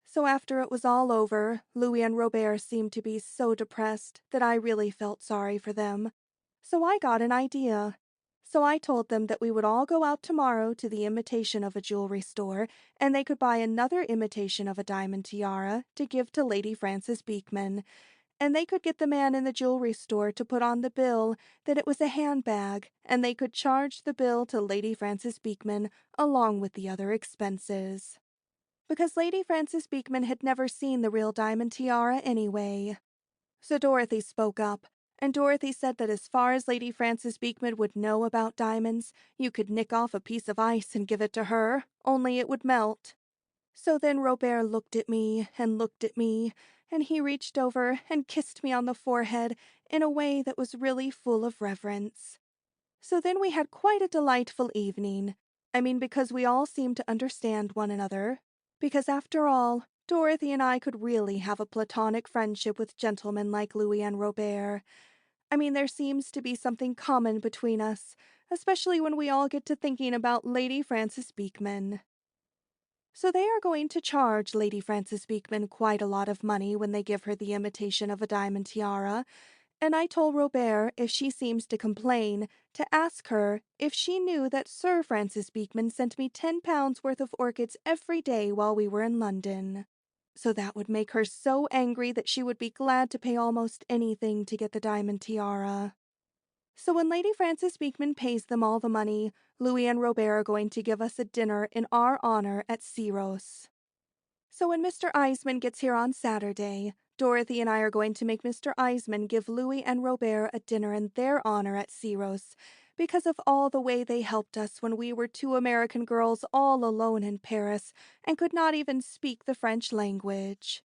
Speaker 1: So after it was all over, Louis and Robert seemed to be so depressed that I really felt sorry for them. So I got an idea. So I told them that we would all go out tomorrow to the imitation of a jewelry store, and they could buy another imitation of a diamond tiara to give to Lady Frances Beekman, and they could get the man in the jewelry store to put on the bill that it was a handbag, and they could charge the bill to Lady Frances Beekman along with the other expenses. Because Lady Frances Beekman had never seen the real diamond tiara anyway. So Dorothy spoke up, and Dorothy said that as far as Lady Frances Beekman would know about diamonds, you could nick off a piece of ice and give it to her, only it would melt. So then Robert looked at me, and he reached over and kissed me on the forehead in a way that was really full of reverence. So then we had quite a delightful evening. Because we all seemed to understand one another. Because after all, Dorothy and I could really have a platonic friendship with gentlemen like Louis and Robert. There seems to be something common between us, especially when we all get to thinking about Lady Frances Beekman. So they are going to charge Lady Frances Beekman quite a lot of money when they give her the imitation of a diamond tiara, and I told Robert, if she seems to complain, to ask her if she knew that Sir Francis Beekman sent me £10 worth of orchids every day while we were in London. So that would make her so angry that she would be glad to pay almost anything to get the diamond tiara. So when Lady Frances Beekman pays them all the money, Louis and Robert are going to give us a dinner in our honor at Syros. So when Mr. Eisman gets here on Saturday, Dorothy and I are going to make Mr. Eisman give Louis and Robert a dinner in their honor at Syros, because of all the way they helped us when we were two American girls all alone in Paris and could not even speak the French language.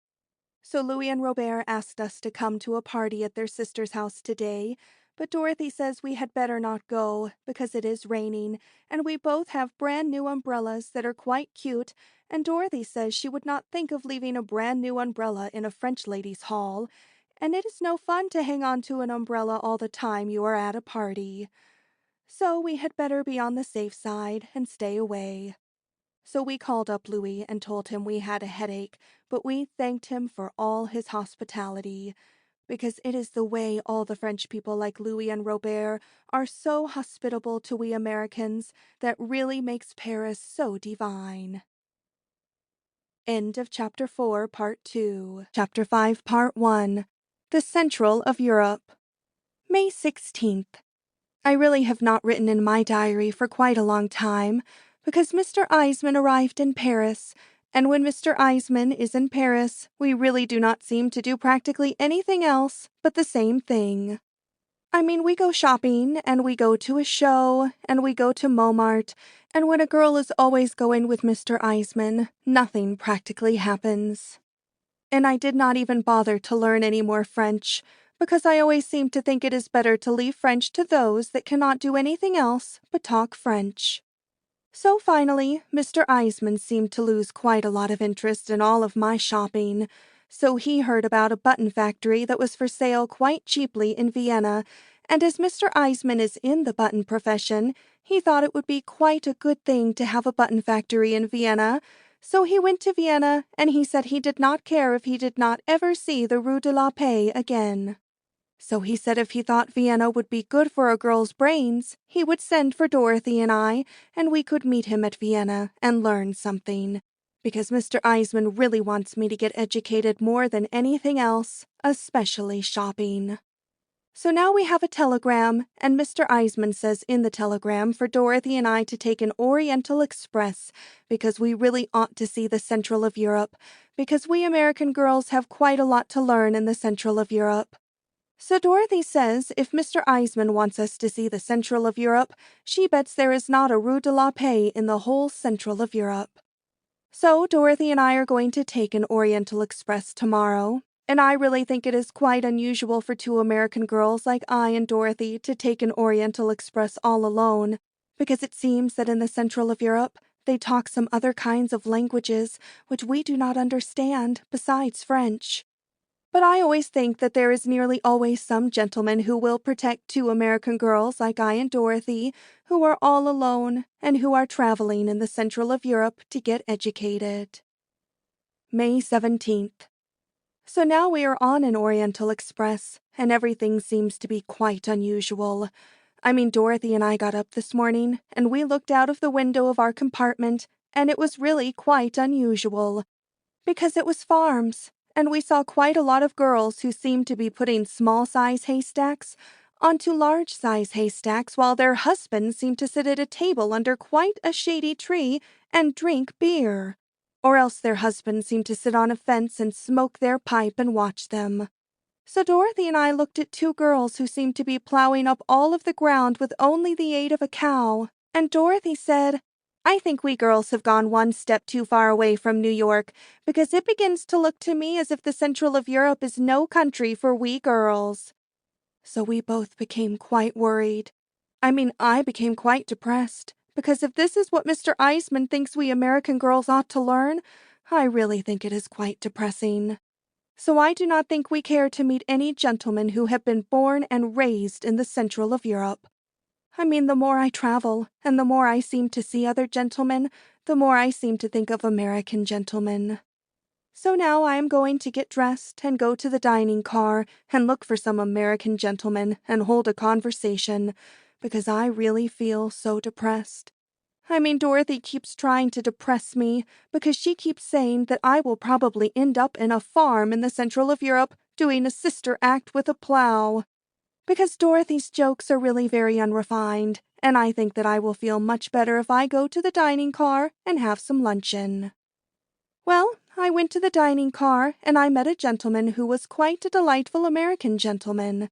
Speaker 1: So Louis and Robert asked us to come to a party at their sister's house today, but Dorothy says we had better not go because it is raining, and we both have brand new umbrellas that are quite cute, and Dorothy says she would not think of leaving a brand new umbrella in a French ladies' hall, and it is no fun to hang on to an umbrella all the time you are at a party. So we had better be on the safe side and stay away. So we called up Louis and told him we had a headache, but we thanked him for all his hospitality, because it is the way all the French people like Louis and Robert are so hospitable to we Americans that really makes Paris so divine. End of Chapter 4, Part 2. Chapter 5, Part 1. The Central of Europe. May 16th. I really have not written in my diary for quite a long time, because Mr. Eisman arrived in Paris, and when Mr. Eisman is in Paris, we really do not seem to do practically anything else but the same thing. I mean, we go shopping, and we go to a show, and we go to Montmartre, and when a girl is always going with Mr. Eisman, nothing practically happens. And I did not even bother to learn any more French, because I always seem to think it is better to leave French to those that cannot do anything else but talk French. So finally, Mr. Eisman seemed to lose quite a lot of interest in all of my shopping, so he heard about a button factory that was for sale quite cheaply in Vienna, and as Mr. Eisman is in the button profession, he thought it would be quite a good thing to have a button factory in Vienna, so he went to Vienna, and he said he did not care if he did not ever see the Rue de la Paix again. So he said if he thought Vienna would be good for a girl's brains, he would send for Dorothy and I, and we could meet him at Vienna and learn something. Because Mr. Eisman really wants me to get educated more than anything else, especially shopping. So now we have a telegram, and Mr. Eisman says in the telegram for Dorothy and I to take an Oriental Express, because we really ought to see the Central of Europe, because we American girls have quite a lot to learn in the Central of Europe. So Dorothy says if Mr. Eisman wants us to see the Central of Europe, she bets there is not a Rue de la Paix in the whole Central of Europe. So Dorothy and I are going to take an Oriental Express tomorrow, and I really think it is quite unusual for two American girls like I and Dorothy to take an Oriental Express all alone, because it seems that in the Central of Europe, they talk some other kinds of languages which we do not understand besides French. But I always think that there is nearly always some gentleman who will protect two American girls like I and Dorothy, who are all alone and who are traveling in the Central of Europe to get educated. May 17th. So now we are on an Oriental Express, and everything seems to be quite unusual. I mean, Dorothy and I got up this morning, and we looked out of the window of our compartment, and it was really quite unusual. Because it was farms, and we saw quite a lot of girls who seemed to be putting small-size haystacks onto large-size haystacks while their husbands seemed to sit at a table under quite a shady tree and drink beer. Or else their husbands seemed to sit on a fence and smoke their pipe and watch them. So Dorothy and I looked at two girls who seemed to be plowing up all of the ground with only the aid of a cow, and Dorothy said, "I think we girls have gone one step too far away from New York, because it begins to look to me as if the Central of Europe is no country for we girls." So we both became quite worried. I mean, I became quite depressed, because if this is what Mr. Eisman thinks we American girls ought to learn, I really think it is quite depressing. So I do not think we care to meet any gentlemen who have been born and raised in the Central of Europe. I mean, the more I travel, and the more I seem to see other gentlemen, the more I seem to think of American gentlemen. So now I am going to get dressed and go to the dining car and look for some American gentlemen and hold a conversation, because I really feel so depressed. I mean, Dorothy keeps trying to depress me because she keeps saying that I will probably end up in a farm in the Central of Europe doing a sister act with a plow. Because Dorothy's jokes are really very unrefined, and I think that I will feel much better if I go to the dining car and have some luncheon. Well, I went to the dining car, and I met a gentleman who was quite a delightful American gentleman.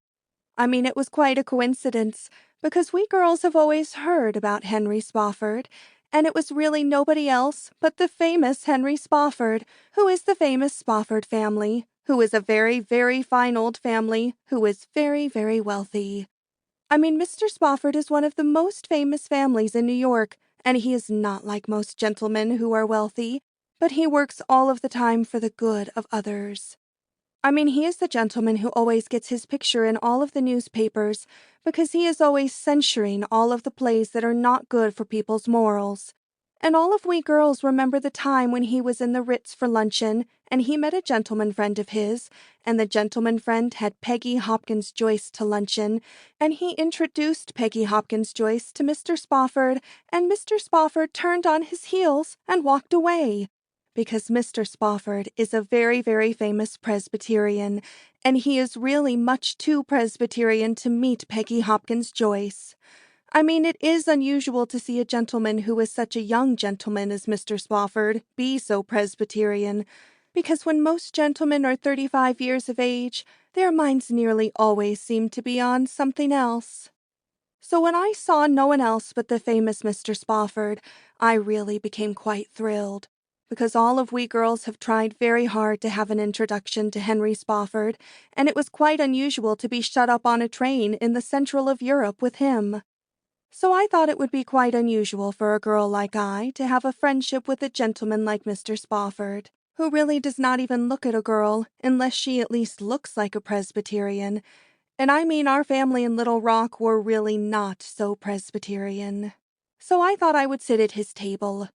Speaker 1: I mean, it was quite a coincidence, because we girls have always heard about Henry Spofford, and it was really nobody else but the famous Henry Spofford, who is the famous Spofford family, who is a very, very fine old family, who is very, very wealthy. I mean, Mr. Spofford is one of the most famous families in New York, and he is not like most gentlemen who are wealthy, but he works all of the time for the good of others. I mean, he is the gentleman who always gets his picture in all of the newspapers, because he is always censuring all of the plays that are not good for people's morals. And all of we girls remember the time when he was in the Ritz for luncheon, and he met a gentleman friend of his, and the gentleman friend had Peggy Hopkins Joyce to luncheon, and he introduced Peggy Hopkins Joyce to Mr. Spofford, and Mr. Spofford turned on his heels and walked away. because Mr. Spofford is a very, very famous Presbyterian, and he is really much too Presbyterian to meet Peggy Hopkins Joyce. I mean, it is unusual to see a gentleman who is such a young gentleman as Mr. Spofford be so Presbyterian, because when most gentlemen are 35 years of age, their minds nearly always seem to be on something else. So when I saw no one else but the famous Mr. Spofford, I really became quite thrilled, because all of we girls have tried very hard to have an introduction to Henry Spofford, and it was quite unusual to be shut up on a train in the central of Europe with him. So I thought it would be quite unusual for a girl like I to have a friendship with a gentleman like Mr. Spofford, who really does not even look at a girl unless she at least looks like a Presbyterian. And I mean, our family in Little Rock were really not so Presbyterian. So I thought I would sit at his table.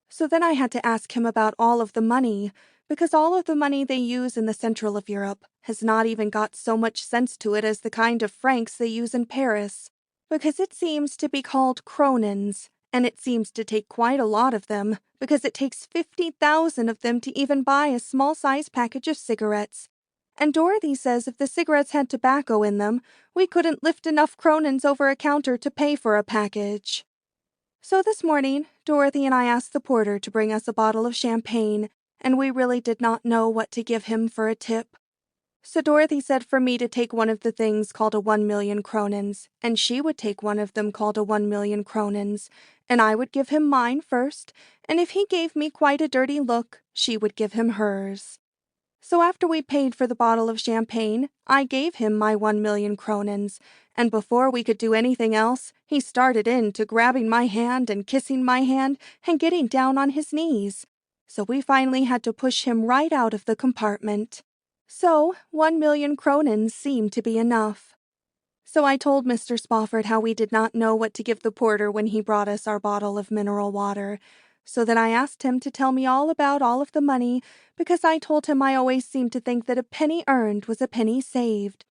Speaker 1: So then I had to ask him about all of the money, because all of the money they use in the central of Europe has not even got so much sense to it as the kind of francs they use in Paris, because it seems to be called kronens, and it seems to take quite a lot of them, because it takes 50,000 of them to even buy a small-size package of cigarettes. And Dorothy says if the cigarettes had tobacco in them, we couldn't lift enough kronens over a counter to pay for a package. So this morning, Dorothy and I asked the porter to bring us a bottle of champagne, and we really did not know what to give him for a tip. So Dorothy said for me to take one of the things called a 1,000,000 kronens, and she would take one of them called a 1,000,000 kronens, and I would give him mine first, and if he gave me quite a dirty look, she would give him hers. So after we paid for the bottle of champagne, I gave him my 1,000,000 kronens, and before we could do anything else, he started in to grabbing my hand and kissing my hand and getting down on his knees. So we finally had to push him right out of the compartment. So 1,000,000 kronens seemed to be enough. So I told Mr. Spofford how we did not know what to give the porter when he brought us our bottle of mineral water. So then I asked him to tell me all about all of the money, because I told him I always seemed to think that a penny earned was a penny saved.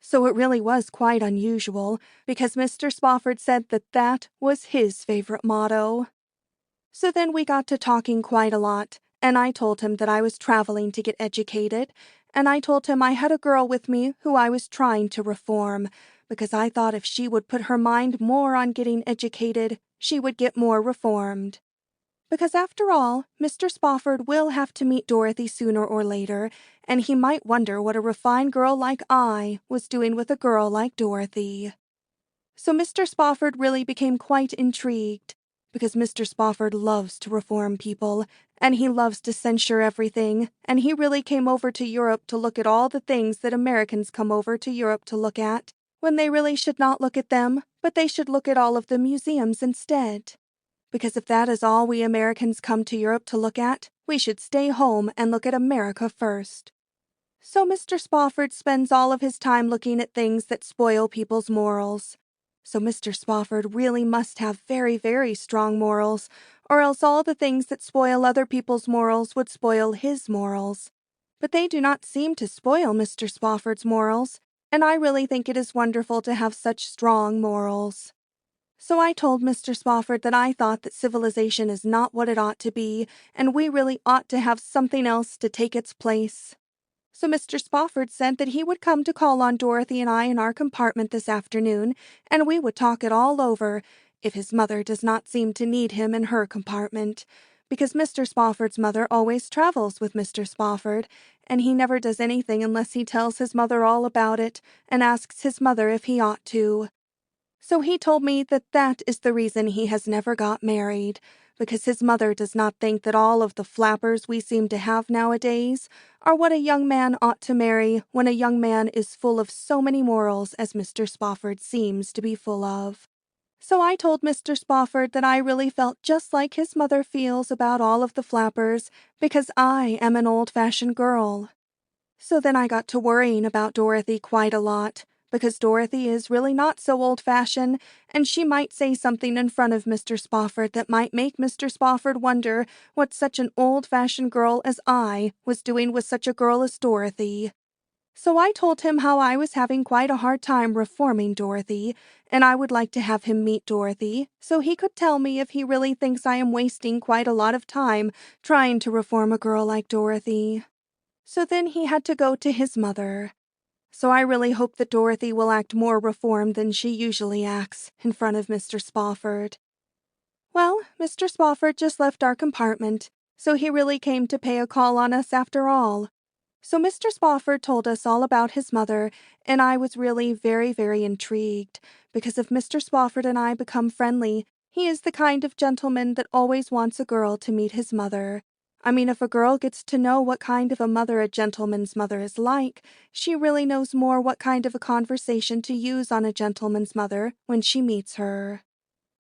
Speaker 1: So it really was quite unusual, because Mr. Spofford said that that was his favorite motto. So then we got to talking quite a lot, and I told him that I was traveling to get educated, and I told him I had a girl with me who I was trying to reform, because I thought if she would put her mind more on getting educated, she would get more reformed. Because after all, Mr. Spofford will have to meet Dorothy sooner or later, and he might wonder what a refined girl like I was doing with a girl like Dorothy. So Mr. Spofford really became quite intrigued, because Mr. Spofford loves to reform people, and he loves to censure everything, and he really came over to Europe to look at all the things that Americans come over to Europe to look at, when they really should not look at them, but they should look at all of the museums instead. Because if that is all we Americans come to Europe to look at, we should stay home and look at America first. So Mr. Spofford spends all of his time looking at things that spoil people's morals. So Mr. Spofford really must have very, very strong morals, or else all the things that spoil other people's morals would spoil his morals. But they do not seem to spoil Mr. Spofford's morals, and I really think it is wonderful to have such strong morals. So I told Mr. Spofford that I thought that civilization is not what it ought to be, and we really ought to have something else to take its place. So Mr. Spofford said that he would come to call on Dorothy and I in our compartment this afternoon, and we would talk it all over, if his mother does not seem to need him in her compartment, because Mr. Spofford's mother always travels with Mr. Spofford, and he never does anything unless he tells his mother all about it and asks his mother if he ought to. So he told me that that is the reason he has never got married, because his mother does not think that all of the flappers we seem to have nowadays are what a young man ought to marry when a young man is full of so many morals as Mr. Spofford seems to be full of. So I told Mr. Spofford that I really felt just like his mother feels about all of the flappers, because I am an old-fashioned girl. So then I got to worrying about Dorothy quite a lot, because Dorothy is really not so old-fashioned, and she might say something in front of Mr. Spofford that might make Mr. Spofford wonder what such an old-fashioned girl as I was doing with such a girl as Dorothy. So I told him how I was having quite a hard time reforming Dorothy, and I would like to have him meet Dorothy, so he could tell me if he really thinks I am wasting quite a lot of time trying to reform a girl like Dorothy. So then he had to go to his mother. So I really hope that Dorothy will act more reformed than she usually acts in front of Mr. Spofford. Well, Mr. Spofford just left our compartment, so he really came to pay a call on us after all. So Mr. Spofford told us all about his mother, and I was really very, very intrigued, because if Mr. Spofford and I become friendly, he is the kind of gentleman that always wants a girl to meet his mother. I mean, if a girl gets to know what kind of a mother a gentleman's mother is like, she really knows more what kind of a conversation to use on a gentleman's mother when she meets her.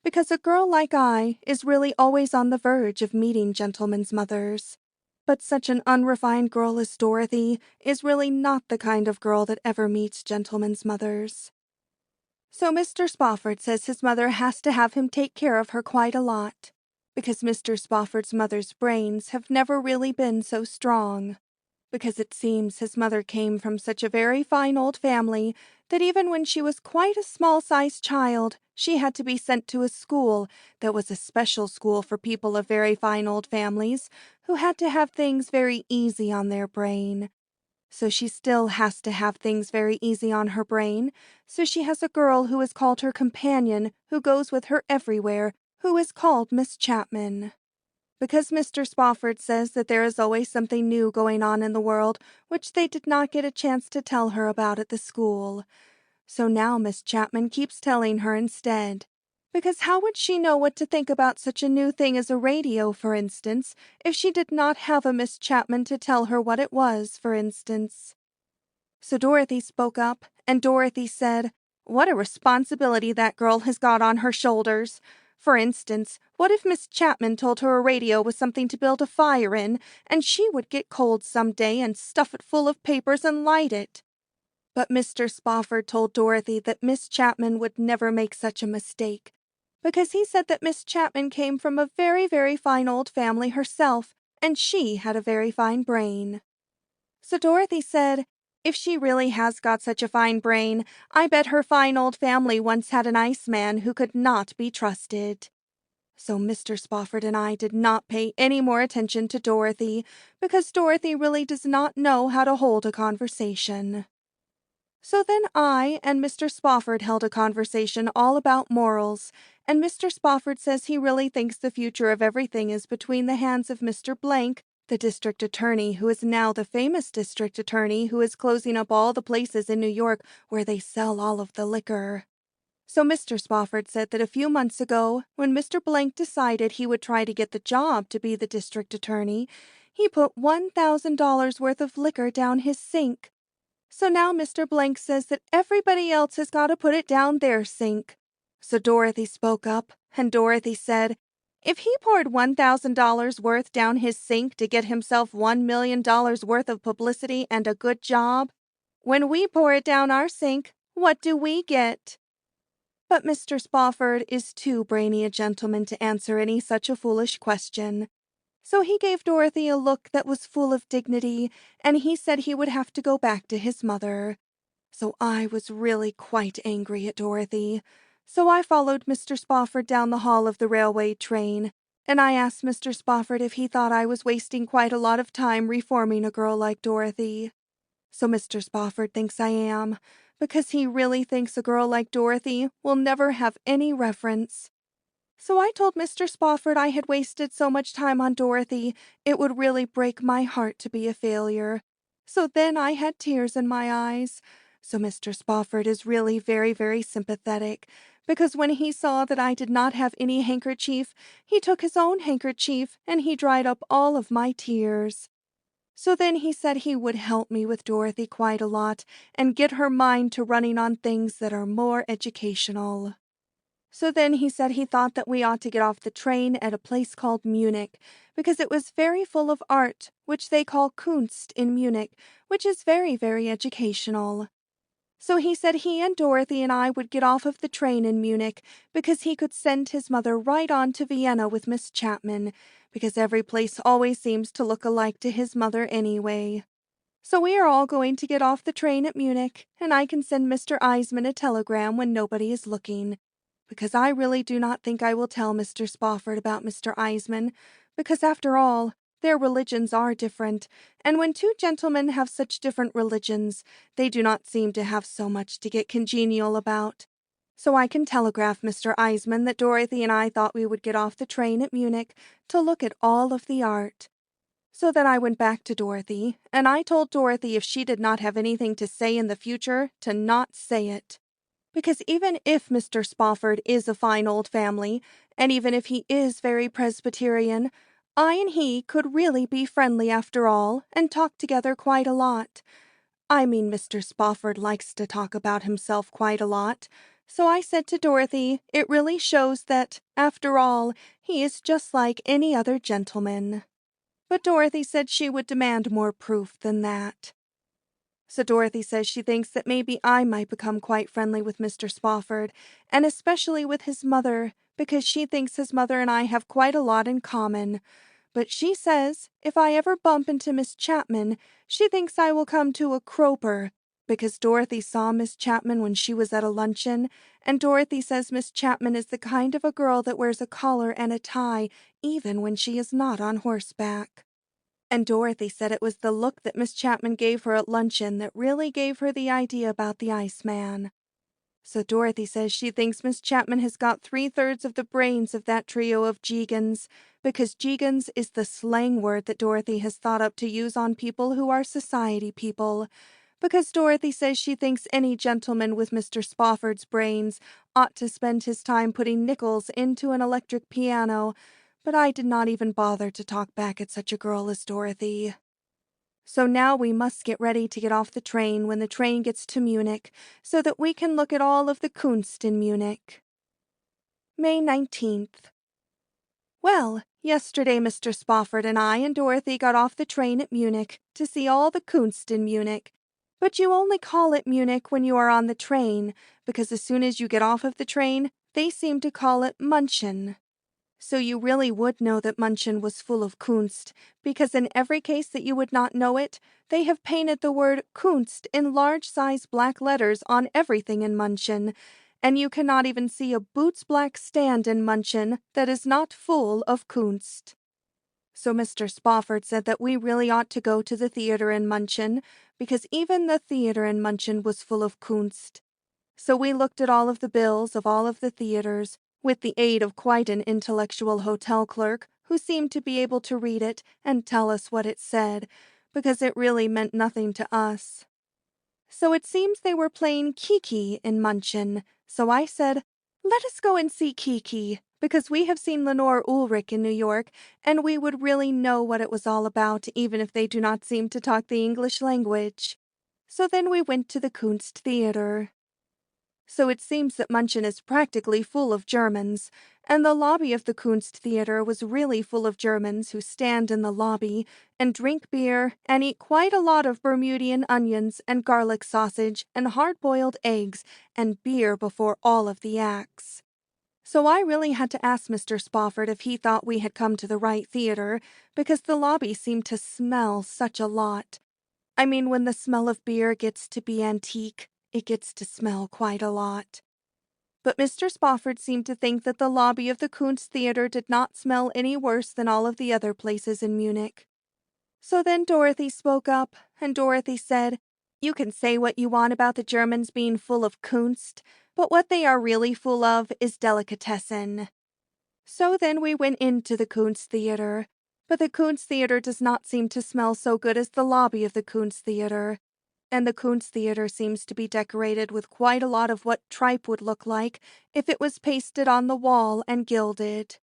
Speaker 1: Because a girl like I is really always on the verge of meeting gentlemen's mothers. But such an unrefined girl as Dorothy is really not the kind of girl that ever meets gentlemen's mothers. So Mr. Spofford says his mother has to have him take care of her quite a lot, because Mr. Spofford's mother's brains have never really been so strong. Because it seems his mother came from such a very fine old family that even when she was quite a small-sized child, she had to be sent to a school that was a special school for people of very fine old families who had to have things very easy on their brain. So she still has to have things very easy on her brain, so she has a girl who is called her companion, who goes with her everywhere, who is called Miss Chapman. Because Mr. Spofford says that there is always something new going on in the world which they did not get a chance to tell her about at the school. So now Miss Chapman keeps telling her instead. Because how would she know what to think about such a new thing as a radio, for instance, if she did not have a Miss Chapman to tell her what it was, for instance? So Dorothy spoke up, and Dorothy said, "What a responsibility that girl has got on her shoulders. For instance, what if Miss Chapman told her a radio was something to build a fire in, and she would get cold some day and stuff it full of papers and light it?" But Mr. Spofford told Dorothy that Miss Chapman would never make such a mistake, because he said that Miss Chapman came from a very, very fine old family herself, and she had a very fine brain. So Dorothy said, "If she really has got such a fine brain, I bet her fine old family once had an iceman who could not be trusted." So Mr. Spofford and I did not pay any more attention to Dorothy, because Dorothy really does not know how to hold a conversation. So then I and Mr. Spofford held a conversation all about morals, and Mr. Spofford says he really thinks the future of everything is between the hands of Mr. Blank, the district attorney, who is now the famous district attorney who is closing up all the places in New York where they sell all of the liquor. So Mr. Spofford said that a few months ago, when Mr. Blank decided he would try to get the job to be the district attorney, he put $1,000 worth of liquor down his sink. So now Mr. Blank says that everybody else has got to put it down their sink. So Dorothy spoke up, and Dorothy said, "If he poured $1,000 worth down his sink to get himself $1,000,000 worth of publicity and a good job, when we pour it down our sink, what do we get?" But Mr. Spofford is too brainy a gentleman to answer any such a foolish question. So he gave Dorothy a look that was full of dignity, and he said he would have to go back to his mother. So I was really quite angry at Dorothy. So I followed Mr. Spofford down the hall of the railway train, and I asked Mr. Spofford if he thought I was wasting quite a lot of time reforming a girl like Dorothy. So Mr. Spofford thinks I am, because he really thinks a girl like Dorothy will never have any reference. So I told Mr. Spofford I had wasted so much time on Dorothy, it would really break my heart to be a failure. So then I had tears in my eyes. So Mr. Spofford is really very, very sympathetic, because when he saw that I did not have any handkerchief, he took his own handkerchief and he dried up all of my tears. So then he said he would help me with Dorothy quite a lot and get her mind to running on things that are more educational. So then he said he thought that we ought to get off the train at a place called Munich, because it was very full of art, which they call Kunst in Munich, which is very, very educational. So he said he and Dorothy and I would get off of the train in Munich, because he could send his mother right on to Vienna with Miss Chapman, because every place always seems to look alike to his mother anyway. So we are all going to get off the train at Munich, and I can send Mr. Eisman a telegram when nobody is looking, because I really do not think I will tell Mr. Spofford about Mr. Eisman, because after all, their religions are different, and when two gentlemen have such different religions, they do not seem to have so much to get congenial about. So I can telegraph Mr. Eisman that Dorothy and I thought we would get off the train at Munich to look at all of the art. So then I went back to Dorothy, and I told Dorothy if she did not have anything to say in the future, to not say it. Because even if Mr. Spofford is a fine old family, and even if he is very Presbyterian, I and he could really be friendly after all, and talk together quite a lot. I mean, Mr. Spofford likes to talk about himself quite a lot. So I said to Dorothy, it really shows that, after all, he is just like any other gentleman. But Dorothy said she would demand more proof than that. So Dorothy says she thinks that maybe I might become quite friendly with Mr. Spofford, and especially with his mother, because she thinks his mother and I have quite a lot in common. But she says if I ever bump into Miss Chapman, she thinks I will come to a croaker, because Dorothy saw Miss Chapman when she was at a luncheon, and Dorothy says Miss Chapman is the kind of a girl that wears a collar and a tie, even when she is not on horseback. And Dorothy said it was the look that Miss Chapman gave her at luncheon that really gave her the idea about the Iceman. So Dorothy says she thinks Miss Chapman has got 3/3 of the brains of that trio of Jeegans, because Jeegans is the slang word that Dorothy has thought up to use on people who are society people. Because Dorothy says she thinks any gentleman with Mr. Spofford's brains ought to spend his time putting nickels into an electric piano, but I did not even bother to talk back at such a girl as Dorothy. So now we must get ready to get off the train when the train gets to Munich, so that we can look at all of the Kunst in Munich. May 19th. Well, yesterday Mr. Spofford and I and Dorothy got off the train at Munich to see all the Kunst in Munich. But you only call it Munich when you are on the train, because as soon as you get off of the train, they seem to call it München. So you really would know that München was full of Kunst, because in every case that you would not know it, they have painted the word Kunst in large-size black letters on everything in München, and you cannot even see a boots-black stand in München that is not full of Kunst. So Mr. Spofford said that we really ought to go to the theater in München, because even the theater in München was full of Kunst. So we looked at all of the bills of all of the theaters, with the aid of quite an intellectual hotel clerk who seemed to be able to read it and tell us what it said, because it really meant nothing to us. So it seems they were playing Kiki in München, so I said, let us go and see Kiki, because we have seen Lenore Ulrich in New York, and we would really know what it was all about, even if they do not seem to talk the English language. So then we went to the Kunst Theater. So it seems that München is practically full of Germans, and the lobby of the Kunst Theater was really full of Germans who stand in the lobby and drink beer and eat quite a lot of Bermudian onions and garlic sausage and hard-boiled eggs and beer before all of the acts. So I really had to ask Mr. Spofford if he thought we had come to the right theater, because the lobby seemed to smell such a lot. I mean, when the smell of beer gets to be antique, it gets to smell quite a lot. But Mr. Spofford seemed to think that the lobby of the Kunst Theater did not smell any worse than all of the other places in Munich. So then Dorothy spoke up, and Dorothy said, you can say what you want about the Germans being full of Kunst, but what they are really full of is delicatessen. So then we went into the Kunst Theater, but the Kunst Theater does not seem to smell so good as the lobby of the Kunst Theater. And the Kunst Theater seems to be decorated with quite a lot of what tripe would look like if it was pasted on the wall and gilded.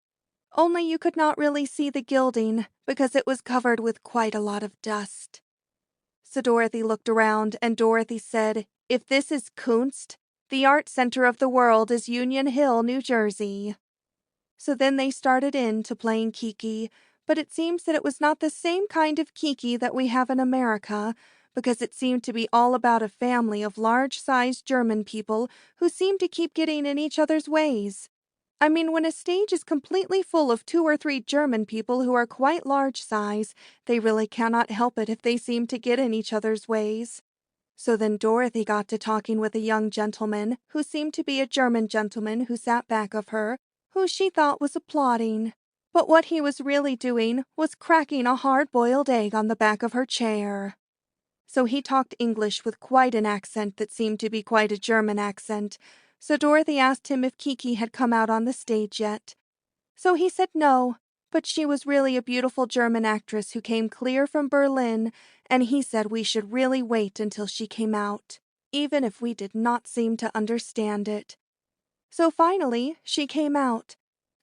Speaker 1: Only you could not really see the gilding because it was covered with quite a lot of dust. So Dorothy looked around and Dorothy said, if this is Kunst, the art center of the world is Union Hill, New Jersey. So then they started in to playing Kiki, but it seems that it was not the same kind of Kiki that we have in America, because it seemed to be all about a family of large-sized German people who seemed to keep getting in each other's ways. I mean, when a stage is completely full of 2 or 3 German people who are quite large size, they really cannot help it if they seem to get in each other's ways. So then Dorothy got to talking with a young gentleman who seemed to be a German gentleman who sat back of her, who she thought was applauding. But what he was really doing was cracking a hard-boiled egg on the back of her chair. So he talked English with quite an accent that seemed to be quite a German accent. So Dorothy asked him if Kiki had come out on the stage yet. So he said no, but she was really a beautiful German actress who came clear from Berlin, and he said we should really wait until she came out, even if we did not seem to understand it. So finally, she came out.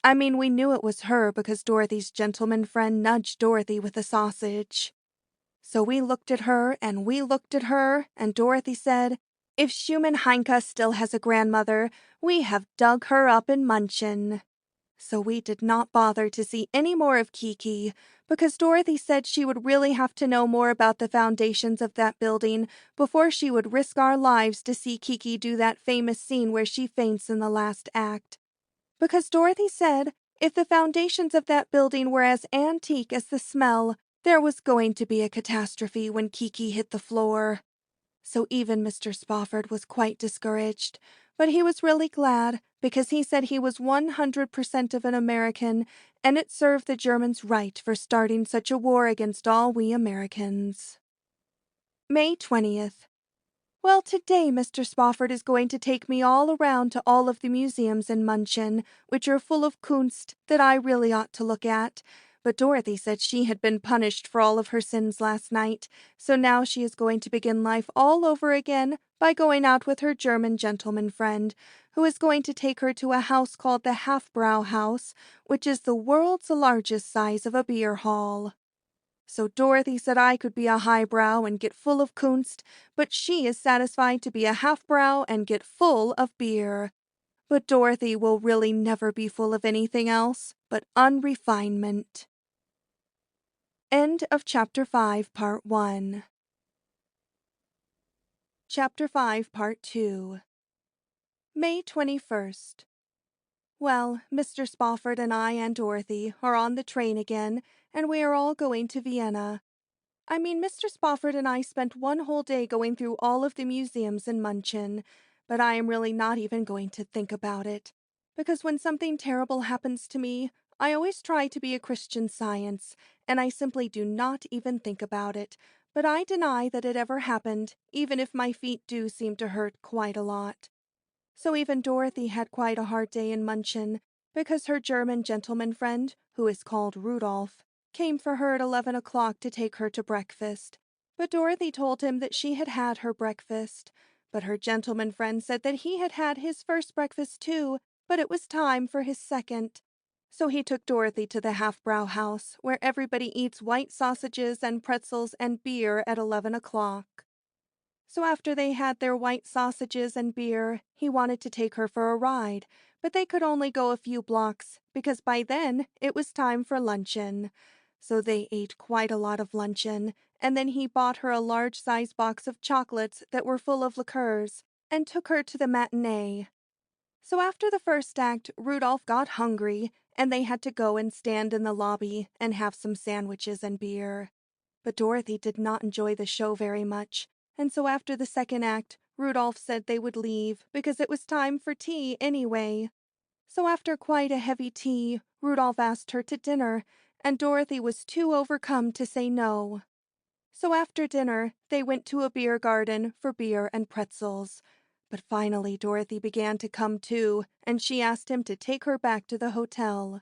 Speaker 1: I mean, we knew it was her because Dorothy's gentleman friend nudged Dorothy with a sausage. So we looked at her, and we looked at her, and Dorothy said, "If Schumann Heinke still has a grandmother, we have dug her up in Munchen." So we did not bother to see any more of Kiki, because Dorothy said she would really have to know more about the foundations of that building before she would risk our lives to see Kiki do that famous scene where she faints in the last act. Because Dorothy said if the foundations of that building were as antique as the smell, there was going to be a catastrophe when Kiki hit the floor. So even Mr. Spofford was quite discouraged, but he was really glad because he said he was 100% of an American, and it served the Germans right for starting such a war against all we Americans. May 20th. Well, today Mr. Spofford is going to take me all around to all of the museums in Munchen, which are full of Kunst that I really ought to look at. But Dorothy said she had been punished for all of her sins last night, so now she is going to begin life all over again by going out with her German gentleman friend, who is going to take her to a house called the Halfbrow House, which is the world's largest size of a beer hall. So Dorothy said I could be a highbrow and get full of Kunst, but she is satisfied to be a halfbrow and get full of beer. But Dorothy will really never be full of anything else but unrefinement. End of Chapter 5, Part 1. Chapter 5, Part 2. May 21st. Well, Mr. Spofford and I and Dorothy are on the train again, and we are all going to Vienna. I mean, Mr. Spofford and I spent one whole day going through all of the museums in Munchen, but I am really not even going to think about it. Because when something terrible happens to me, I always try to be a Christian Science, and I simply do not even think about it. But I deny that it ever happened, even if my feet do seem to hurt quite a lot. So even Dorothy had quite a hard day in Munchen, because her German gentleman friend, who is called Rudolph, came for her at 11 o'clock to take her to breakfast. But Dorothy told him that she had had her breakfast. But her gentleman friend said that he had had his first breakfast too, but it was time for his second. So he took Dorothy to the Halfbrow House, where everybody eats white sausages and pretzels and beer at 11 o'clock. So after they had their white sausages and beer, he wanted to take her for a ride, but they could only go a few blocks, because by then it was time for luncheon. So they ate quite a lot of luncheon, and then he bought her a large-size box of chocolates that were full of liqueurs, and took her to the matinee. So after the first act, Rudolph got hungry, and they had to go and stand in the lobby and have some sandwiches and beer. But Dorothy did not enjoy the show very much, and so after the second act, Rudolph said they would leave because it was time for tea anyway. So after quite a heavy tea, Rudolph asked her to dinner, and Dorothy was too overcome to say no. So after dinner, they went to a beer garden for beer and pretzels. But finally Dorothy began to come to, and she asked him to take her back to the hotel.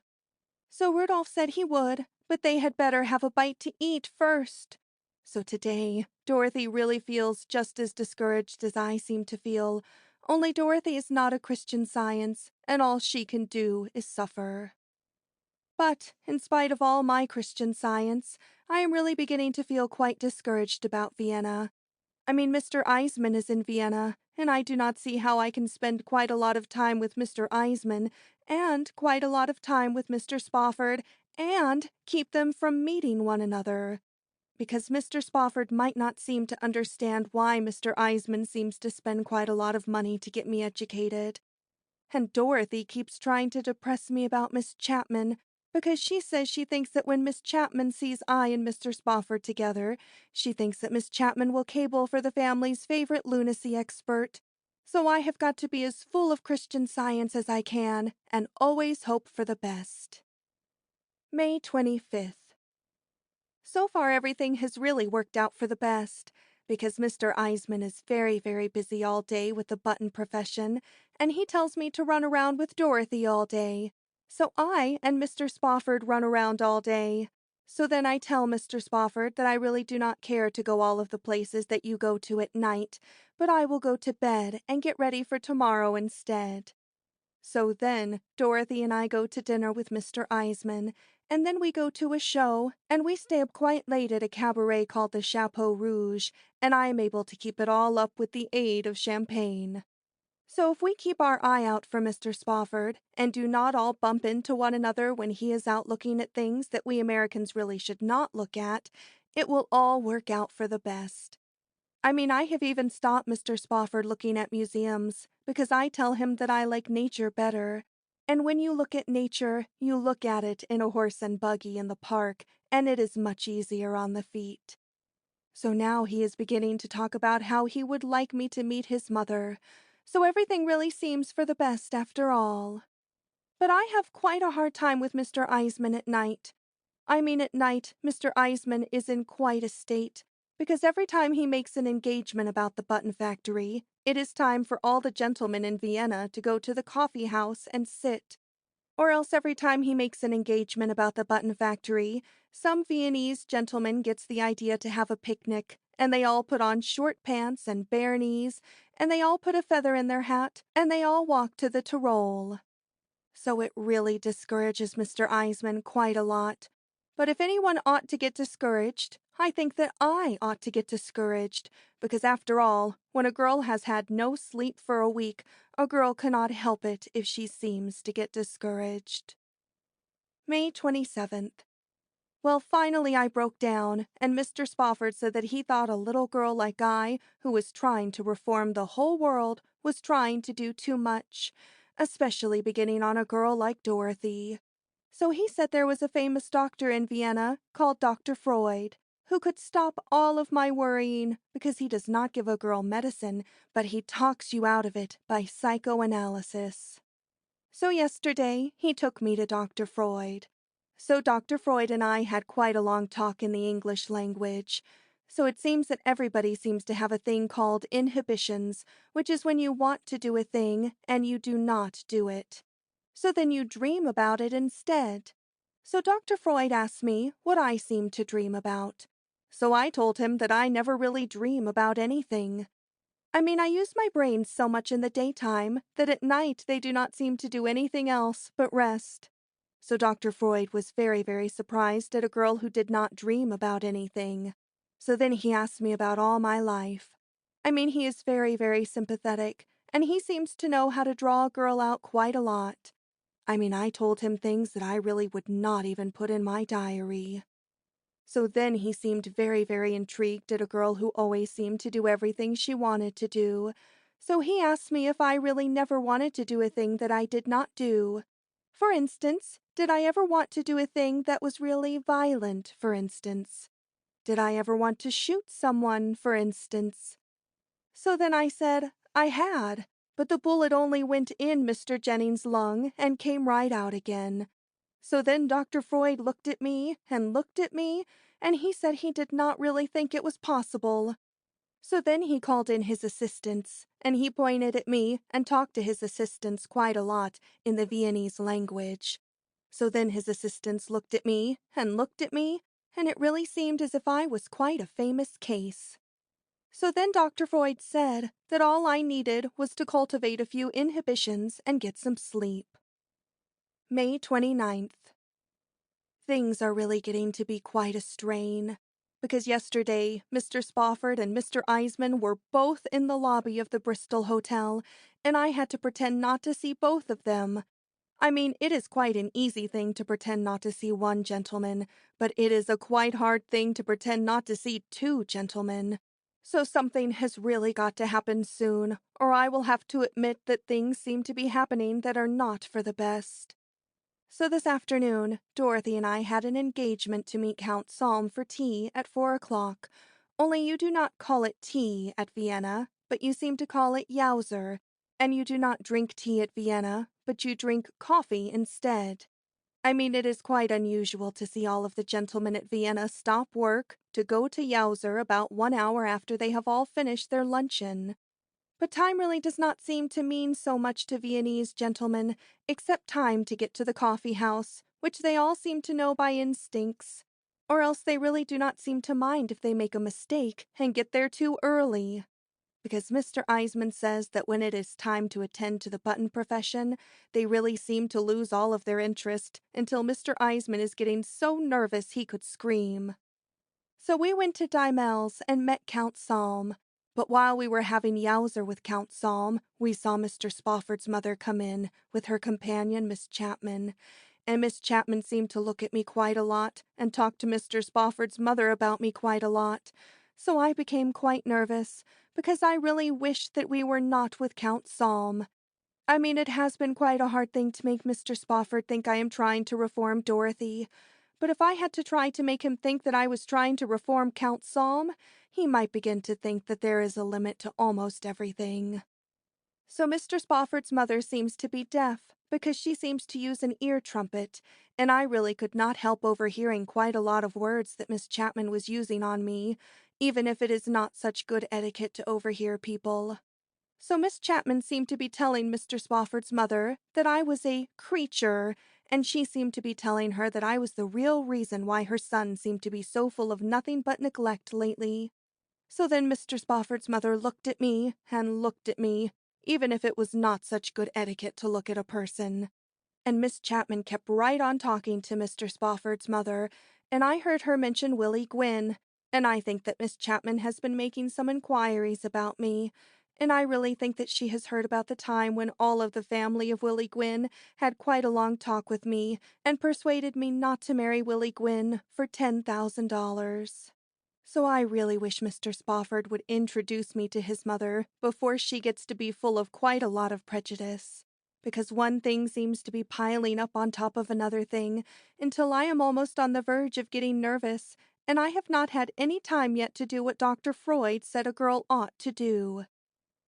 Speaker 1: So Rudolph said he would, but they had better have a bite to eat first. So today, Dorothy really feels just as discouraged as I seem to feel, only Dorothy is not a Christian Science, and all she can do is suffer. But, in spite of all my Christian Science, I am really beginning to feel quite discouraged about Vienna. I mean, Mr. Eisman is in Vienna, and I do not see how I can spend quite a lot of time with Mr. Eisman, and quite a lot of time with Mr. Spofford, and keep them from meeting one another. Because Mr. Spofford might not seem to understand why Mr. Eisman seems to spend quite a lot of money to get me educated. and Dorothy keeps trying to depress me about Miss Chapman, because she says she thinks that when Miss Chapman sees I and Mr. Spofford together, she thinks that Miss Chapman will cable for the family's favorite lunacy expert. So I have got to be as full of Christian Science as I can, and always hope for the best. May 25th. So far everything has really worked out for the best, because Mr. Eisman is very, very busy all day with the button profession, and he tells me to run around with Dorothy all day. So I and Mr. Spofford run around all day. So then I tell Mr. Spofford that I really do not care to go all of the places that you go to at night, but I will go to bed and get ready for tomorrow instead. So then Dorothy and I go to dinner with Mr. Eisman, and then we go to a show, and we stay up quite late at a cabaret called the Chapeau Rouge, and I am able to keep it all up with the aid of champagne. So if we keep our eye out for Mr. Spofford, and do not all bump into one another when he is out looking at things that we Americans really should not look at, it will all work out for the best. I have even stopped Mr. Spofford looking at museums, because I tell him that I like nature better. And when you look at nature, you look at it in a horse and buggy in the park, and it is much easier on the feet. So now he is beginning to talk about how he would like me to meet his mother. So everything really seems for the best after all. But I have quite a hard time with Mr. Eisman at night. At night, Mr. Eisman is in quite a state, because every time he makes an engagement about the button factory, it is time for all the gentlemen in Vienna to go to the coffee house and sit. Or else every time he makes an engagement about the button factory, some Viennese gentleman gets the idea to have a picnic, and they all put on short pants and bare knees, and they all put a feather in their hat, and they all walk to the Tyrol. So it really discourages Mr. Eisman quite a lot. But if anyone ought to get discouraged, I think that I ought to get discouraged, because after all, when a girl has had no sleep for a week, a girl cannot help it if she seems to get discouraged. May 27th. Well, finally I broke down, and Mr. Spofford said that he thought a little girl like I, who was trying to reform the whole world, was trying to do too much, especially beginning on a girl like Dorothy. So he said there was a famous doctor in Vienna called Dr. Freud, who could stop all of my worrying, because he does not give a girl medicine, but he talks you out of it by psychoanalysis. So yesterday he took me to Dr. Freud. So Dr. Freud and I had quite a long talk in the English language. So it seems that everybody seems to have a thing called inhibitions, which is when you want to do a thing and you do not do it. So then you dream about it instead. So Dr. Freud asked me what I seem to dream about. So I told him that I never really dream about anything. I use my brain so much in the daytime that at night they do not seem to do anything else but rest. So Dr. Freud was very, very surprised at a girl who did not dream about anything. So then he asked me about all my life. He is very, very sympathetic, and he seems to know how to draw a girl out quite a lot. I told him things that I really would not even put in my diary. So then he seemed very, very intrigued at a girl who always seemed to do everything she wanted to do. So he asked me if I really never wanted to do a thing that I did not do. For instance, did I ever want to do a thing that was really violent, for instance? Did I ever want to shoot someone, for instance? So then I said I had, but the bullet only went in Mr. Jennings' lung and came right out again. So then Dr. Freud looked at me, and he said he did not really think it was possible. So then he called in his assistants, and he pointed at me and talked to his assistants quite a lot in the Viennese language. So then his assistants looked at me, and it really seemed as if I was quite a famous case. So then Dr. Freud said that all I needed was to cultivate a few inhibitions and get some sleep. May 29th. Things are really getting to be quite a strain, because yesterday Mr. Spofford and Mr. Eisman were both in the lobby of the Bristol Hotel, and I had to pretend not to see both of them. It is quite an easy thing to pretend not to see one gentleman, but it is a quite hard thing to pretend not to see two gentlemen. So something has really got to happen soon, or I will have to admit that things seem to be happening that are not for the best. So this afternoon, Dorothy and I had an engagement to meet Count Salm for tea at 4 o'clock. Only you do not call it tea at Vienna, but you seem to call it Yowzer, and you do not drink tea at Vienna, but you drink coffee instead. I mean, it is quite unusual to see all of the gentlemen at Vienna stop work to go to Yowzer about 1 hour after they have all finished their luncheon. But time really does not seem to mean so much to Viennese gentlemen, except time to get to the coffee house, which they all seem to know by instincts. Or else they really do not seem to mind if they make a mistake and get there too early. Because Mr. Eisman says that when it is time to attend to the button profession, they really seem to lose all of their interest until Mr. Eisman is getting so nervous he could scream. So we went to Dymel's and met Count Salm. But while we were having Yowzer with Count Salm, we saw Mr. Spofford's mother come in with her companion, Miss Chapman. And Miss Chapman seemed to look at me quite a lot and talk to Mr. Spofford's mother about me quite a lot. So I became quite nervous, because I really wished that we were not with Count Salm. I mean, it has been quite a hard thing to make Mr. Spofford think I am trying to reform Dorothy. But if I had to try to make him think that I was trying to reform Count Salm, he might begin to think that there is a limit to almost everything. So Mr. Spofford's mother seems to be deaf, because she seems to use an ear trumpet, and I really could not help overhearing quite a lot of words that Miss Chapman was using on me, even if it is not such good etiquette to overhear people. So Miss Chapman seemed to be telling Mr. Spofford's mother that I was a creature, and she seemed to be telling her that I was the real reason why her son seemed to be so full of nothing but neglect lately. So then Mr. Spofford's mother looked at me, even if it was not such good etiquette to look at a person. And Miss Chapman kept right on talking to Mr. Spofford's mother, and I heard her mention Willie Gwynn, and I think that Miss Chapman has been making some inquiries about me, and I really think that she has heard about the time when all of the family of Willie Gwynn had quite a long talk with me and persuaded me not to marry Willie Gwynn for $10,000. So I really wish Mr. Spofford would introduce me to his mother before she gets to be full of quite a lot of prejudice, because one thing seems to be piling up on top of another thing until I am almost on the verge of getting nervous, and I have not had any time yet to do what Dr. Freud said a girl ought to do.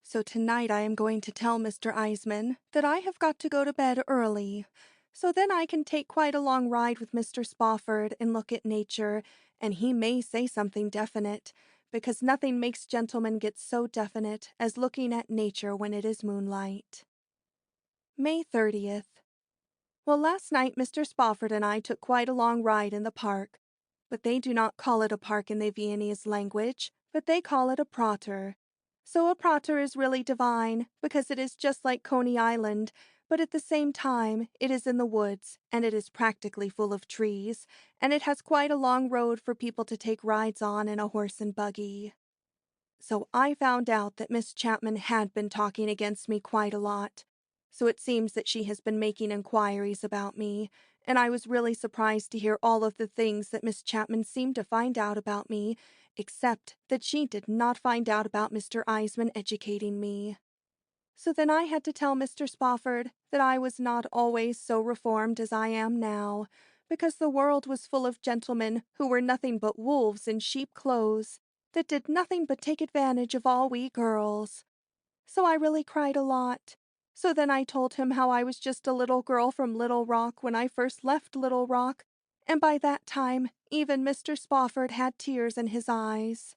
Speaker 1: So tonight I am going to tell Mr. Eisman that I have got to go to bed early, so then I can take quite a long ride with Mr. Spofford and look at nature, and he may say something definite, because nothing makes gentlemen get so definite as looking at nature when it is moonlight. May 30th. Well, last night Mr. Spofford and I took quite a long ride in the park, but they do not call it a park in the Viennese language, but they call it a prater. So a prater is really divine, because it is just like Coney Island, but at the same time it is in the woods, and it is practically full of trees, and it has quite a long road for people to take rides on in a horse and buggy. So I found out that Miss Chapman had been talking against me quite a lot. So it seems that she has been making inquiries about me, and I was really surprised to hear all of the things that Miss Chapman seemed to find out about me, except that she did not find out about Mr. Eisman educating me. So then I had to tell Mr. Spofford that I was not always so reformed as I am now, because the world was full of gentlemen who were nothing but wolves in sheep clothes, that did nothing but take advantage of all we girls. So I really cried a lot. So then I told him how I was just a little girl from Little Rock when I first left Little Rock, and by that time even Mr. Spofford had tears in his eyes.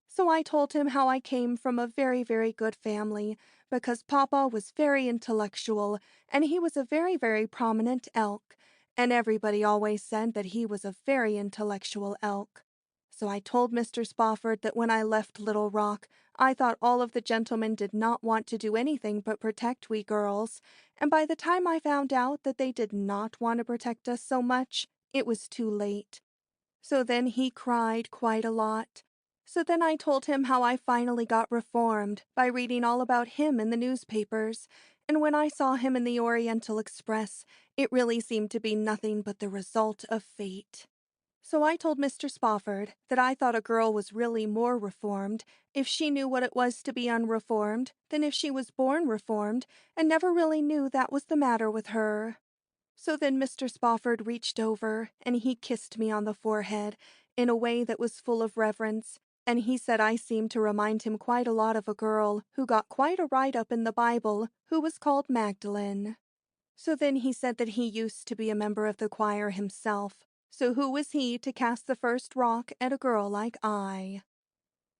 Speaker 1: So I told him how I came from a very, very good family, because Papa was very intellectual, and he was a very, very prominent elk, and everybody always said that he was a very intellectual elk. So I told Mr. Spofford that when I left Little Rock, I thought all of the gentlemen did not want to do anything but protect we girls, and by the time I found out that they did not want to protect us so much, it was too late. So then he cried quite a lot. So then I told him how I finally got reformed by reading all about him in the newspapers, and when I saw him in the Oriental Express, it really seemed to be nothing but the result of fate. So I told Mr. Spofford that I thought a girl was really more reformed if she knew what it was to be unreformed than if she was born reformed and never really knew that was the matter with her. So then Mr. Spofford reached over and he kissed me on the forehead in a way that was full of reverence, and he said I seemed to remind him quite a lot of a girl who got quite a write-up in the Bible who was called Magdalene. So then he said that he used to be a member of the choir himself, so who was he to cast the first rock at a girl like I?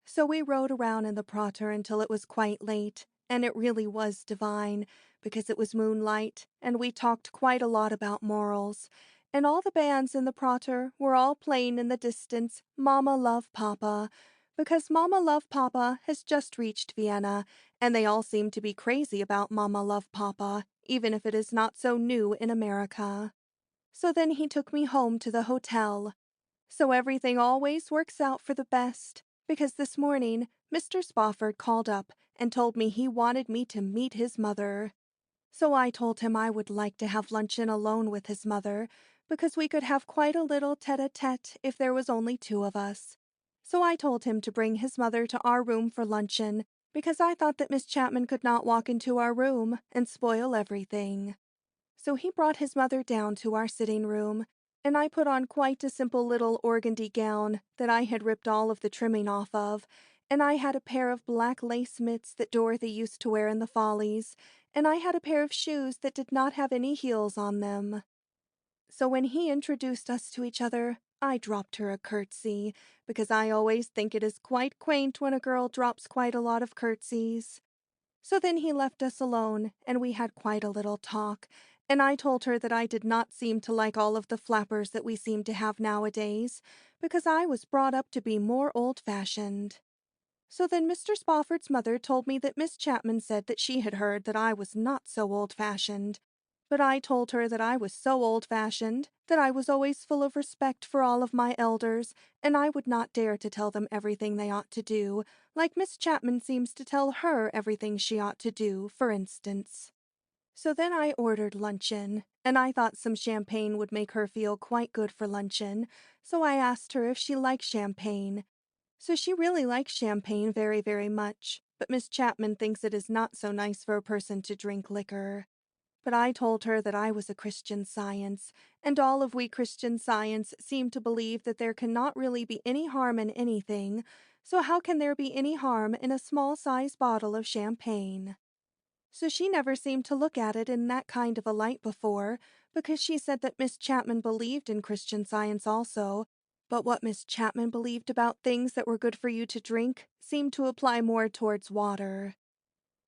Speaker 1: So we rode around in the Prater until it was quite late, and it really was divine, because it was moonlight, and we talked quite a lot about morals, and all the bands in the Prater were all playing in the distance Mama Love Papa, because Mama Love Papa has just reached Vienna, and they all seem to be crazy about Mama Love Papa, even if it is not so new in America. So then he took me home to the hotel. So everything always works out for the best, because this morning Mr. Spofford called up and told me he wanted me to meet his mother. So I told him I would like to have luncheon alone with his mother, because we could have quite a little tete-a-tete if there was only two of us. So I told him to bring his mother to our room for luncheon, because I thought that Miss Chapman could not walk into our room and spoil everything. So he brought his mother down to our sitting room, and I put on quite a simple little organdy gown that I had ripped all of the trimming off of, and I had a pair of black lace mitts that Dorothy used to wear in the Follies, and I had a pair of shoes that did not have any heels on them. So when he introduced us to each other, I dropped her a curtsy, because I always think it is quite quaint when a girl drops quite a lot of curtsies. So then he left us alone, and we had quite a little talk, and I told her that I did not seem to like all of the flappers that we seem to have nowadays, because I was brought up to be more old-fashioned. So then Mr. Spofford's mother told me that Miss Chapman said that she had heard that I was not so old-fashioned, but I told her that I was so old-fashioned that I was always full of respect for all of my elders, and I would not dare to tell them everything they ought to do, like Miss Chapman seems to tell her everything she ought to do, for instance. So then I ordered luncheon, and I thought some champagne would make her feel quite good for luncheon, so I asked her if she liked champagne. So she really likes champagne very, very much, but Miss Chapman thinks it is not so nice for a person to drink liquor. But I told her that I was a Christian Science, and all of we Christian Science seem to believe that there cannot really be any harm in anything, so how can there be any harm in a small-size bottle of champagne? So she never seemed to look at it in that kind of a light before, because she said that Miss Chapman believed in Christian Science also, but what Miss Chapman believed about things that were good for you to drink seemed to apply more towards water.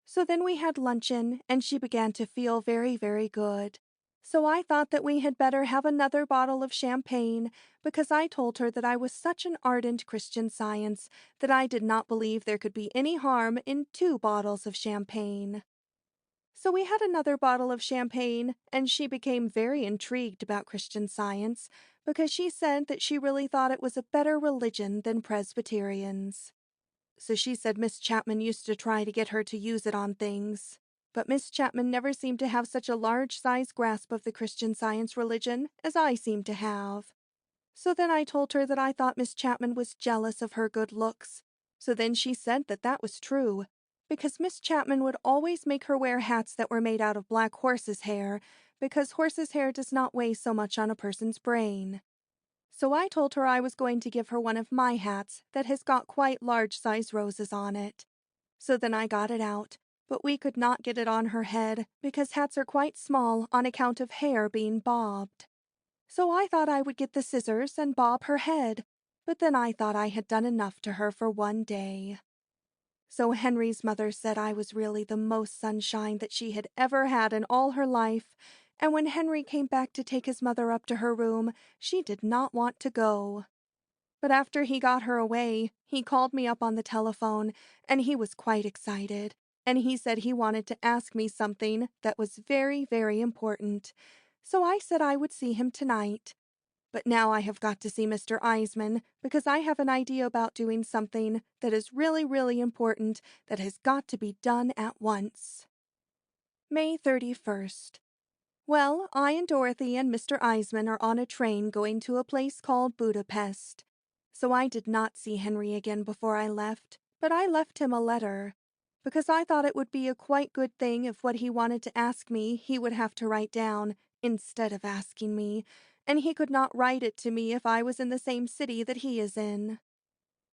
Speaker 1: So then we had luncheon, and she began to feel very, very good. So I thought that we had better have another bottle of champagne, because I told her that I was such an ardent Christian Science that I did not believe there could be any harm in 2 bottles of champagne. So we had another bottle of champagne, and she became very intrigued about Christian Science, because she said that she really thought it was a better religion than Presbyterians. So she said Miss Chapman used to try to get her to use it on things. But Miss Chapman never seemed to have such a large-size grasp of the Christian Science religion as I seemed to have. So then I told her that I thought Miss Chapman was jealous of her good looks. So then she said that that was true, because Miss Chapman would always make her wear hats that were made out of black horse's hair, because horse's hair does not weigh so much on a person's brain. So I told her I was going to give her one of my hats that has got quite large-size roses on it. So then I got it out, but we could not get it on her head because hats are quite small on account of hair being bobbed. So I thought I would get the scissors and bob her head, but then I thought I had done enough to her for one day. So Henry's mother said I was really the most sunshine that she had ever had in all her life, and when Henry came back to take his mother up to her room, she did not want to go. But after he got her away, he called me up on the telephone, and he was quite excited, and he said he wanted to ask me something that was very, very important. So I said I would see him tonight. But now I have got to see Mr. Eisman, because I have an idea about doing something that is really, really important that has got to be done at once. May 31st. Well, I and Dorothy and Mr. Eisman are on a train going to a place called Budapest. So I did not see Henry again before I left, but I left him a letter, because I thought it would be a quite good thing if what he wanted to ask me he would have to write down, instead of asking me, and he could not write it to me if I was in the same city that he is in.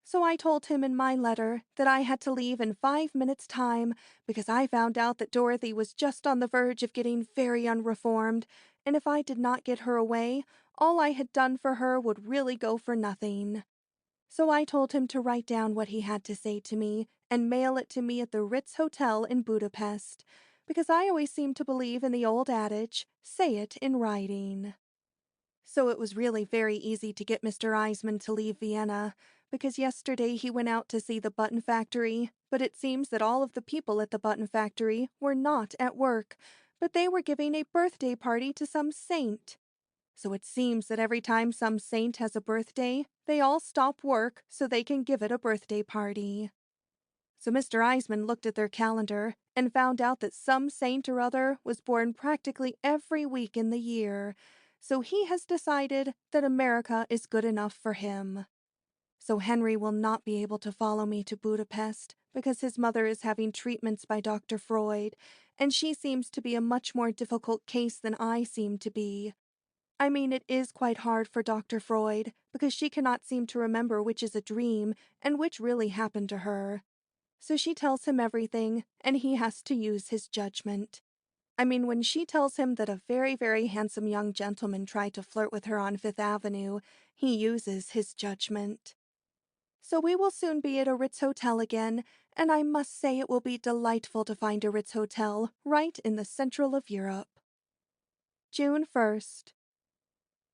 Speaker 1: So I told him in my letter that I had to leave in 5 minutes' time because I found out that Dorothy was just on the verge of getting very unreformed, and if I did not get her away, all I had done for her would really go for nothing. So I told him to write down what he had to say to me and mail it to me at the Ritz Hotel in Budapest, because I always seem to believe in the old adage, say it in writing. So it was really very easy to get Mr. Eisman to leave Vienna, because yesterday he went out to see the button factory, but it seems that all of the people at the button factory were not at work, but they were giving a birthday party to some saint. So it seems that every time some saint has a birthday, they all stop work so they can give it a birthday party. So Mr. Eisman looked at their calendar and found out that some saint or other was born practically every week in the year, so he has decided that America is good enough for him. So Henry will not be able to follow me to Budapest because his mother is having treatments by Dr. Freud, and she seems to be a much more difficult case than I seem to be. I mean, it is quite hard for Dr. Freud because she cannot seem to remember which is a dream and which really happened to her. So she tells him everything, and he has to use his judgment. I mean, when she tells him that a very, very handsome young gentleman tried to flirt with her on Fifth Avenue, he uses his judgment. So we will soon be at a Ritz Hotel again, and I must say it will be delightful to find a Ritz Hotel right in the central of Europe. June 1st.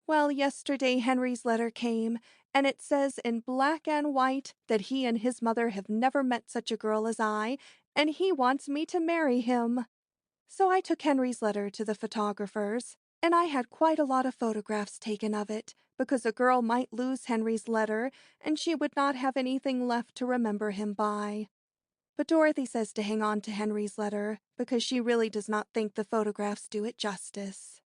Speaker 1: Well, yesterday Henry's letter came, and it says in black and white that he and his mother have never met such a girl as I, and he wants me to marry him. So I took Henry's letter to the photographers, and I had quite a lot of photographs taken of it, because a girl might lose Henry's letter, and she would not have anything left to remember him by. But Dorothy says to hang on to Henry's letter, because she really does not think the photographs do it justice.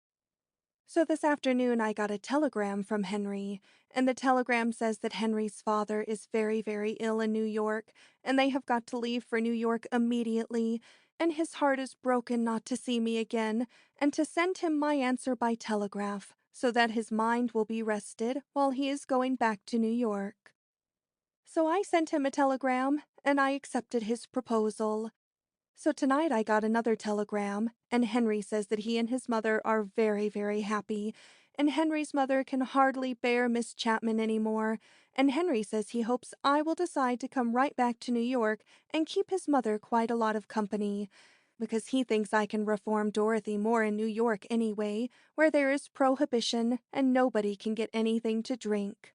Speaker 1: So this afternoon I got a telegram from Henry, and the telegram says that Henry's father is very, very ill in New York, and they have got to leave for New York immediately, and his heart is broken not to see me again, and to send him my answer by telegraph, so that his mind will be rested while he is going back to New York. So I sent him a telegram, and I accepted his proposal. So tonight I got another telegram, and Henry says that he and his mother are very, very happy, and Henry's mother can hardly bear Miss Chapman anymore, and Henry says he hopes I will decide to come right back to New York and keep his mother quite a lot of company, because he thinks I can reform Dorothy more in New York anyway, where there is prohibition and nobody can get anything to drink.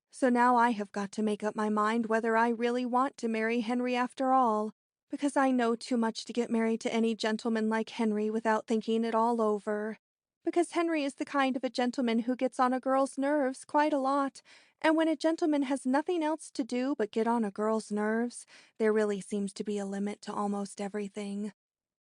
Speaker 1: So now I have got to make up my mind whether I really want to marry Henry after all, because I know too much to get married to any gentleman like Henry without thinking it all over. Because Henry is the kind of a gentleman who gets on a girl's nerves quite a lot, and when a gentleman has nothing else to do but get on a girl's nerves, there really seems to be a limit to almost everything.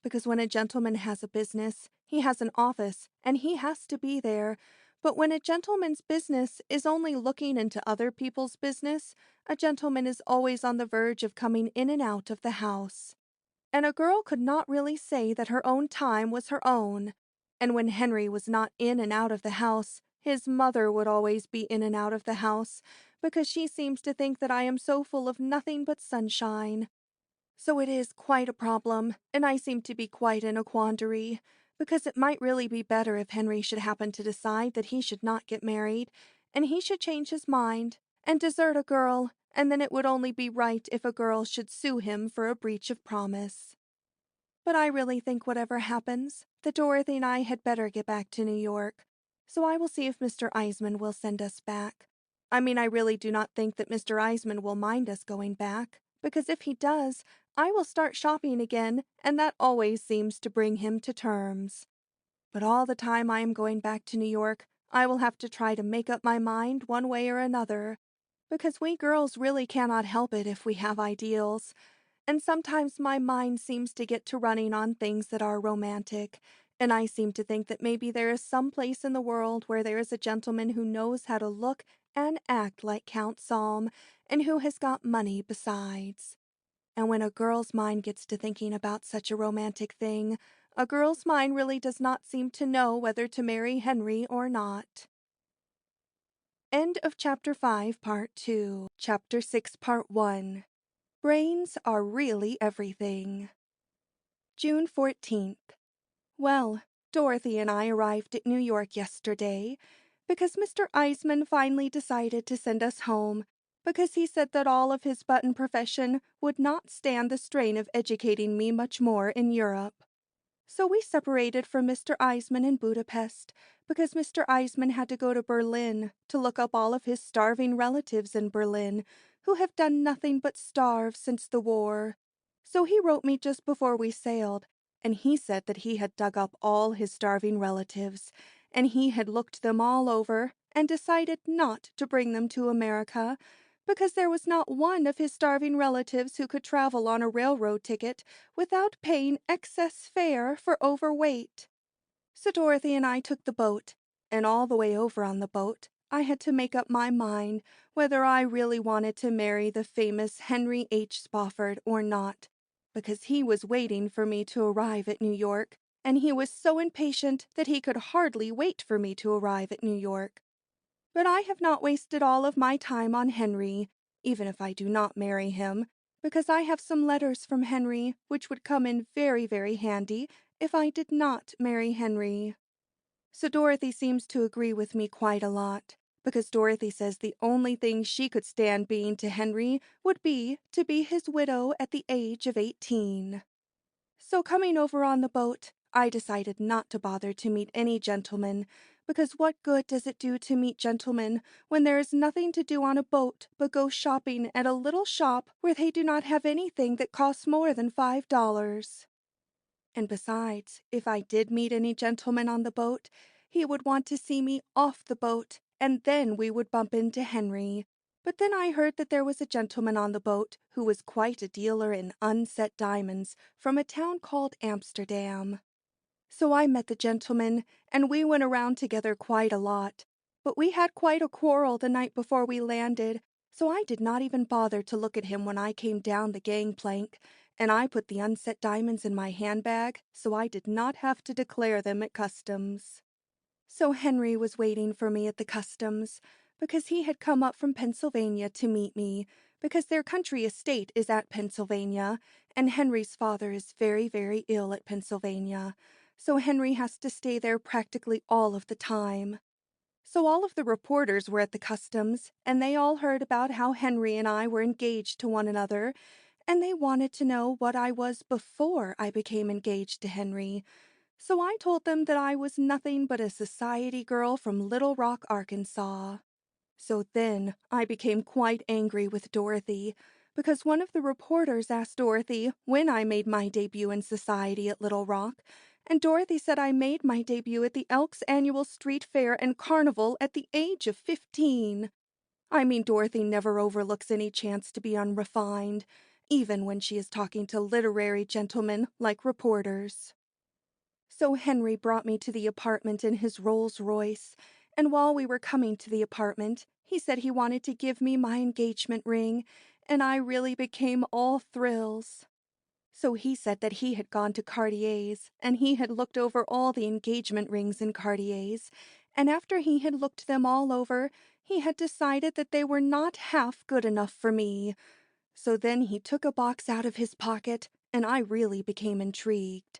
Speaker 1: Because when a gentleman has a business, he has an office, and he has to be there. But when a gentleman's business is only looking into other people's business, a gentleman is always on the verge of coming in and out of the house. And a girl could not really say that her own time was her own. And when Henry was not in and out of the house, his mother would always be in and out of the house, because she seems to think that I am so full of nothing but sunshine. So it is quite a problem, and I seem to be quite in a quandary, because it might really be better if Henry should happen to decide that he should not get married, and he should change his mind, and desert a girl, and then it would only be right if a girl should sue him for a breach of promise. But I really think whatever happens, that Dorothy and I had better get back to New York, so I will see if Mr. Eisman will send us back. I mean, I really do not think that Mr. Eisman will mind us going back, because if he does, I will start shopping again, and that always seems to bring him to terms. But all the time I am going back to New York, I will have to try to make up my mind one way or another, because we girls really cannot help it if we have ideals, and sometimes my mind seems to get to running on things that are romantic, And I seem to think that maybe there is some place in the world where there is a gentleman who knows how to look and act like Count Salm, and who has got money besides. And when a girl's mind gets to thinking about such a romantic thing, a girl's mind really does not seem to know whether to marry Henry or not. End of Chapter 5, Part 2. Chapter 6, Part 1. Brains are really everything. June 14th. Well, Dorothy and I arrived at New York yesterday because Mr. Eisman finally decided to send us home because he said that all of his button profession would not stand the strain of educating me much more in Europe. So we separated from Mr. Eisman in Budapest because Mr. Eisman had to go to Berlin to look up all of his starving relatives in Berlin who have done nothing but starve since the war. So he wrote me just before we sailed, and he said that he had dug up all his starving relatives, and he had looked them all over and decided not to bring them to America because there was not one of his starving relatives who could travel on a railroad ticket without paying excess fare for overweight. So Dorothy and I took the boat, and all the way over on the boat, I had to make up my mind whether I really wanted to marry the famous Henry H. Spofford or not, because he was waiting for me to arrive at New York, and he was so impatient that he could hardly wait for me to arrive at New York. But I have not wasted all of my time on Henry, even if I do not marry him, because I have some letters from Henry which would come in very, very handy if I did not marry Henry. So Dorothy seems to agree with me quite a lot, because Dorothy says the only thing she could stand being to Henry would be to be his widow at the age of 18. So coming over on the boat, I decided not to bother to meet any gentlemen, because what good does it do to meet gentlemen when there is nothing to do on a boat but go shopping at a little shop where they do not have anything that costs more than $5? And besides, if I did meet any gentleman on the boat, he would want to see me off the boat, and then we would bump into Henry. But then I heard that there was a gentleman on the boat who was quite a dealer in unset diamonds from a town called Amsterdam. So I met the gentleman, and we went around together quite a lot. But we had quite a quarrel the night before we landed, so I did not even bother to look at him when I came down the gangplank, and I put the unset diamonds in my handbag so I did not have to declare them at customs. So Henry was waiting for me at the customs, because he had come up from Pennsylvania to meet me, because their country estate is at Pennsylvania, and Henry's father is very, very ill at Pennsylvania, so Henry has to stay there practically all of the time. So all of the reporters were at the customs, and they all heard about how Henry and I were engaged to one another, and they wanted to know what I was before I became engaged to Henry. So I told them that I was nothing but a society girl from Little Rock, Arkansas. So then I became quite angry with Dorothy, because one of the reporters asked Dorothy when I made my debut in society at Little Rock, and Dorothy said I made my debut at the Elks Annual Street Fair and Carnival at the age of 15. I mean, Dorothy never overlooks any chance to be unrefined, even when she is talking to literary gentlemen like reporters. So Henry brought me to the apartment in his Rolls Royce, and while we were coming to the apartment, he said he wanted to give me my engagement ring, and I really became all thrills. So he said that he had gone to Cartier's, and he had looked over all the engagement rings in Cartier's, and after he had looked them all over, he had decided that they were not half good enough for me. So then he took a box out of his pocket, and I really became intrigued.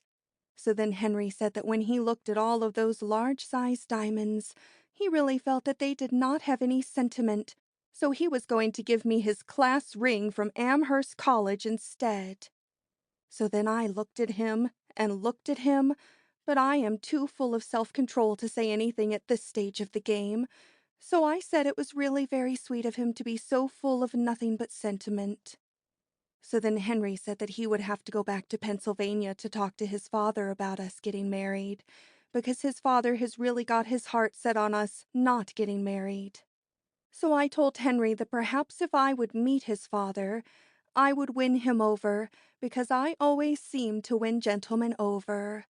Speaker 1: So then Henry said that when he looked at all of those large-sized diamonds, he really felt that they did not have any sentiment, so he was going to give me his class ring from Amherst College instead. So then I looked at him and looked at him, but I am too full of self-control to say anything at this stage of the game, so I said it was really very sweet of him to be so full of nothing but sentiment. So then Henry said that he would have to go back to Pennsylvania to talk to his father about us getting married, because his father has really got his heart set on us not getting married. So I told Henry that perhaps if I would meet his father, I would win him over, because I always seem to win gentlemen over.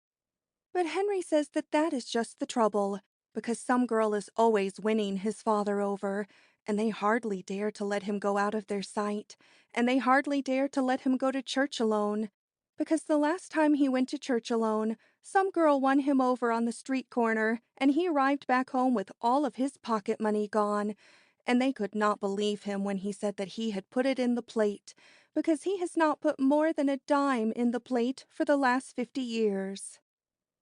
Speaker 1: But Henry says that that is just the trouble, because some girl is always winning his father over, and they hardly dare to let him go out of their sight, and they hardly dare to let him go to church alone, because the last time he went to church alone, some girl won him over on the street corner, and he arrived back home with all of his pocket money gone, and they could not believe him when he said that he had put it in the plate, because he has not put more than a dime in the plate for the last 50 years.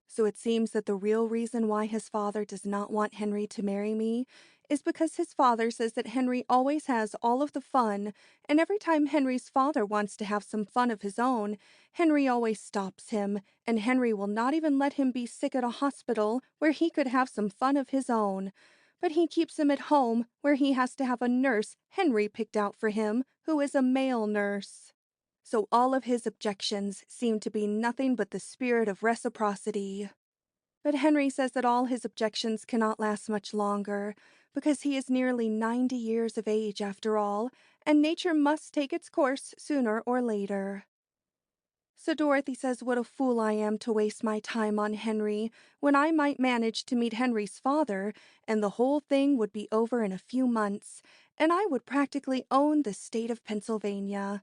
Speaker 1: So it seems that the real reason why his father does not want Henry to marry me is because his father says that Henry always has all of the fun, and every time Henry's father wants to have some fun of his own, Henry always stops him, and Henry will not even let him be sick at a hospital where he could have some fun of his own. But he keeps him at home where he has to have a nurse Henry picked out for him, who is a male nurse. So all of his objections seem to be nothing but the spirit of reciprocity. But Henry says that all his objections cannot last much longer, because he is nearly 90 years of age after all, and nature must take its course sooner or later. So Dorothy says what a fool I am to waste my time on Henry, when I might manage to meet Henry's father, and the whole thing would be over in a few months, and I would practically own the state of Pennsylvania.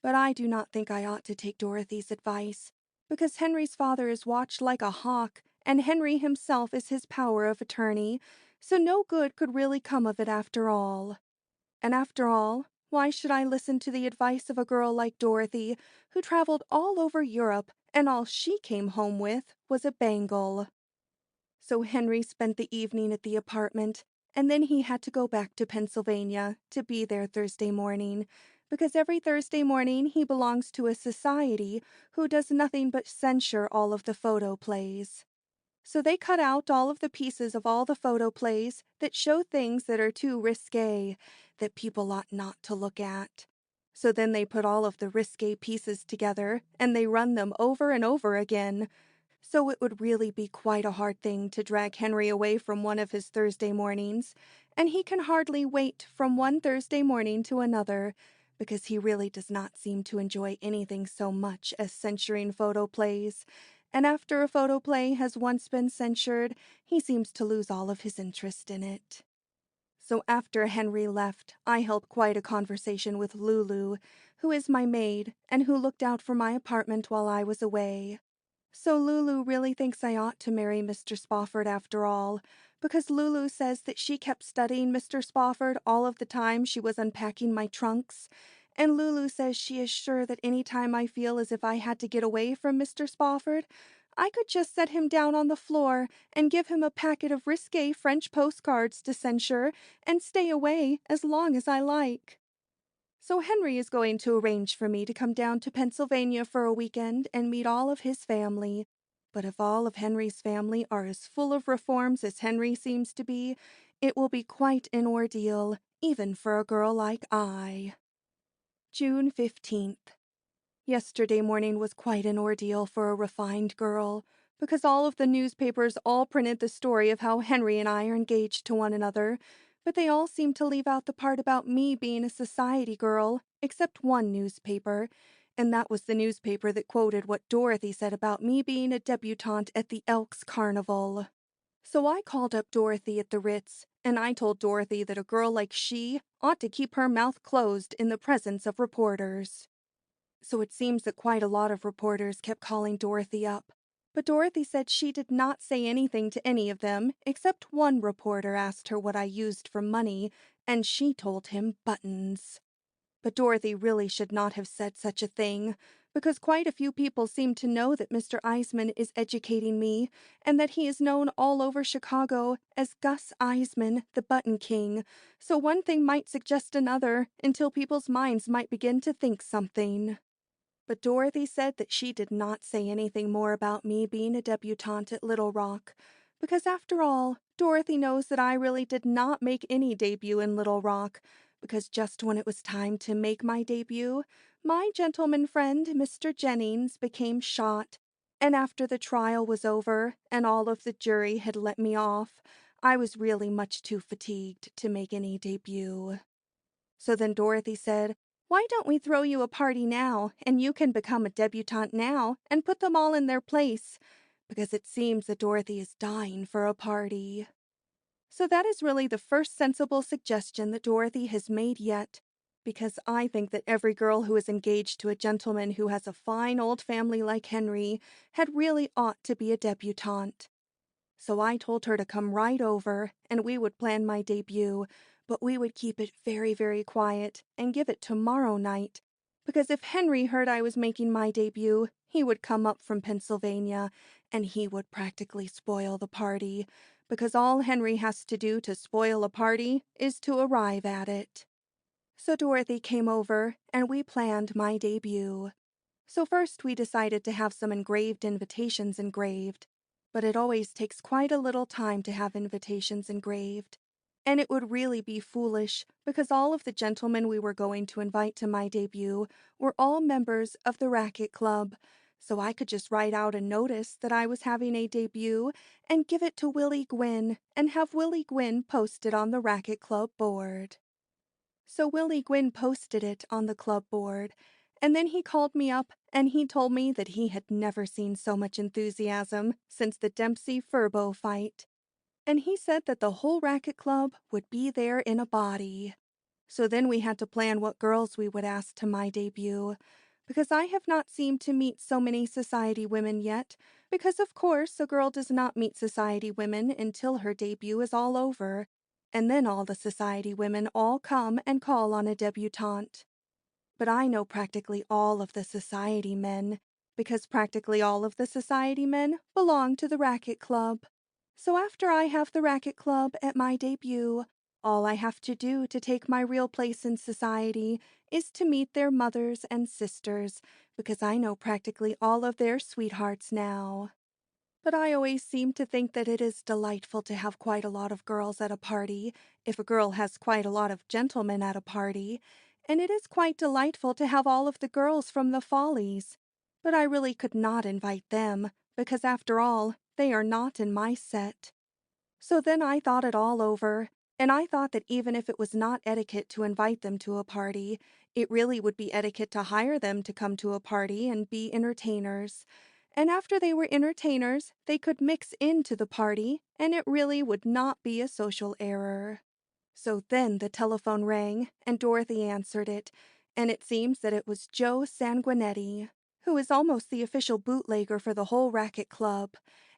Speaker 1: But I do not think I ought to take Dorothy's advice, because Henry's father is watched like a hawk, and Henry himself is his power of attorney, so no good could really come of it after all. And after all, why should I listen to the advice of a girl like Dorothy, who traveled all over Europe, and all she came home with was a bangle? So Henry spent the evening at the apartment, and then he had to go back to Pennsylvania to be there Thursday morning, because every Thursday morning he belongs to a society who does nothing but censure all of the photo plays. So they cut out all of the pieces of all the photo plays that show things that are too risque, that people ought not to look at. So then they put all of the risque pieces together, and they run them over and over again. So it would really be quite a hard thing to drag Henry away from one of his Thursday mornings, and he can hardly wait from one Thursday morning to another, because he really does not seem to enjoy anything so much as censuring photo plays, and after a photo play has once been censured, he seems to lose all of his interest in it. So after Henry left, I held quite a conversation with Lulu, who is my maid, and who looked out for my apartment while I was away. So Lulu really thinks I ought to marry Mr. Spofford after all, because Lulu says that she kept studying Mr. Spofford all of the time she was unpacking my trunks, and Lulu says she is sure that any time I feel as if I had to get away from Mr. Spofford, I could just set him down on the floor and give him a packet of risque French postcards to censure and stay away as long as I like. So Henry is going to arrange for me to come down to Pennsylvania for a weekend and meet all of his family. But if all of Henry's family are as full of reforms as Henry seems to be, it will be quite an ordeal, even for a girl like I. June 15th. Yesterday morning was quite an ordeal for a refined girl, because all of the newspapers all printed the story of how Henry and I are engaged to one another, but they all seemed to leave out the part about me being a society girl, except one newspaper, and that was the newspaper that quoted what Dorothy said about me being a debutante at the Elks Carnival. So I called up Dorothy at the Ritz, and I told Dorothy that a girl like she ought to keep her mouth closed in the presence of reporters. So it seems that quite a lot of reporters kept calling Dorothy up. But Dorothy said she did not say anything to any of them, except one reporter asked her what I used for money, and she told him buttons. But Dorothy really should not have said such a thing, because quite a few people seem to know that Mr. Eisman is educating me, and that he is known all over Chicago as Gus Eisman, the Button King, so one thing might suggest another until people's minds might begin to think something. But Dorothy said that she did not say anything more about me being a debutante at Little Rock, because after all, Dorothy knows that I really did not make any debut in Little Rock, because just when it was time to make my debut, my gentleman friend, Mr. Jennings, became shot, and after the trial was over and all of the jury had let me off, I was really much too fatigued to make any debut. So then Dorothy said, "Why don't we throw you a party now, and you can become a debutante now and put them all in their place? because it seems that Dorothy is dying for a party. So that is really the first sensible suggestion that Dorothy has made yet, because I think that every girl who is engaged to a gentleman who has a fine old family like Henry had really ought to be a debutante. So I told her to come right over, and we would plan my debut, but we would keep it very, very quiet and give it tomorrow night, because if Henry heard I was making my debut, he would come up from Pennsylvania, and he would practically spoil the party, because all Henry has to do to spoil a party is to arrive at it. So Dorothy came over, and we planned my debut. So first we decided to have some engraved invitations engraved, but it always takes quite a little time to have invitations engraved. And it would really be foolish because all of the gentlemen we were going to invite to my debut were all members of the Racket Club, so I could just write out a notice that I was having a debut and give it to Willie Gwynn and have Willie Gwynn post it on the Racket Club board. So Willie Gwynn posted it on the club board, and then he called me up and he told me that he had never seen so much enthusiasm since the Dempsey-Furbo fight. And he said that the whole Racket Club would be there in a body. So then we had to plan what girls we would ask to my debut, because I have not seemed to meet so many society women yet, because of course a girl does not meet society women until her debut is all over, and then all the society women all come and call on a debutante. But I know practically all of the society men, because practically all of the society men belong to the Racket Club. So after I have the Racket Club at my debut, all I have to do to take my real place in society is to meet their mothers and sisters, because I know practically all of their sweethearts now. But I always seem to think that it is delightful to have quite a lot of girls at a party, if a girl has quite a lot of gentlemen at a party, and it is quite delightful to have all of the girls from the Follies. But I really could not invite them, because after all, they are not in my set. So then I thought it all over, and I thought that even if it was not etiquette to invite them to a party, it really would be etiquette to hire them to come to a party and be entertainers. And after they were entertainers, they could mix into the party, and it really would not be a social error. So then the telephone rang, and Dorothy answered it, and it seems that it was Joe Sanguinetti, who is almost the official bootlegger for the whole Racket Club.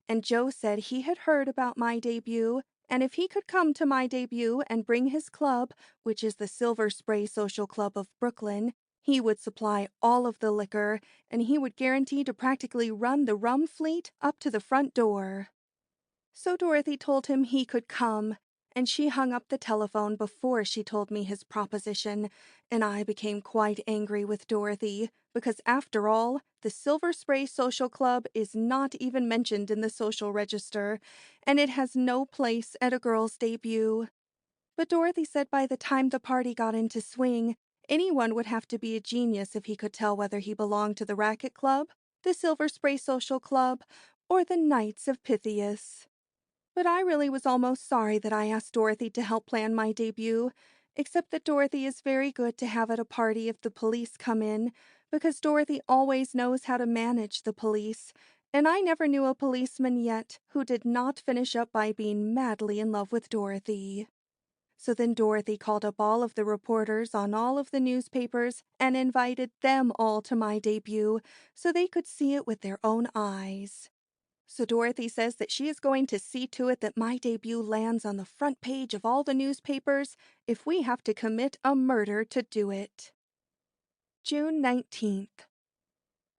Speaker 1: And Joe said he had heard about my debut, and if he could come to my debut and bring his club, which is the Silver Spray Social Club of Brooklyn, he would supply all of the liquor, and he would guarantee to practically run the rum fleet up to the front door. So Dorothy told him he could come, and she hung up the telephone before she told me his proposition, and I became quite angry with Dorothy, because after all, the Silver Spray Social Club is not even mentioned in the social register, and it has no place at a girl's debut. But Dorothy said by the time the party got into swing, anyone would have to be a genius if he could tell whether he belonged to the Racket Club, the Silver Spray Social Club, or the Knights of Pythias. But I really was almost sorry that I asked Dorothy to help plan my debut, except that Dorothy is very good to have at a party if the police come in, because Dorothy always knows how to manage the police, and I never knew a policeman yet who did not finish up by being madly in love with Dorothy. So then Dorothy called up all of the reporters on all of the newspapers and invited them all to my debut so they could see it with their own eyes. So Dorothy says that she is going to see to it that my debut lands on the front page of all the newspapers if we have to commit a murder to do it. June 19th.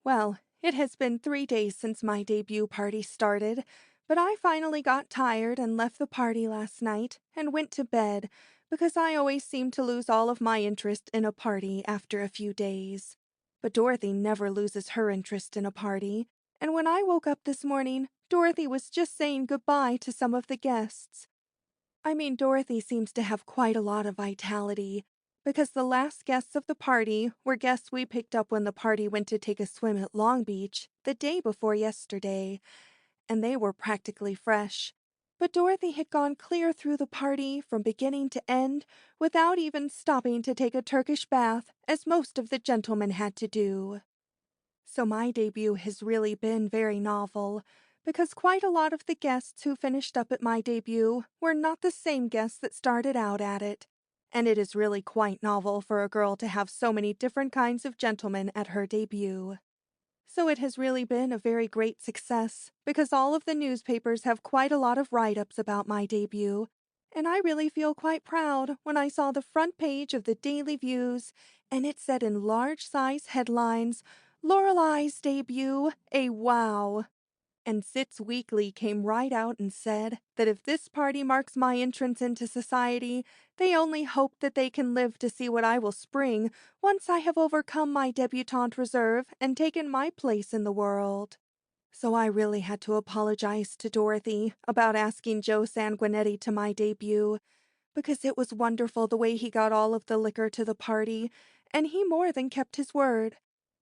Speaker 1: Well, it has been 3 days since my debut party started, but I finally got tired and left the party last night and went to bed because I always seem to lose all of my interest in a party after a few days. But Dorothy never loses her interest in a party, and when I woke up this morning, Dorothy was just saying goodbye to some of the guests. I mean, Dorothy seems to have quite a lot of vitality, because the last guests of the party were guests we picked up when the party went to take a swim at Long Beach the day before yesterday, and they were practically fresh. But Dorothy had gone clear through the party from beginning to end without even stopping to take a Turkish bath, as most of the gentlemen had to do. So my debut has really been very novel, because quite a lot of the guests who finished up at my debut were not the same guests that started out at it, and it is really quite novel for a girl to have so many different kinds of gentlemen at her debut. So it has really been a very great success, because all of the newspapers have quite a lot of write-ups about my debut, and I really feel quite proud when I saw the front page of the Daily Views, and it said in large-size headlines, "Lorelei's debut, a wow." And Zits Weekly came right out and said that if this party marks my entrance into society, they only hope that they can live to see what I will spring once I have overcome my debutante reserve and taken my place in the world. So I really had to apologize to Dorothy about asking Joe Sanguinetti to my debut, because it was wonderful the way he got all of the liquor to the party, and he more than kept his word.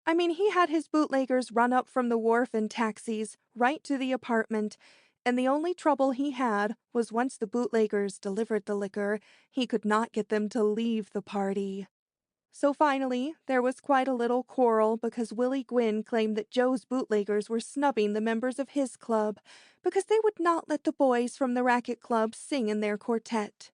Speaker 1: I mean, he had his bootleggers run up from the wharf in taxis right to the apartment, and the only trouble he had was once the bootleggers delivered the liquor, he could not get them to leave the party. So finally, there was quite a little quarrel because Willie Gwynn claimed that Joe's bootleggers were snubbing the members of his club because they would not let the boys from the racket club sing in their quartet.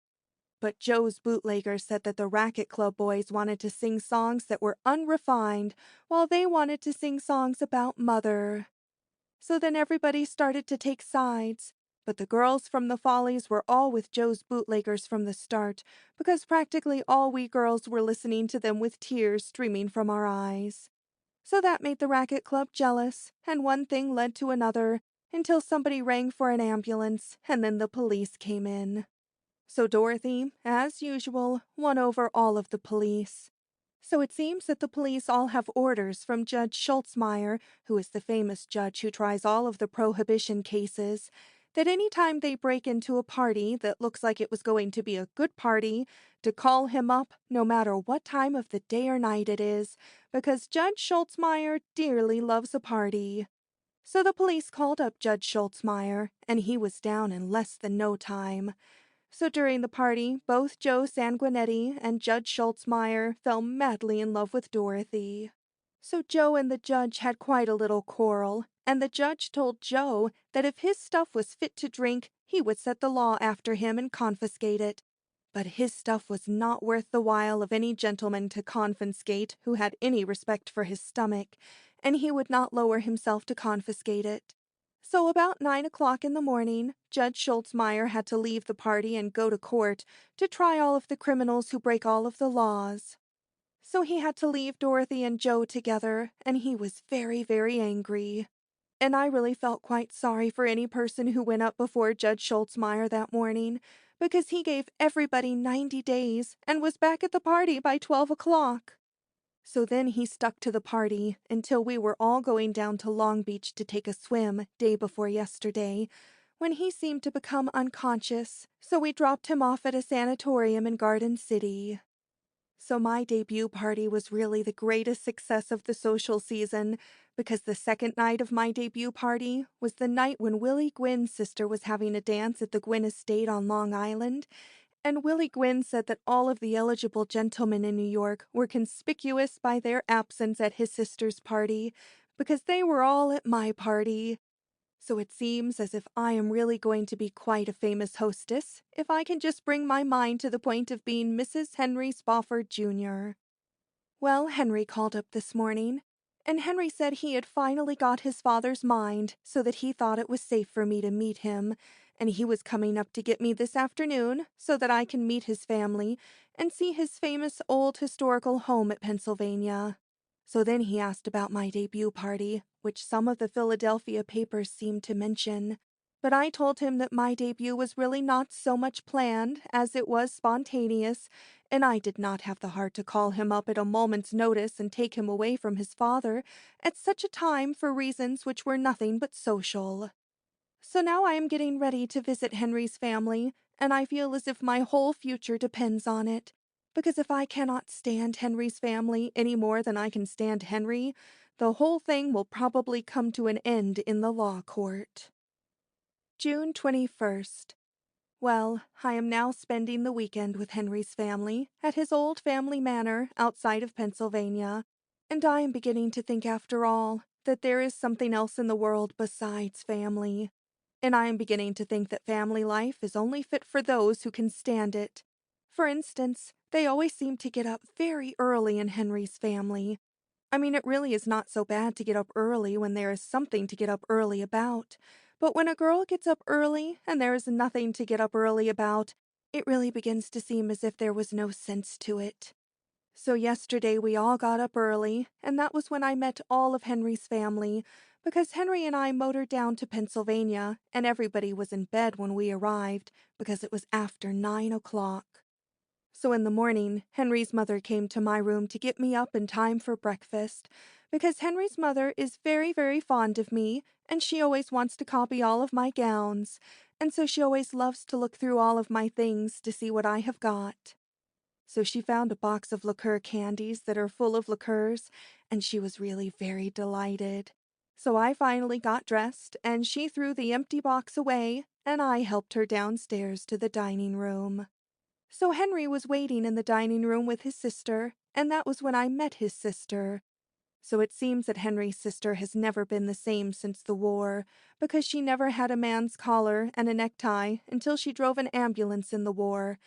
Speaker 1: But Joe's bootleggers said that the racket club boys wanted to sing songs that were unrefined, while they wanted to sing songs about mother. So then everybody started to take sides, but the girls from the Follies were all with Joe's bootleggers from the start, because practically all we girls were listening to them with tears streaming from our eyes. So that made the racket club jealous, and one thing led to another, until somebody rang for an ambulance, and then the police came in. So Dorothy, as usual, won over all of the police. So it seems that the police all have orders from Judge Schultzmeyer, who is the famous judge who tries all of the prohibition cases, that any time they break into a party that looks like it was going to be a good party, to call him up no matter what time of the day or night it is, because Judge Schultzmeyer dearly loves a party. So the police called up Judge Schultzmeyer, and he was down in less than no time. So during the party, both Joe Sanguinetti and Judge Schultzmeyer fell madly in love with Dorothy. So Joe and the judge had quite a little quarrel, and the judge told Joe that if his stuff was fit to drink, he would set the law after him and confiscate it. But his stuff was not worth the while of any gentleman to confiscate who had any respect for his stomach, and he would not lower himself to confiscate it. So about 9 o'clock in the morning, Judge Schultzmeyer had to leave the party and go to court to try all of the criminals who break all of the laws. So he had to leave Dorothy and Joe together, and he was very, very angry. And I really felt quite sorry for any person who went up before Judge Schultzmeyer that morning, because he gave everybody 90 days and was back at the party by 12 o'clock. So then he stuck to the party until we were all going down to Long Beach to take a swim day before yesterday, when he seemed to become unconscious, so we dropped him off at a sanatorium in Garden City. So my debut party was really the greatest success of the social season, because the second night of my debut party was the night when Willie Gwynn's sister was having a dance at the Gwynn Estate on Long Island, and Willie Gwynn said that all of the eligible gentlemen in New York were conspicuous by their absence at his sister's party, because they were all at my party. So it seems as if I am really going to be quite a famous hostess, if I can just bring my mind to the point of being Mrs. Henry Spofford, Jr. Well, Henry called up this morning, and Henry said he had finally got his father's mind so that he thought it was safe for me to meet him, and he was coming up to get me this afternoon so that I can meet his family and see his famous old historical home at Pennsylvania. So then he asked about my debut party, which some of the Philadelphia papers seemed to mention. But I told him that my debut was really not so much planned as it was spontaneous, and I did not have the heart to call him up at a moment's notice and take him away from his father at such a time for reasons which were nothing but social. So now I am getting ready to visit Henry's family, and I feel as if my whole future depends on it, because if I cannot stand Henry's family any more than I can stand Henry, the whole thing will probably come to an end in the law court. June 21st. Well, I am now spending the weekend with Henry's family at his old family manor outside of Pennsylvania, and I am beginning to think after all that there is something else in the world besides family, and I am beginning to think that family life is only fit for those who can stand it. For instance, they always seem to get up very early in Henry's family. I mean, it really is not so bad to get up early when there is something to get up early about. But when a girl gets up early and there is nothing to get up early about, it really begins to seem as if there was no sense to it. So yesterday we all got up early, and that was when I met all of Henry's family, because Henry and I motored down to Pennsylvania, and everybody was in bed when we arrived, because it was after 9 o'clock. So in the morning, Henry's mother came to my room to get me up in time for breakfast, because Henry's mother is very, very fond of me, and she always wants to copy all of my gowns, and so she always loves to look through all of my things to see what I have got. So she found a box of liqueur candies that are full of liqueurs, and she was really very delighted. So I finally got dressed, and she threw the empty box away, and I helped her downstairs to the dining room. So Henry was waiting in the dining room with his sister, and that was when I met his sister. So it seems that Henry's sister has never been the same since the war, because she never had a man's collar and a necktie until she drove an ambulance in the war,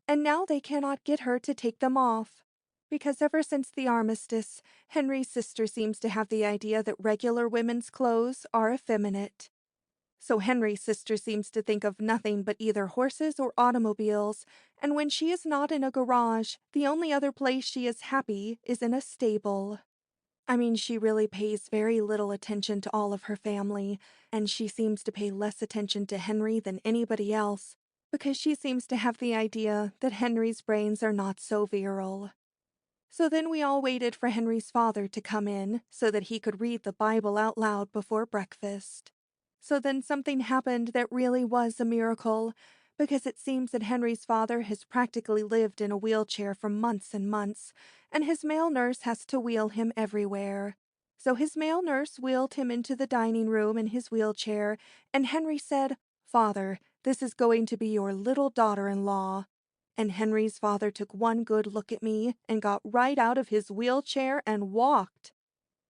Speaker 1: and now they cannot get her to take them off. Because ever since the armistice, Henry's sister seems to have the idea that regular women's clothes are effeminate. So Henry's sister seems to think of nothing but either horses or automobiles, and when she is not in a garage, the only other place she is happy is in a stable. I mean, she really pays very little attention to all of her family, and she seems to pay less attention to Henry than anybody else, because she seems to have the idea that Henry's brains are not so virile. So then we all waited for Henry's father to come in so that he could read the Bible out loud before breakfast. So then something happened that really was a miracle, because it seems that Henry's father has practically lived in a wheelchair for months and months, and his male nurse has to wheel him everywhere. So his male nurse wheeled him into the dining room in his wheelchair, and Henry said, "Father, this is going to be your little daughter-in-law." And Henry's father took one good look at me and got right out of his wheelchair and walked.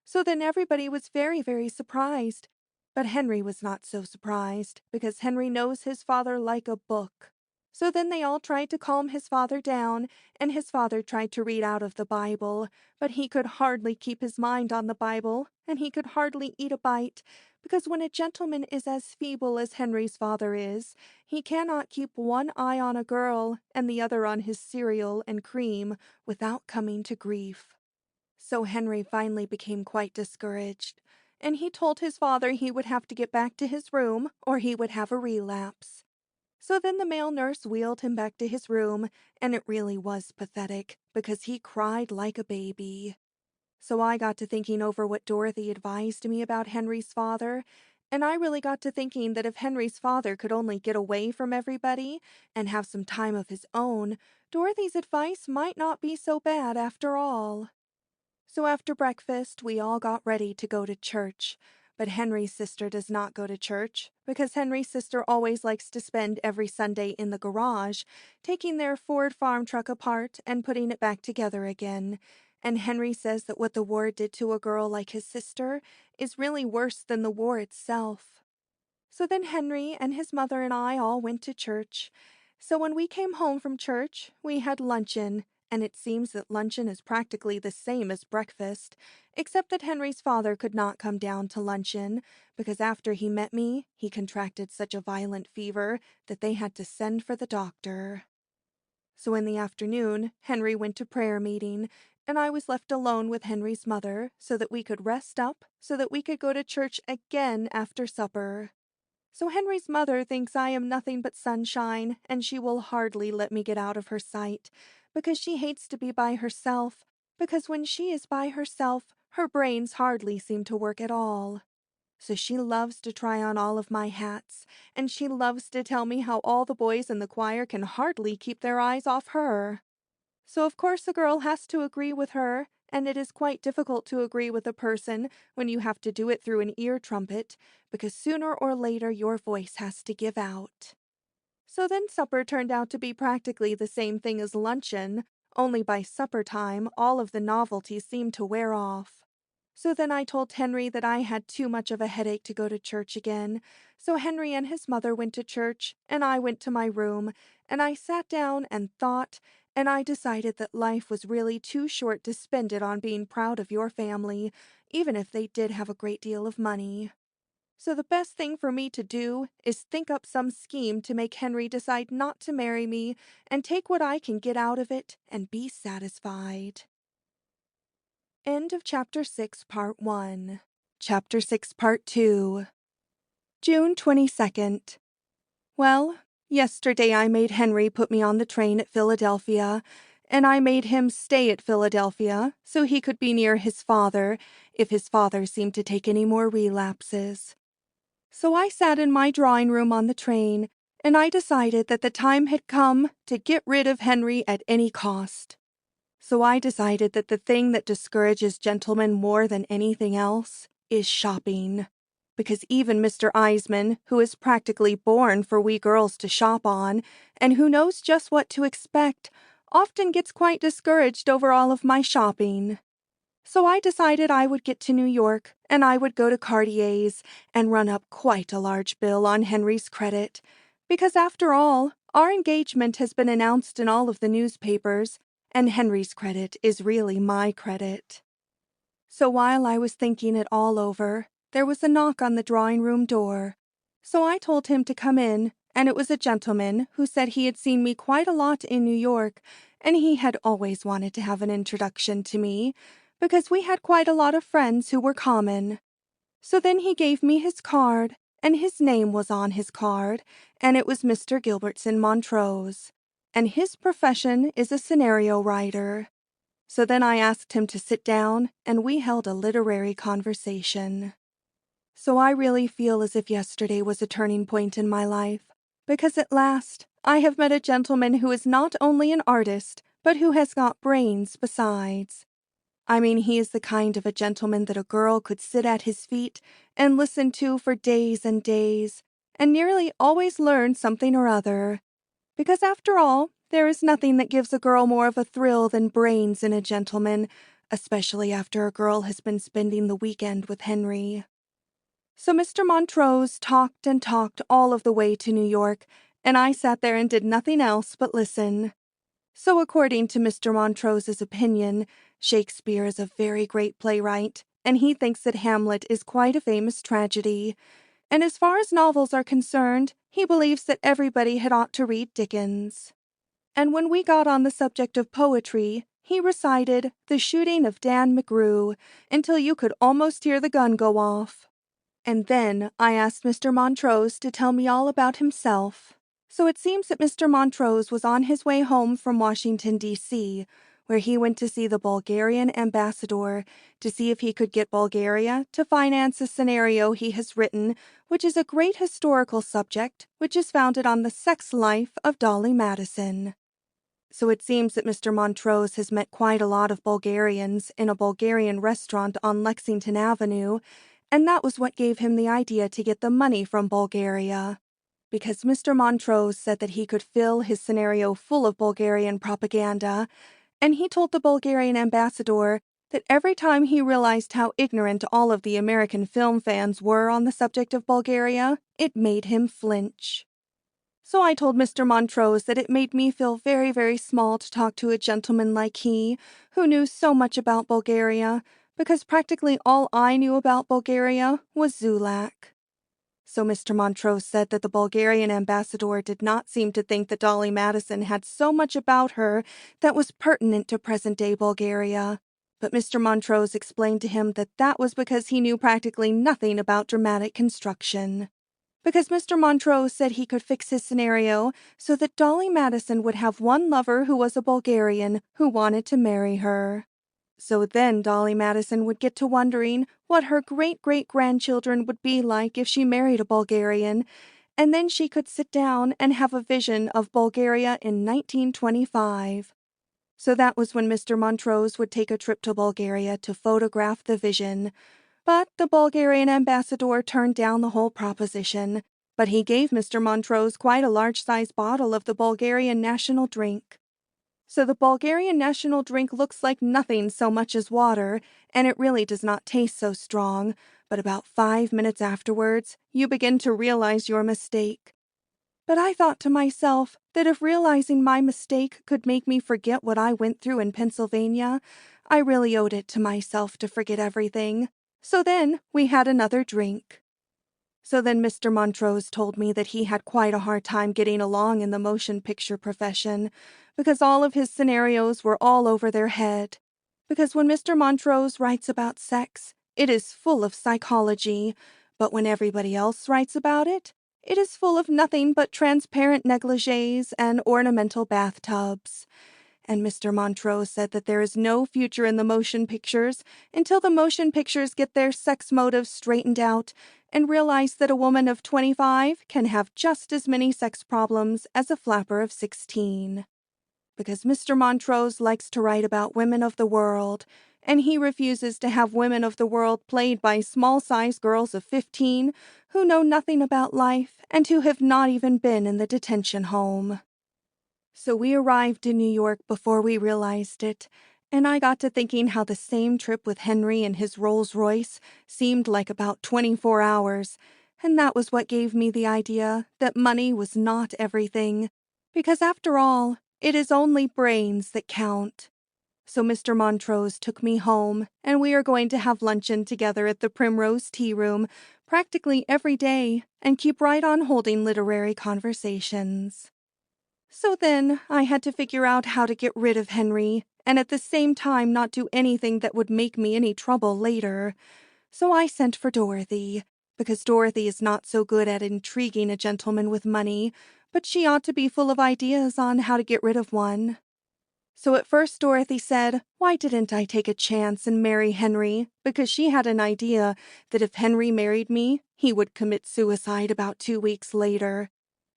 Speaker 1: So then everybody was very, very surprised. But Henry was not so surprised, because Henry knows his father like a book. So then they all tried to calm his father down, and his father tried to read out of the Bible, but he could hardly keep his mind on the Bible, and he could hardly eat a bite, because when a gentleman is as feeble as Henry's father is, he cannot keep one eye on a girl and the other on his cereal and cream without coming to grief. So Henry finally became quite discouraged, and he told his father he would have to get back to his room or he would have a relapse. So then the male nurse wheeled him back to his room, and it really was pathetic because he cried like a baby. So I got to thinking over what Dorothy advised me about Henry's father, and I really got to thinking that if Henry's father could only get away from everybody and have some time of his own, Dorothy's advice might not be so bad after all. So after breakfast, we all got ready to go to church. But Henry's sister does not go to church, because Henry's sister always likes to spend every Sunday in the garage, taking their Ford farm truck apart and putting it back together again. And Henry says that what the war did to a girl like his sister is really worse than the war itself. So then Henry and his mother and I all went to church. So when we came home from church, we had luncheon, and it seems that luncheon is practically the same as breakfast, except that Henry's father could not come down to luncheon, because after he met me, he contracted such a violent fever that they had to send for the doctor. So in the afternoon, Henry went to prayer meeting, and I was left alone with Henry's mother so that we could rest up, so that we could go to church again after supper. So Henry's mother thinks I am nothing but sunshine, and she will hardly let me get out of her sight, because she hates to be by herself, because when she is by herself, her brains hardly seem to work at all. So she loves to try on all of my hats, and she loves to tell me how all the boys in the choir can hardly keep their eyes off her. So of course a girl has to agree with her, and it is quite difficult to agree with a person when you have to do it through an ear trumpet, because sooner or later your voice has to give out. So then supper turned out to be practically the same thing as luncheon, only by supper time all of the novelty seemed to wear off. So then I told Henry that I had too much of a headache to go to church again. So Henry and his mother went to church, and I went to my room, and I sat down and thought, and I decided that life was really too short to spend it on being proud of your family, even if they did have a great deal of money. So the best thing for me to do is think up some scheme to make Henry decide not to marry me and take what I can get out of it and be satisfied. End of Chapter 6, Part 1. Chapter 6, Part 2. June 22nd. Well, yesterday I made Henry put me on the train at Philadelphia, and I made him stay at Philadelphia so he could be near his father if his father seemed to take any more relapses. So I sat in my drawing room on the train, and I decided that the time had come to get rid of Henry at any cost. So I decided that the thing that discourages gentlemen more than anything else is shopping. Because even Mr. Eisman, who is practically born for we girls to shop on, and who knows just what to expect, often gets quite discouraged over all of my shopping. So I decided I would get to New York, and I would go to Cartier's and run up quite a large bill on Henry's credit. Because after all, our engagement has been announced in all of the newspapers, and Henry's credit is really my credit. So while I was thinking it all over, there was a knock on the drawing-room door. So I told him to come in, and it was a gentleman who said he had seen me quite a lot in New York, and he had always wanted to have an introduction to me, because we had quite a lot of friends who were common. So then he gave me his card, and his name was on his card, and it was Mr. Gilbertson Montrose, and his profession is a scenario writer. So then I asked him to sit down, and we held a literary conversation. So I really feel as if yesterday was a turning point in my life, because at last I have met a gentleman who is not only an artist, but who has got brains besides. I mean, he is the kind of a gentleman that a girl could sit at his feet and listen to for days and days, and nearly always learn something or other. Because after all, there is nothing that gives a girl more of a thrill than brains in a gentleman, especially after a girl has been spending the weekend with Henry. So Mr. Montrose talked and talked all of the way to New York, and I sat there and did nothing else but listen. So according to Mr. Montrose's opinion, Shakespeare is a very great playwright, and he thinks that Hamlet is quite a famous tragedy. And as far as novels are concerned, he believes that everybody had ought to read Dickens. And when we got on the subject of poetry, he recited The Shooting of Dan McGrew until you could almost hear the gun go off. And then I asked Mr. Montrose to tell me all about himself. So it seems that Mr. Montrose was on his way home from Washington, D.C., where he went to see the Bulgarian ambassador to see if he could get Bulgaria to finance a scenario he has written, which is a great historical subject, which is founded on the sex life of Dolly Madison. So it seems that Mr. Montrose has met quite a lot of Bulgarians in a Bulgarian restaurant on Lexington Avenue, and that was what gave him the idea to get the money from Bulgaria. Because Mr. Montrose said that he could fill his scenario full of Bulgarian propaganda, and he told the Bulgarian ambassador that every time he realized how ignorant all of the American film fans were on the subject of Bulgaria, it made him flinch. So I told Mr. Montrose that it made me feel very, very small to talk to a gentleman like he, who knew so much about Bulgaria, because practically all I knew about Bulgaria was Zulak. So Mr. Montrose said that the Bulgarian ambassador did not seem to think that Dolly Madison had so much about her that was pertinent to present-day Bulgaria. But Mr. Montrose explained to him that that was because he knew practically nothing about dramatic construction. Because Mr. Montrose said he could fix his scenario so that Dolly Madison would have one lover who was a Bulgarian who wanted to marry her. So then Dolly Madison would get to wondering what her great-great-grandchildren would be like if she married a Bulgarian, and then she could sit down and have a vision of Bulgaria in 1925. So that was when Mr. Montrose would take a trip to Bulgaria to photograph the vision. But the Bulgarian ambassador turned down the whole proposition, but he gave Mr. Montrose quite a large-sized bottle of the Bulgarian national drink. So the Bulgarian national drink looks like nothing so much as water, and it really does not taste so strong, but about 5 minutes afterwards, you begin to realize your mistake. But I thought to myself that if realizing my mistake could make me forget what I went through in Pennsylvania, I really owed it to myself to forget everything. So then we had another drink. So then Mr. Montrose told me that he had quite a hard time getting along in the motion picture profession because all of his scenarios were all over their head. Because when Mr. Montrose writes about sex, it is full of psychology, but when everybody else writes about it, it is full of nothing but transparent negligees and ornamental bathtubs. And Mr. Montrose said that there is no future in the motion pictures until the motion pictures get their sex motives straightened out and realize that a woman of 25 can have just as many sex problems as a flapper of 16. Because Mr. Montrose likes to write about women of the world, and he refuses to have women of the world played by small-sized girls of 15 who know nothing about life and who have not even been in the detention home. So we arrived in New York before we realized it, and I got to thinking how the same trip with Henry and his Rolls-Royce seemed like about 24 hours, and that was what gave me the idea that money was not everything, because after all, it is only brains that count. So Mr. Montrose took me home, and we are going to have luncheon together at the Primrose Tea Room practically every day and keep right on holding literary conversations. So then I had to figure out how to get rid of Henry, and at the same time not do anything that would make me any trouble later. So I sent for Dorothy, because Dorothy is not so good at intriguing a gentleman with money, but she ought to be full of ideas on how to get rid of one. So at first Dorothy said, why didn't I take a chance and marry Henry, because she had an idea that if Henry married me, he would commit suicide about 2 weeks later.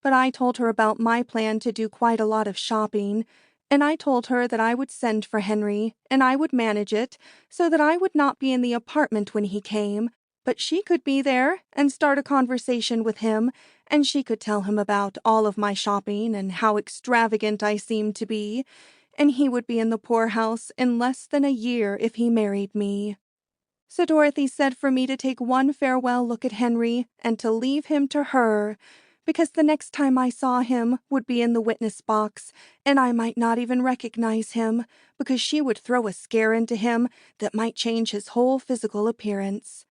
Speaker 1: But I told her about my plan to do quite a lot of shopping, and I told her that I would send for Henry, and I would manage it, so that I would not be in the apartment when he came, but she could be there and start a conversation with him, and she could tell him about all of my shopping and how extravagant I seemed to be, and he would be in the poorhouse in less than a year if he married me. So Dorothy said for me to take one farewell look at Henry and to leave him to her, because the next time I saw him would be in the witness box, and I might not even recognize him, because she would throw a scare into him that might change his whole physical appearance.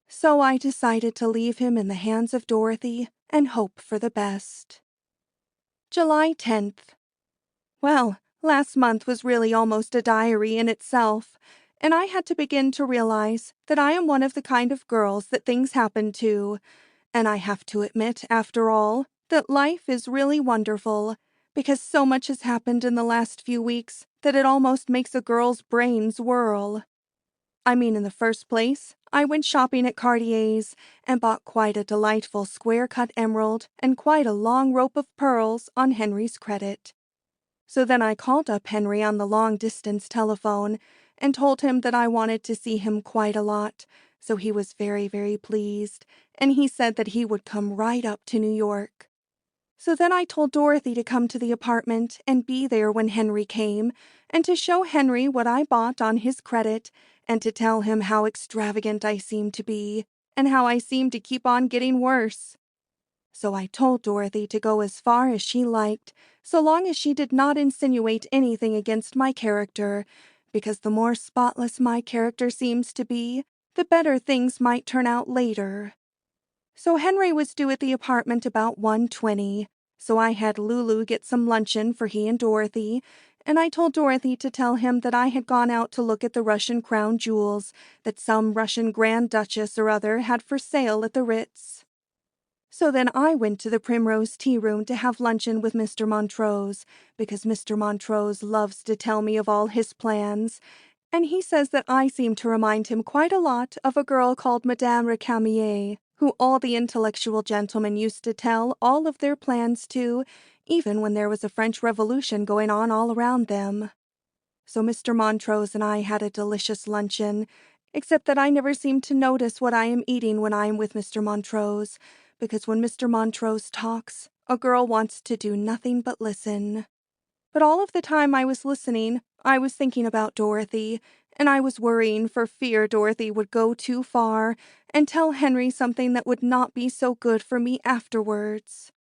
Speaker 1: So I decided to leave him in the hands of Dorothy and hope for the best. July 10th. Well, last month was really almost a diary in itself, and I had to begin to realize that I am one of the kind of girls that things happen to. And I have to admit, after all, that life is really wonderful, because so much has happened in the last few weeks that it almost makes a girl's brains whirl. I mean, in the first place, I went shopping at Cartier's and bought quite a delightful square-cut emerald and quite a long rope of pearls on Henry's credit. So then I called up Henry on the long-distance telephone and told him that I wanted to see him quite a lot, so he was very, very pleased, and he said that he would come right up to New York. So then I told Dorothy to come to the apartment and be there when Henry came, and to show Henry what I bought on his credit, and to tell him how extravagant I seemed to be, and how I seemed to keep on getting worse. So I told Dorothy to go as far as she liked, so long as she did not insinuate anything against my character, because the more spotless my character seems to be, the better things might turn out later. So Henry was due at the apartment about 1:20, so I had Lulu get some luncheon for he and Dorothy, and I told Dorothy to tell him that I had gone out to look at the Russian crown jewels that some Russian Grand Duchess or other had for sale at the Ritz. So then I went to the Primrose Tea Room to have luncheon with Mr. Montrose, because Mr. Montrose loves to tell me of all his plans, and he says that I seem to remind him quite a lot of a girl called Madame Récamier, who all the intellectual gentlemen used to tell all of their plans to, even when there was a French Revolution going on all around them. So Mr. Montrose and I had a delicious luncheon, except that I never seem to notice what I am eating when I am with Mr. Montrose, because when Mr. Montrose talks, a girl wants to do nothing but listen. But all of the time I was listening, I was thinking about Dorothy, and I was worrying for fear Dorothy would go too far and tell Henry something that would not be so good for me afterwards.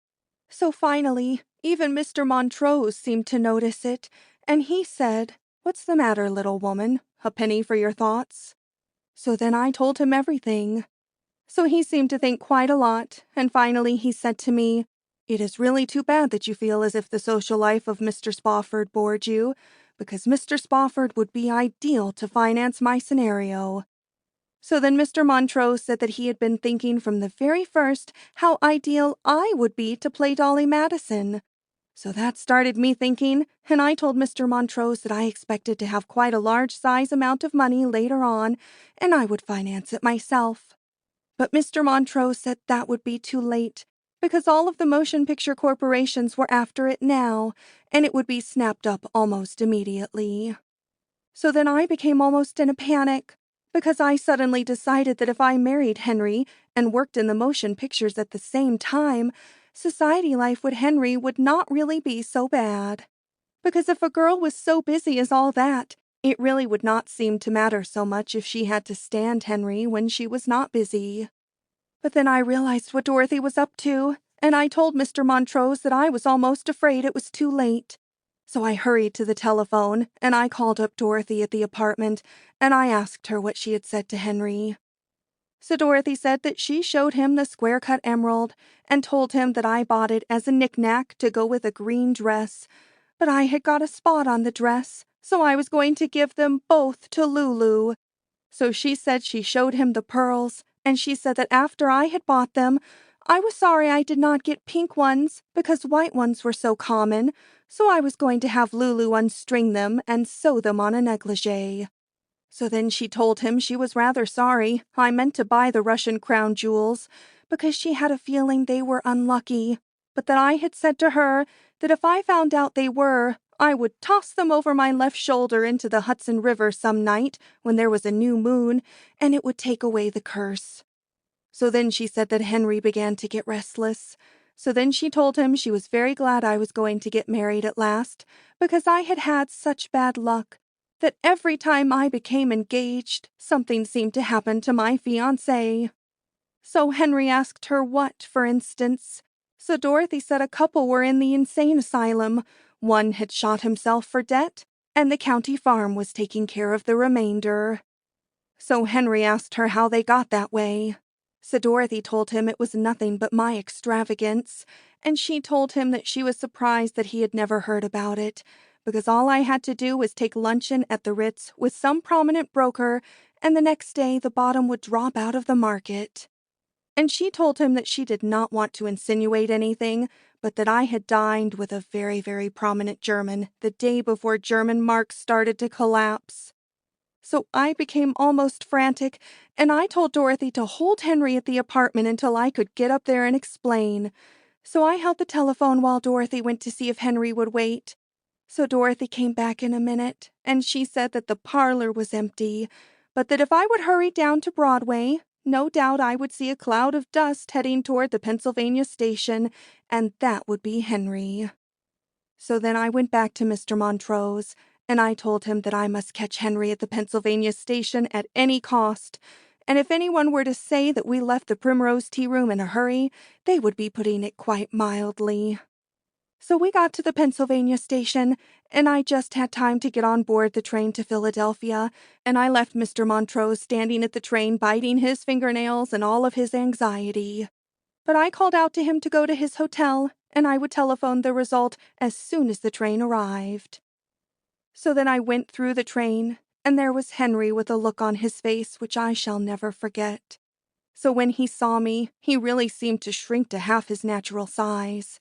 Speaker 1: So finally, even Mr. Montrose seemed to notice it, and he said, "What's the matter, little woman? A penny for your thoughts?" So then I told him everything. So he seemed to think quite a lot, and finally he said to me, "It is really too bad that you feel as if the social life of Mr. Spofford bored you, because Mr. Spofford would be ideal to finance my scenario." So then Mr. Montrose said that he had been thinking from the very first how ideal I would be to play Dolly Madison. So that started me thinking, and I told Mr. Montrose that I expected to have quite a large size amount of money later on, and I would finance it myself. But Mr. Montrose said that would be too late, because all of the motion picture corporations were after it now, and it would be snapped up almost immediately. So then I became almost in a panic, because I suddenly decided that if I married Henry and worked in the motion pictures at the same time, society life with Henry would not really be so bad. Because if a girl was so busy as all that, it really would not seem to matter so much if she had to stand Henry when she was not busy. But then I realized what Dorothy was up to, and I told Mr. Montrose that I was almost afraid it was too late. So I hurried to the telephone, and I called up Dorothy at the apartment, and I asked her what she had said to Henry. So Dorothy said that she showed him the square-cut emerald and told him that I bought it as a knick-knack to go with a green dress, but I had got a spot on the dress, so I was going to give them both to Lulu. So she said she showed him the pearls, and she said that after I had bought them, I was sorry I did not get pink ones because white ones were so common, so I was going to have Lulu unstring them and sew them on a negligee. So then she told him she was rather sorry I meant to buy the Russian crown jewels because she had a feeling they were unlucky, but that I had said to her that if I found out they were, I would toss them over my left shoulder into the Hudson River some night when there was a new moon, and it would take away the curse. So then she said that Henry began to get restless. So then she told him she was very glad I was going to get married at last, because I had had such bad luck that every time I became engaged, something seemed to happen to my fiancé. So Henry asked her what, for instance. So Dorothy said a couple were in the insane asylum. One had shot himself for debt, and the county farm was taking care of the remainder. So Henry asked her how they got that way. So Dorothy told him it was nothing but my extravagance, and she told him that she was surprised that he had never heard about it, because all I had to do was take luncheon at the Ritz with some prominent broker, and the next day the bottom would drop out of the market. And she told him that she did not want to insinuate anything, but that I had dined with a very, very prominent German the day before German marks started to collapse. So I became almost frantic, and I told Dorothy to hold Henry at the apartment until I could get up there and explain. So I held the telephone while Dorothy went to see if Henry would wait. So Dorothy came back in a minute, and she said that the parlor was empty, but that if I would hurry down to Broadway, no doubt I would see a cloud of dust heading toward the Pennsylvania station, and that would be Henry. So then I went back to Mr. Montrose, and I told him that I must catch Henry at the Pennsylvania station at any cost, and if anyone were to say that we left the Primrose Tea Room in a hurry, they would be putting it quite mildly. So we got to the Pennsylvania station, and I just had time to get on board the train to Philadelphia, and I left Mr. Montrose standing at the train biting his fingernails and all of his anxiety. But I called out to him to go to his hotel, and I would telephone the result as soon as the train arrived. So then I went through the train, and there was Henry with a look on his face which I shall never forget. So when he saw me, he really seemed to shrink to half his natural size.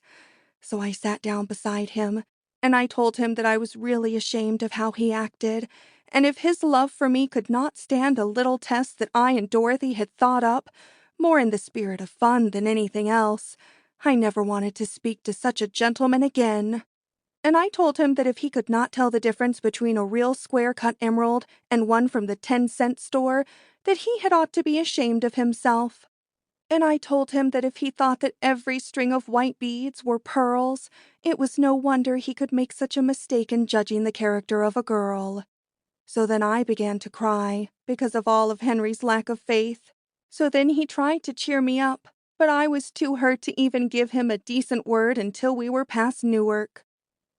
Speaker 1: So I sat down beside him, and I told him that I was really ashamed of how he acted, and if his love for me could not stand a little test that I and Dorothy had thought up, more in the spirit of fun than anything else, I never wanted to speak to such a gentleman again. And I told him that if he could not tell the difference between a real square-cut emerald and one from the 10-cent store, that he had ought to be ashamed of himself. And I told him that if he thought that every string of white beads were pearls, it was no wonder he could make such a mistake in judging the character of a girl. So then I began to cry, because of all of Henry's lack of faith. So then he tried to cheer me up, but I was too hurt to even give him a decent word until we were past Newark.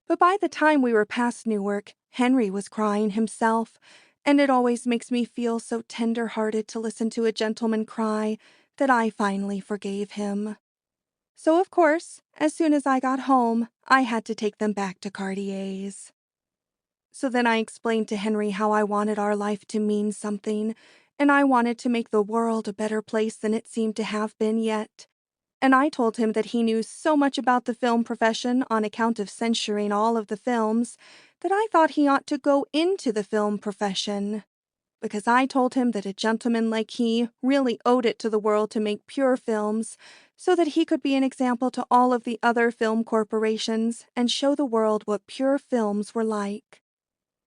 Speaker 1: But by the time we were past Newark, Henry was crying himself, and it always makes me feel so tender-hearted to listen to a gentleman cry that I finally forgave him. So, of course, as soon as I got home, I had to take them back to Cartier's. So then I explained to Henry how I wanted our life to mean something, and I wanted to make the world a better place than it seemed to have been yet. And I told him that he knew so much about the film profession on account of censoring all of the films that I thought he ought to go into the film profession. Because I told him that a gentleman like he really owed it to the world to make pure films so that he could be an example to all of the other film corporations and show the world what pure films were like.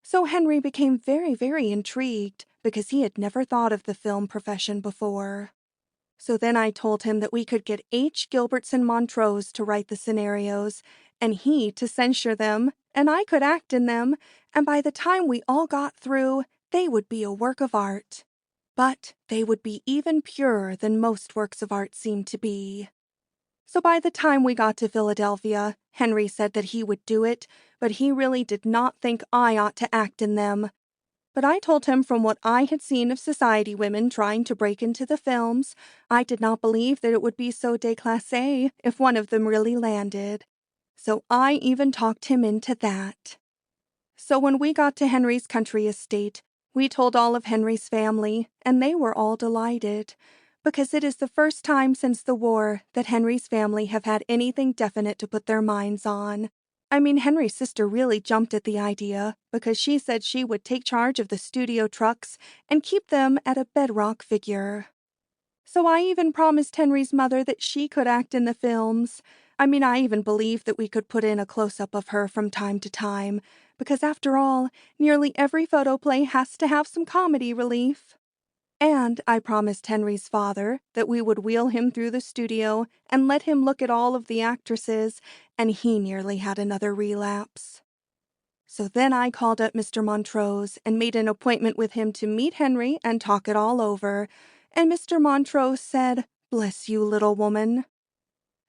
Speaker 1: So Henry became very, very intrigued because he had never thought of the film profession before. So then I told him that we could get H. Gilberts and Montrose to write the scenarios, and he to censure them, and I could act in them, and by the time we all got through, they would be a work of art. But they would be even purer than most works of art seem to be. So by the time we got to Philadelphia, Henry said that he would do it, but he really did not think I ought to act in them. But I told him from what I had seen of society women trying to break into the films, I did not believe that it would be so déclassé if one of them really landed. So I even talked him into that. So when we got to Henry's country estate, we told all of Henry's family, and they were all delighted, because it is the first time since the war that Henry's family have had anything definite to put their minds on. I mean, Henry's sister really jumped at the idea because she said she would take charge of the studio trucks and keep them at a bedrock figure. So I even promised Henry's mother that she could act in the films. I mean, I even believed that we could put in a close-up of her from time to time, because after all, nearly every photoplay has to have some comedy relief. And I promised Henry's father that we would wheel him through the studio and let him look at all of the actresses, and he nearly had another relapse. So then I called up Mr. Montrose and made an appointment with him to meet Henry and talk it all over, and Mr. Montrose said, "Bless you, little woman."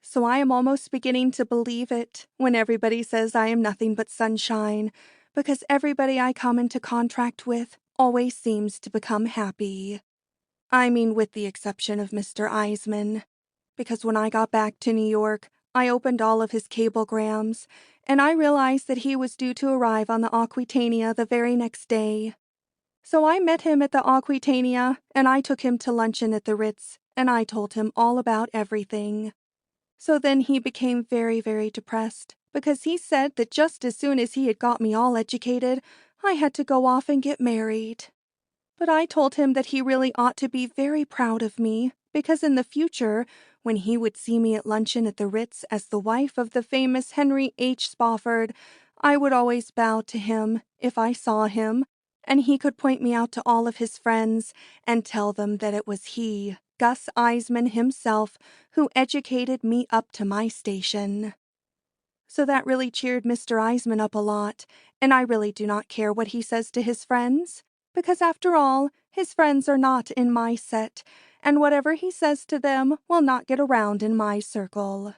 Speaker 1: So I am almost beginning to believe it when everybody says I am nothing but sunshine, because everybody I come into contact with always seems to become happy. I mean, with the exception of Mr. Eisman, because when I got back to New York, I opened all of his cablegrams, and I realized that he was due to arrive on the Aquitania the very next day. So I met him at the Aquitania, and I took him to luncheon at the Ritz, and I told him all about everything. So then he became very, very depressed, because he said that just as soon as he had got me all educated, I had to go off and get married. But I told him that he really ought to be very proud of me, because in the future, when he would see me at luncheon at the Ritz as the wife of the famous Henry H. Spofford, I would always bow to him if I saw him, and he could point me out to all of his friends and tell them that it was he, Gus Eisman himself, who educated me up to my station. So that really cheered Mr. Eisman up a lot, and I really do not care what he says to his friends, because after all, his friends are not in my set, and whatever he says to them will not get around in my circle.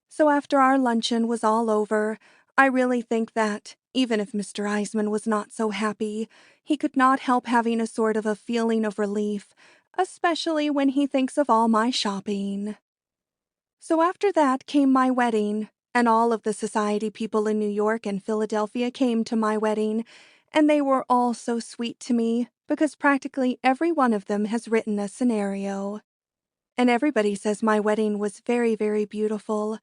Speaker 1: So after our luncheon was all over, I really think that, even if Mr. Eisman was not so happy, he could not help having a sort of a feeling of relief, especially when he thinks of all my shopping. So after that came my wedding, and all of the society people in New York and Philadelphia came to my wedding, and they were all so sweet to me because practically every one of them has written a scenario. And everybody says my wedding was very, very beautiful.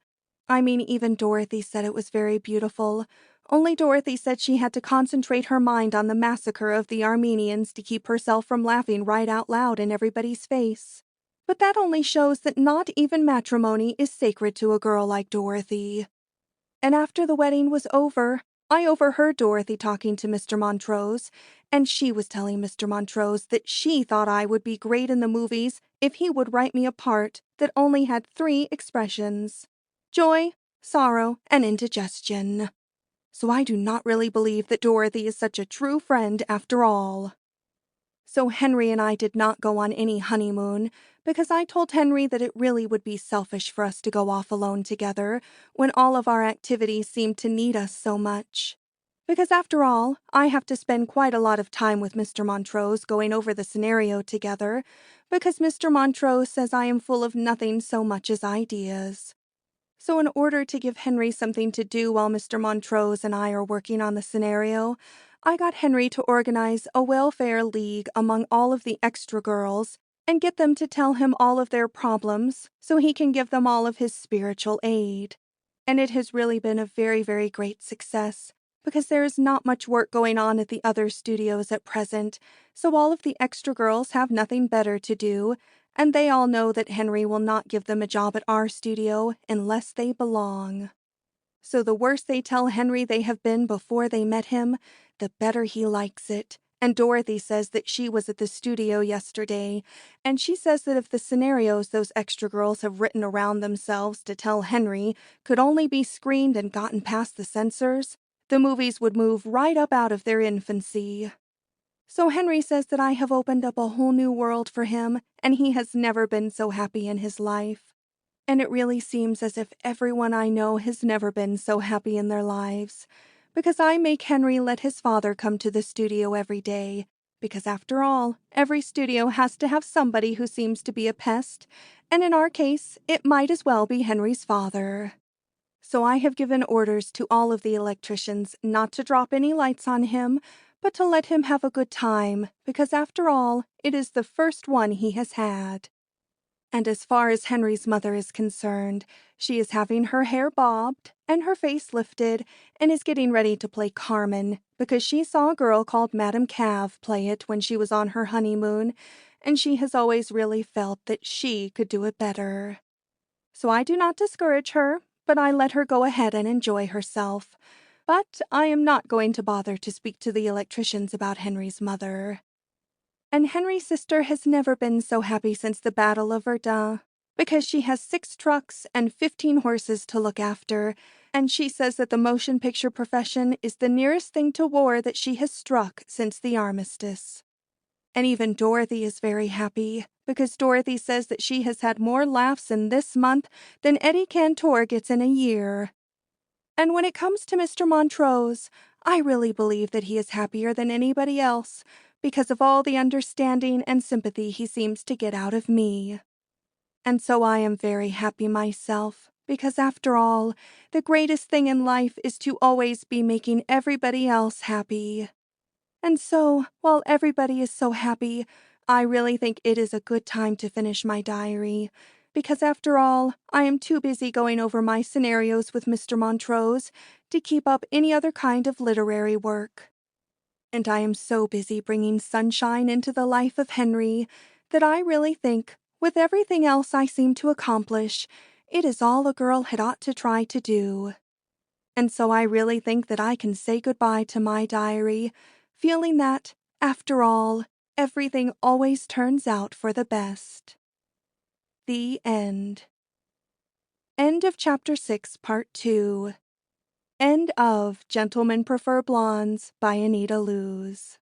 Speaker 1: I mean, even Dorothy said it was very beautiful. Only Dorothy said she had to concentrate her mind on the massacre of the Armenians to keep herself from laughing right out loud in everybody's face. But that only shows that not even matrimony is sacred to a girl like Dorothy. And after the wedding was over, I overheard Dorothy talking to Mr. Montrose, and she was telling Mr. Montrose that she thought I would be great in the movies if he would write me a part that only had 3 expressions: joy, sorrow, and indigestion. So I do not really believe that Dorothy is such a true friend after all. So Henry and I did not go on any honeymoon, because I told Henry that it really would be selfish for us to go off alone together when all of our activities seemed to need us so much. Because after all, I have to spend quite a lot of time with Mr. Montrose going over the scenario together, because Mr. Montrose says I am full of nothing so much as ideas. So in order to give Henry something to do while Mr. Montrose and I are working on the scenario, I got Henry to organize a welfare league among all of the extra girls and get them to tell him all of their problems so he can give them all of his spiritual aid. And it has really been a very, very great success, because there is not much work going on at the other studios at present, so all of the extra girls have nothing better to do, and they all know that Henry will not give them a job at our studio unless they belong. So the worse they tell Henry they have been before they met him, the better he likes it. And Dorothy says that she was at the studio yesterday, and she says that if the scenarios those extra girls have written around themselves to tell Henry could only be screened and gotten past the censors, the movies would move right up out of their infancy. So Henry says that I have opened up a whole new world for him, and he has never been so happy in his life. And it really seems as if everyone I know has never been so happy in their lives, because I make Henry let his father come to the studio every day, because after all, every studio has to have somebody who seems to be a pest, and in our case, it might as well be Henry's father. So I have given orders to all of the electricians not to drop any lights on him, but to let him have a good time, because after all, it is the first one he has had. And as far as Henry's mother is concerned, she is having her hair bobbed and her face lifted and is getting ready to play Carmen, because she saw a girl called Madame Cav play it when she was on her honeymoon, and she has always really felt that she could do it better. So I do not discourage her, but I let her go ahead and enjoy herself. But I am not going to bother to speak to the electricians about Henry's mother. And Henry's sister has never been so happy since the Battle of Verdun, because she has 6 trucks and 15 horses to look after, and she says that the motion picture profession is the nearest thing to war that she has struck since the armistice. And even Dorothy is very happy, because Dorothy says that she has had more laughs in this month than Eddie Cantor gets in a year. And when it comes to Mr. Montrose, I really believe that he is happier than anybody else, because of all the understanding and sympathy he seems to get out of me. And so I am very happy myself, because after all, the greatest thing in life is to always be making everybody else happy. And so, while everybody is so happy, I really think it is a good time to finish my diary, because after all, I am too busy going over my scenarios with Mr. Montrose to keep up any other kind of literary work. And I am so busy bringing sunshine into the life of Henry that I really think, with everything else I seem to accomplish, it is all a girl had ought to try to do. And so I really think that I can say goodbye to my diary, feeling that, after all, everything always turns out for the best. The end. End of Chapter 6, Part 2. End of Gentlemen Prefer Blondes by Anita Loos.